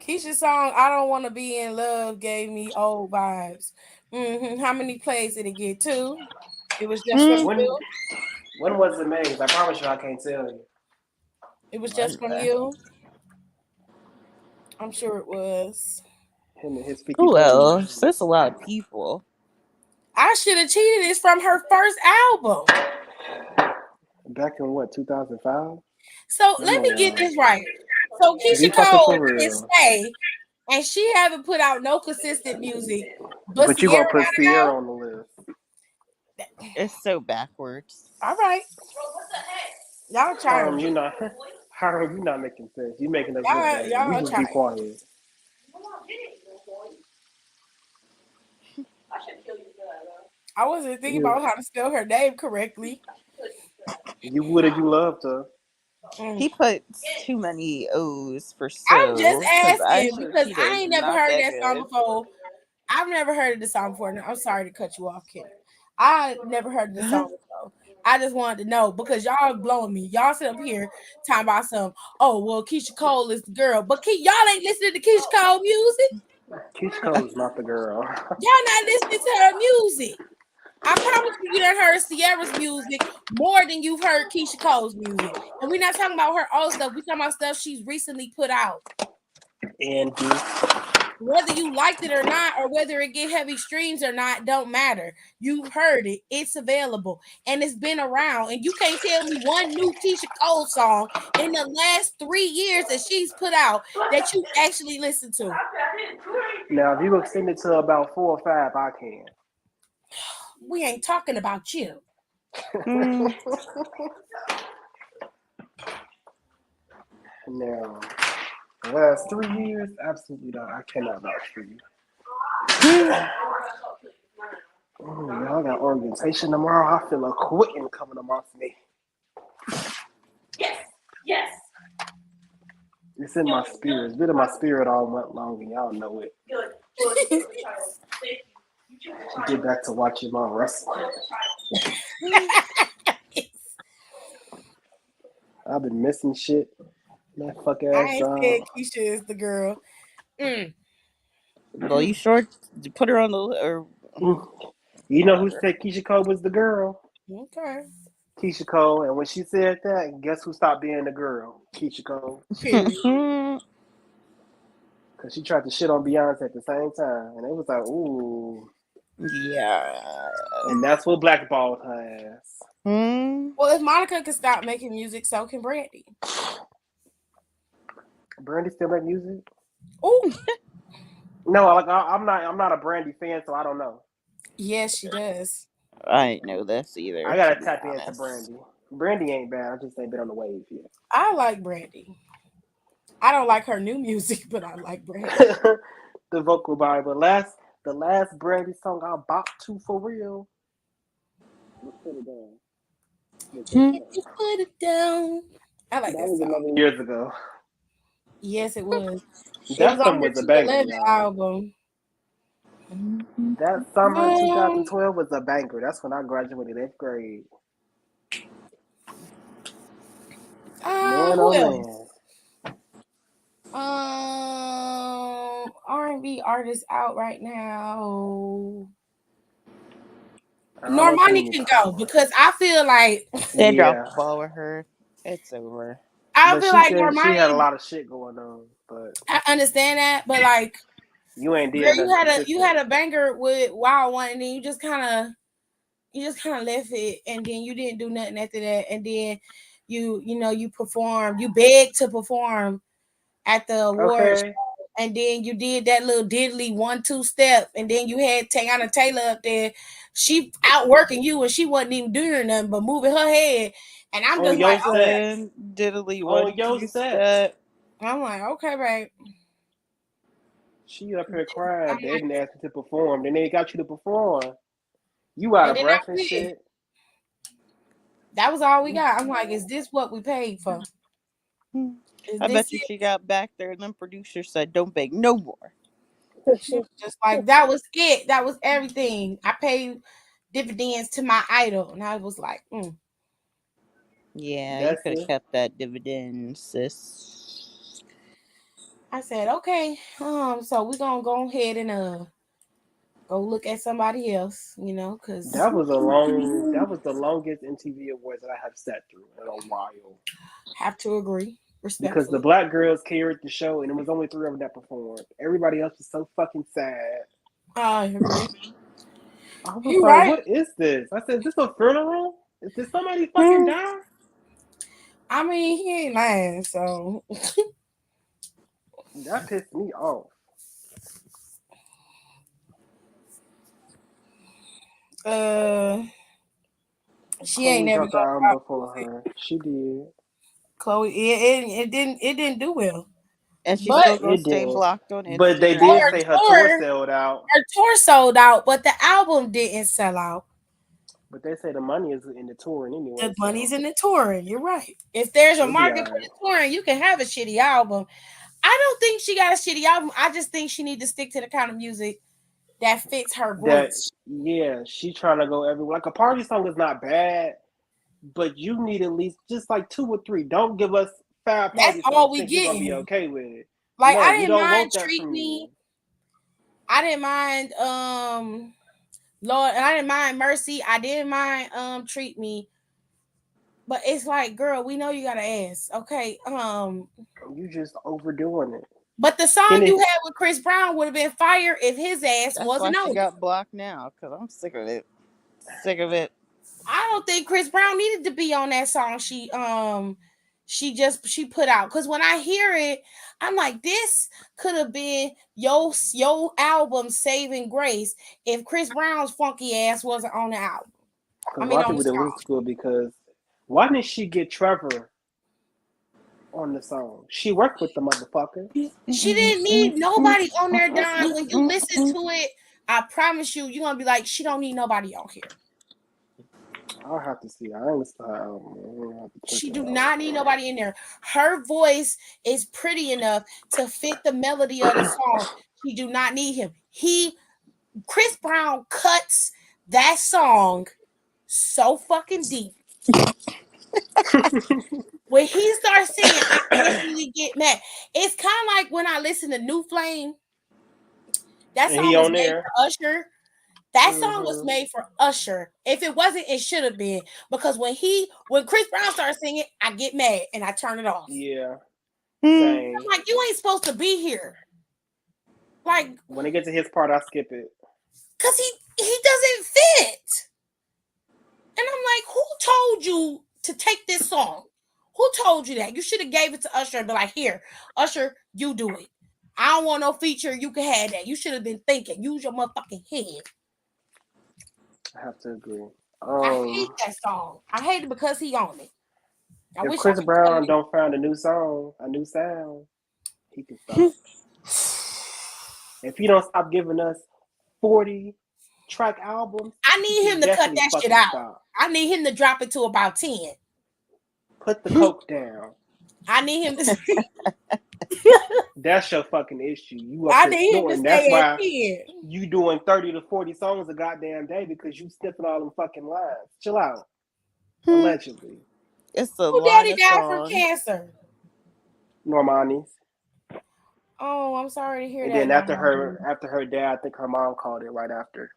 Keisha's song "I Don't Want to Be in Love" gave me old vibes. How many plays did it get? 2. It was just from you. when was it made? I promise you, I can't tell you. It was just from you. I'm sure it was. Him and his 50 Who plays. else? That's a lot of people. I should have cheated. It's from her first album. Back in what, 2005? So let me get this right. So Be Keisha fucking Cole for can real. stay, and she haven't put out no consistent music, but But you Sierra gonna put gotta Sierra go. on the list. It's so backwards. All right, y'all Harm, childish. Harm, you not making sense. You making us look bad. Y'all You are just be childish. quiet. I wasn't thinking You, about how to spell her name correctly. you would if you loved her. He puts too many O's for I'm just so. Because I asking Should because Cheetah I is ain't never not heard that that song good. before. I've never heard of the song before. I'm sorry to cut you off, Kim. I never heard of the song before. I just wanted to know because y'all are blowing me. Y'all sit up here talking about some. Oh well, Keisha Cole is the girl, but y'all ain't listening to Keisha Cole music. Keisha Cole's not the girl. Y'all not listening to her music. I promise you done heard Sierra's music more than you've heard Keisha Cole's music. And we're not talking about her old stuff. We're talking about stuff she's recently put out. And Whether you liked it or not, or whether it get heavy streams or not, don't matter. You've heard it. It's available. And it's been around. And you can't tell me one new Keisha Cole song in the last 3 years that she's put out that you actually listened to. now, if you extend it to about 4 or 5, I can. We ain't talking about you. Now, the last 3 years, absolutely not. I cannot vouch for you. Oh, y'all got orientation tomorrow. I feel a quitting coming amongst me. Yes. It's in my spirit. It's been in my spirit all month long, and y'all know it. Get back to watching my wrestling. I've been missing shit. That fuck I ass ain't job. said Keisha is the girl. Well, you sure put her on the or You know who said Keisha Cole was the girl? Okay. Keisha Cole, and when she said that, guess who stopped being the girl? Keisha Cole. Because she tried to shit on Beyonce at the same time. And it was like, ooh. Yeah. And that's what blackballed her ass. Well, if Monica can stop making music, so can Brandy. Brandy still make music? Ooh. No, like I'm not a Brandy fan, so I don't know. Yes, she does. I ain't know this either. I gotta to be tap into honest. Brandy. Brandy ain't bad. I just ain't been on the wave yet. I like Brandy. I don't like her new music, but I like Brandy. The vocal vibe. But the last Brandy song I bopped to for real. Let's put it down. Put it down. I like that song. Years ago. Yes, it was. It That was on song her was a banger, 211 y'all. album. That summer 2012 was a banger. That's when I graduated 8th grade. Man, Who oh else? man. R&B artist out right now. I don't see Normani any can top go one. because I feel like They dropped Yeah. the ball with her. It's over. I But feel she like said she had a Normani. lot of shit going on. But I understand that, but like, you ain't girl, did nothing you consistent. had a banger with Wild One, and then you just kind of left it, and then you didn't do nothing after that, and then you performed, you begged to perform at the awards Okay. show, and then you did that little diddly 1-2 step, and then you had Tayana Taylor up there, she outworking you, and she wasn't even doing nothing but moving her head, and I'm On just your like, set. Listen, diddly On one your two set. step. I'm like, okay, babe. She up here crying. I'm They like, didn't ask you to perform. Then they got you to perform. You out and of then I breath and quit. shit. That was all we got. I'm like, is this what we paid for? Is I this bet you it? she got back there and then producers said, "Don't beg no more." She was just like, that was it. That was everything. I paid dividends to my idol, and I was like, Yeah, you That's could have it. kept that dividend, sis. I said, okay, so we're gonna go ahead and go look at somebody else, because That was the longest MTV awards that I have sat through in a while. have to agree Because the respectfully. black girls carried the show and it was only 3 of them that performed. Everybody else was so fucking sad. I agree. I was You're like, right. what is this? I said, is this a funeral? Did somebody fucking die? I mean, he ain't lying, so That pissed me off. uh, she ain't Chloe never dropped the gonna album drop before music. her. She did. Chloe, it didn't do well, And she's but still gonna It stay didn't. blocked on But they oh, did Instagram. say her tour her sold out. tour sold out, but the album didn't sell out. But they say the money is in the touring anyway, The money's so in the touring. You're right. If there's a she'll be market for alright. the touring, you can have a shitty album. I don't think she got a shitty album. I just think she need to stick to the kind of music that fits her That voice. yeah, she trying to go everywhere. Like a party song is not bad, but you need at least just like 2 or 3. Don't give us 5 That's party all songs. we Think we're gonna be getting. okay with it. Like No, I we didn't don't mind want that Treat from Me. you. I didn't mind Lord, and I didn't mind Mercy. I didn't mind Treat Me. But it's like, girl, we know you got an ass. Okay. You just overdoing it. But the song you Kenny, had with Chris Brown would have been fire if his ass That's why wasn't she on it. got blocked now, because I'm sick of it. Sick of it. I don't think Chris Brown needed to be on that song she put out. Cause when I hear it, I'm like, this could have been your album Saving Grace if Chris Brown's funky ass wasn't on the album. because I a mean lot of on the people didn't song. listen to it because why didn't she get Trevor on the song? She worked with the motherfucker. She didn't need nobody on there, Don. When you listen to it, I promise you, you're gonna be like, she don't need nobody on here. I'll have to see. I ain't listened to her album. I'm gonna have to check She it do out. not need nobody in there. Her voice is pretty enough to fit the melody of the song. She do not need him. Chris Brown cuts that song so fucking deep. When he starts singing, I instantly get mad. It's kind of like when I listen to New Flame. That And he song was on made there. for Usher. That song was made for Usher. If it wasn't, it should have been. Because when Chris Brown started singing, I get mad and I turn it off. Yeah. Same. I'm like, you ain't supposed to be here. Like when it gets to his part, I skip it. Cause he doesn't fit. And I'm like, who told you to take this song? Who told you that? You should have gave it to Usher and be like, here, Usher, you do it. I don't want no feature. You can have that. You should have been thinking. Use your motherfucking head. I have to agree. I hate that song. I hate it because he on it. If Chris Brown don't find a new song, a new sound, he can stop. If he don't stop giving us 40-track albums, I need him to cut that shit out. Stop. I need him to drop it to about 10. Put the coke down. I need him to. That's your fucking issue. You up there snorting. That's why you doing 30 to 40 songs a goddamn day because you sniffing all them fucking lines. Chill out. Allegedly. It's a Who daddy died from cancer? Normani's. Oh, I'm sorry to hear that. And then after her dad, I think her mom called it right after.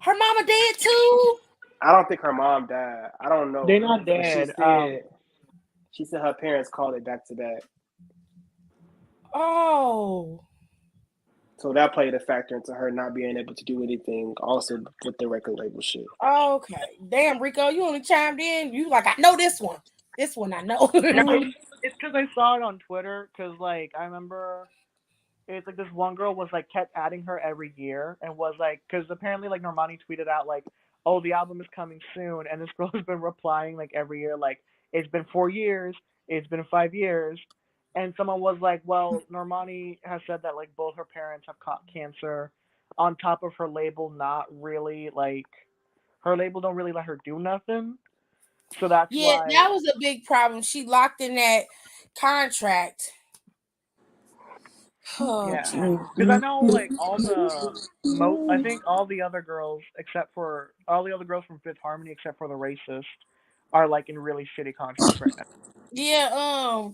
Her mama dead too? I don't think her mom died. I don't know. They're not dead. She said her parents called it back to back. Oh. So that played a factor into her not being able to do anything also with the record label shit. Okay. Damn, Rico, you only chimed in. You like, I know this one. This one I know. It's because I saw it on Twitter. Because like I remember, it's like this one girl was like kept adding her every year and was like, because apparently like Normani tweeted out like, oh, the album is coming soon, and this girl has been replying like every year like, it's been 4 years, it's been 5 years, and someone was like, well, Normani has said that like both her parents have caught cancer, on top of her label not really like, her label don't really let her do nothing. So that's why. That was a big problem. She locked in that contract. Oh, yeah, because I know like I think all the other girls from Fifth Harmony except for the racist are like in really shitty contracts right now. Yeah,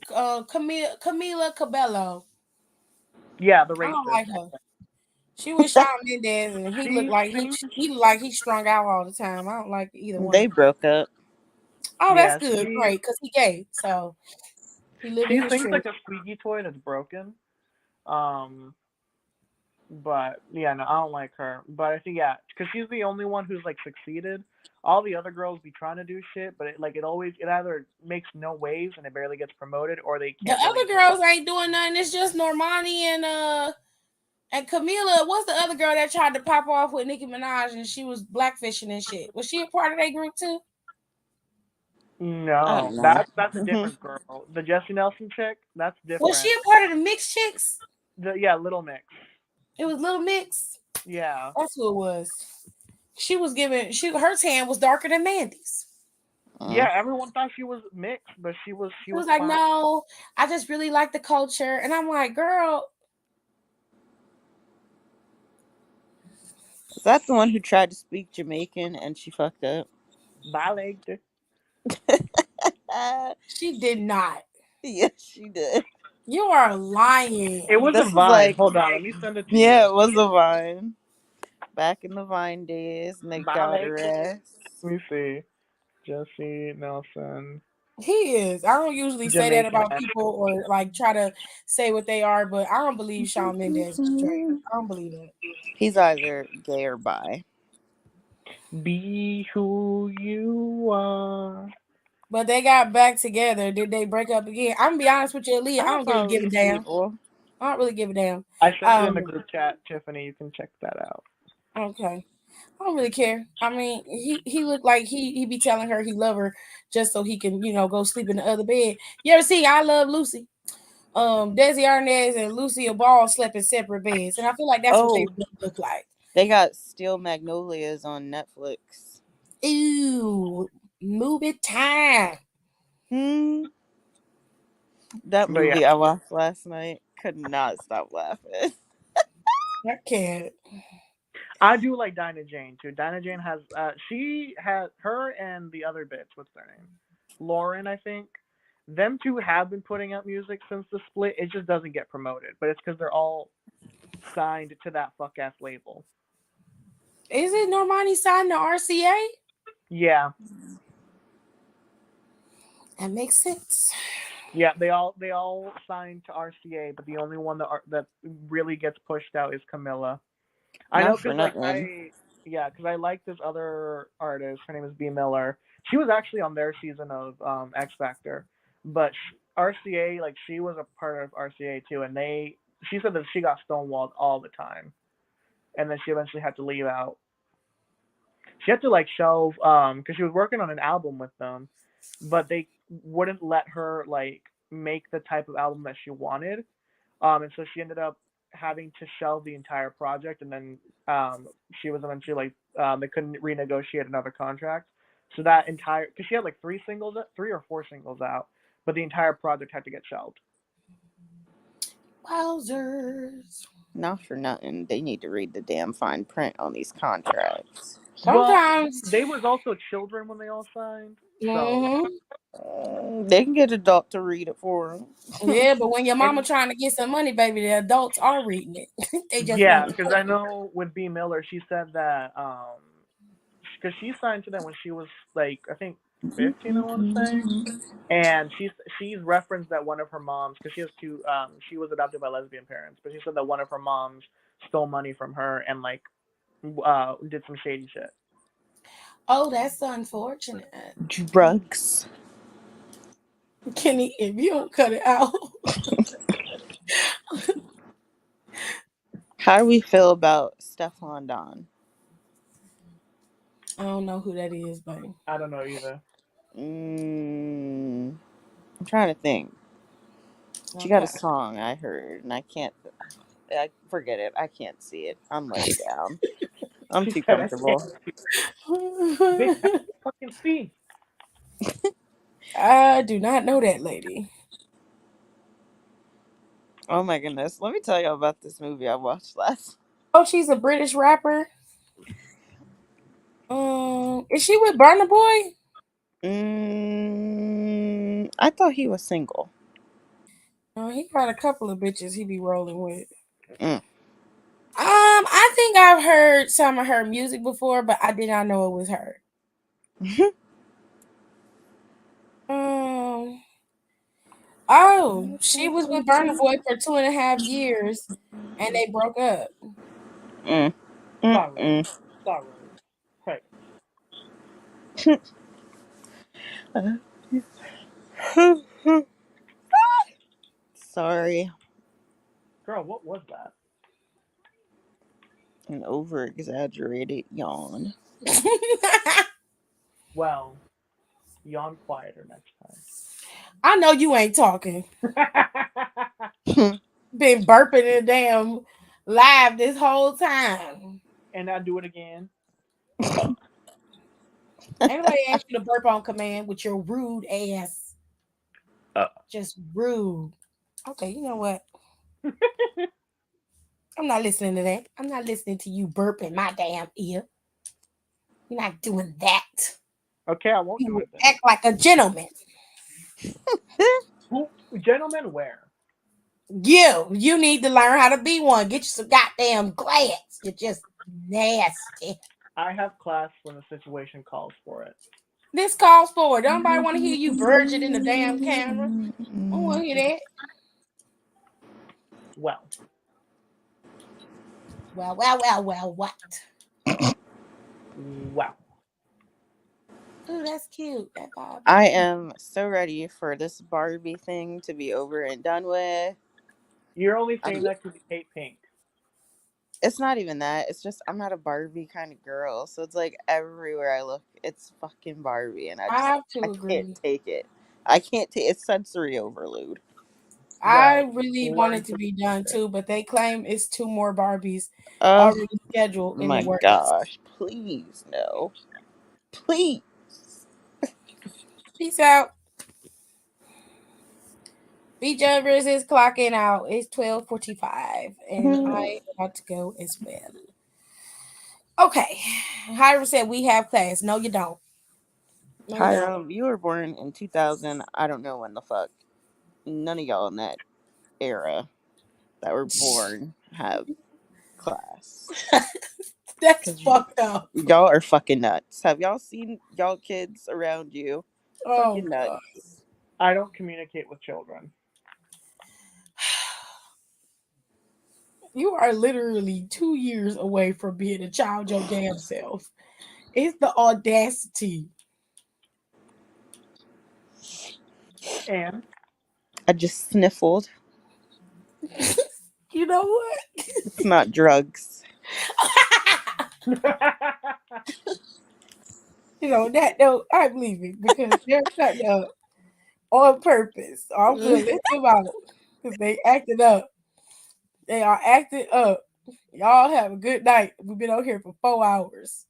Camila Cabello. Yeah, the racist. I don't like her. She was Shawn Mendes, and he looked like he strung out all the time. I don't like either one. They broke up. Oh, that's good, great, because he gay, so he lived in his truth. She truth. like a squeaky toy that's broken. But yeah, no, I don't like her. But I think because she's the only one who's like succeeded. All the other girls be trying to do shit, but it either makes no waves and it barely gets promoted, or they can't. The other girls ain't doing nothing. It's just Normani and Camila. What's the other girl that tried to pop off with Nicki Minaj and she was blackfishing and shit? Was she a part of that group too? No, that's a different girl. The Jessie Nelson chick, that's different. Was she a part of the Mix Chicks? Little Mix. It was Little Mix. Yeah, that's who it was. She was her tan was darker than Mandy's. Yeah, everyone thought she was mixed, but she was like, fine. No, I just really like the culture, and I'm like, girl. Is that the one who tried to speak Jamaican and she fucked up? Violated. She did not. Yes, she did. You are lying. It was a Vine. Hold on, let me send it to you. Yeah, it was a Vine. Back in the Vine days, and they got her ass. Let me see. Jessie Nelson. He is. I don't usually say that about people or like try to say what they are, but I don't believe Shawn Mendes was straight. I don't believe it. He's either gay or bi. Be who you are. But they got back together. Did they break up again? I'm gonna be honest with you, Aaliyah. I don't really give a damn. I don't really give a damn. I sent it in the group chat, Tiffany. You can check that out. Okay. I don't really care. I mean, he looked like he be telling her he love her just so he can, go sleep in the other bed. You ever see I Love Lucy? Desi Arnaz and Lucille Ball slept in separate beds, and I feel like that's what they look like. They got Steel Magnolias on Netflix. Ew, movie time. That movie I watched last night, could not stop laughing. I can't. I do like Dinah Jane too. Dinah Jane has she has her and the other bitch. What's their name? Lauren, I think. Them two have been putting out music since the split. It just doesn't get promoted, but it's because they're all signed to that fuck ass label. Is it Normani signed to RCA? Yeah, That makes sense. yeah. They all signed to RCA, but the only one that really gets pushed out is Camilla. I know Not for because like nothing. because I like this other artist. Her name is B Miller. She was actually on their season of X Factor, but RCA, like, she was a part of RCA too, and she said that she got stonewalled all the time, and then she eventually had to leave out. She had to like shelve because she was working on an album with them, but they wouldn't let her like make the type of album that she wanted, and so she ended up having to shelve the entire project, and then she was eventually like they couldn't renegotiate another contract, so that entire because she had like three or four singles out, but the entire project had to get shelved. Wowzers. Not for nothing. They need to read the damn fine print on these contracts. Well, Sometimes. they was also children when they all signed, so Hmm. They can get adult to read it for them. Yeah, but when your mama and trying to get some money, baby, the adults are reading it. They just yeah, won't because tell I you. know with B Miller, she said that because she signed to them when she was like I think 15, I want to say, and she's referenced that one of her moms because she has two she was adopted by lesbian parents, but she said that one of her moms stole money from her and like did some shady shit. Oh, that's unfortunate. Drugs. Kenny, if you don't cut it out. How do we feel about Stefan Don? I don't know who that is, baby. I don't know either. I'm trying to think. She got a Okay. song I heard, and I can't. I forget it. I can't see it. I'm laying down. I'm She too said I can't. comfortable. Bitch, I can fucking see. I do not know that lady. Oh my goodness. Let me tell you about this movie I watched last. Oh, she's a British rapper. Is she with Burna Boy? I thought he was single. Oh, he got a couple of bitches he be rolling with. Mm. I think I've heard some of her music before, but I did not know it was her. Um. Oh, she was with Burna Boy for 2.5 years, and they broke up. Mm. Sorry, Mm-mm. sorry. Hey, Sorry. girl, what was that? An over exaggerated yawn. Well, yawn quieter next I know you ain't talking. time. Been burping in the damn live this whole time. And I do it again. Anybody asked you to burp on command with your rude ass? Uh, Just rude. Okay, you know what? I'm not listening to that. I'm not listening to you burp in my damn ear. You're not doing that. okay, I won't do You it then. act like a gentleman. Who, gentlemen, where? You need to learn how to be one. Get you some goddamn glass. You're just nasty. I have class when the situation calls for it. This calls for it. Don't nobody want to hear you virgin in the damn camera. I don't want to hear that. Well, Well, what? wow. Ooh, that's cute. That Bobby. I am so ready for this Barbie thing to be over and done with. You're only saying I'm, that because you hate pink. it's not even that. It's just I'm not a Barbie kind of girl. So it's like everywhere I look, it's fucking Barbie, and I have I to can't agree. take it. I can't take it's sensory overload. I Well, really want learn it to to be done respect too, but they claim it's two more Barbies Oh already scheduled in the my works. gosh! Please no, please. Peace out. Beach Jumpers is clocking out. It's 12:45, and I am about to go as well. Okay. Hyra said we have class. No, you don't. No, you don't. Hiram, you were born in 2000. I don't know when the fuck. None of y'all in that era that were born have class. That's fucked up. Y'all are fucking nuts. Have y'all seen y'all kids around you? Oh, Fucking nuts. God. I don't communicate with children. You are literally 2 years away from being a child your damn self. It's the audacity. And I just sniffled. You know what? It's not drugs. You know, that note, I'm leaving because they're cutting up on purpose. So I'm going to let them out because they acted up. They are acting up. Y'all have a good night. We've been out here for 4 hours.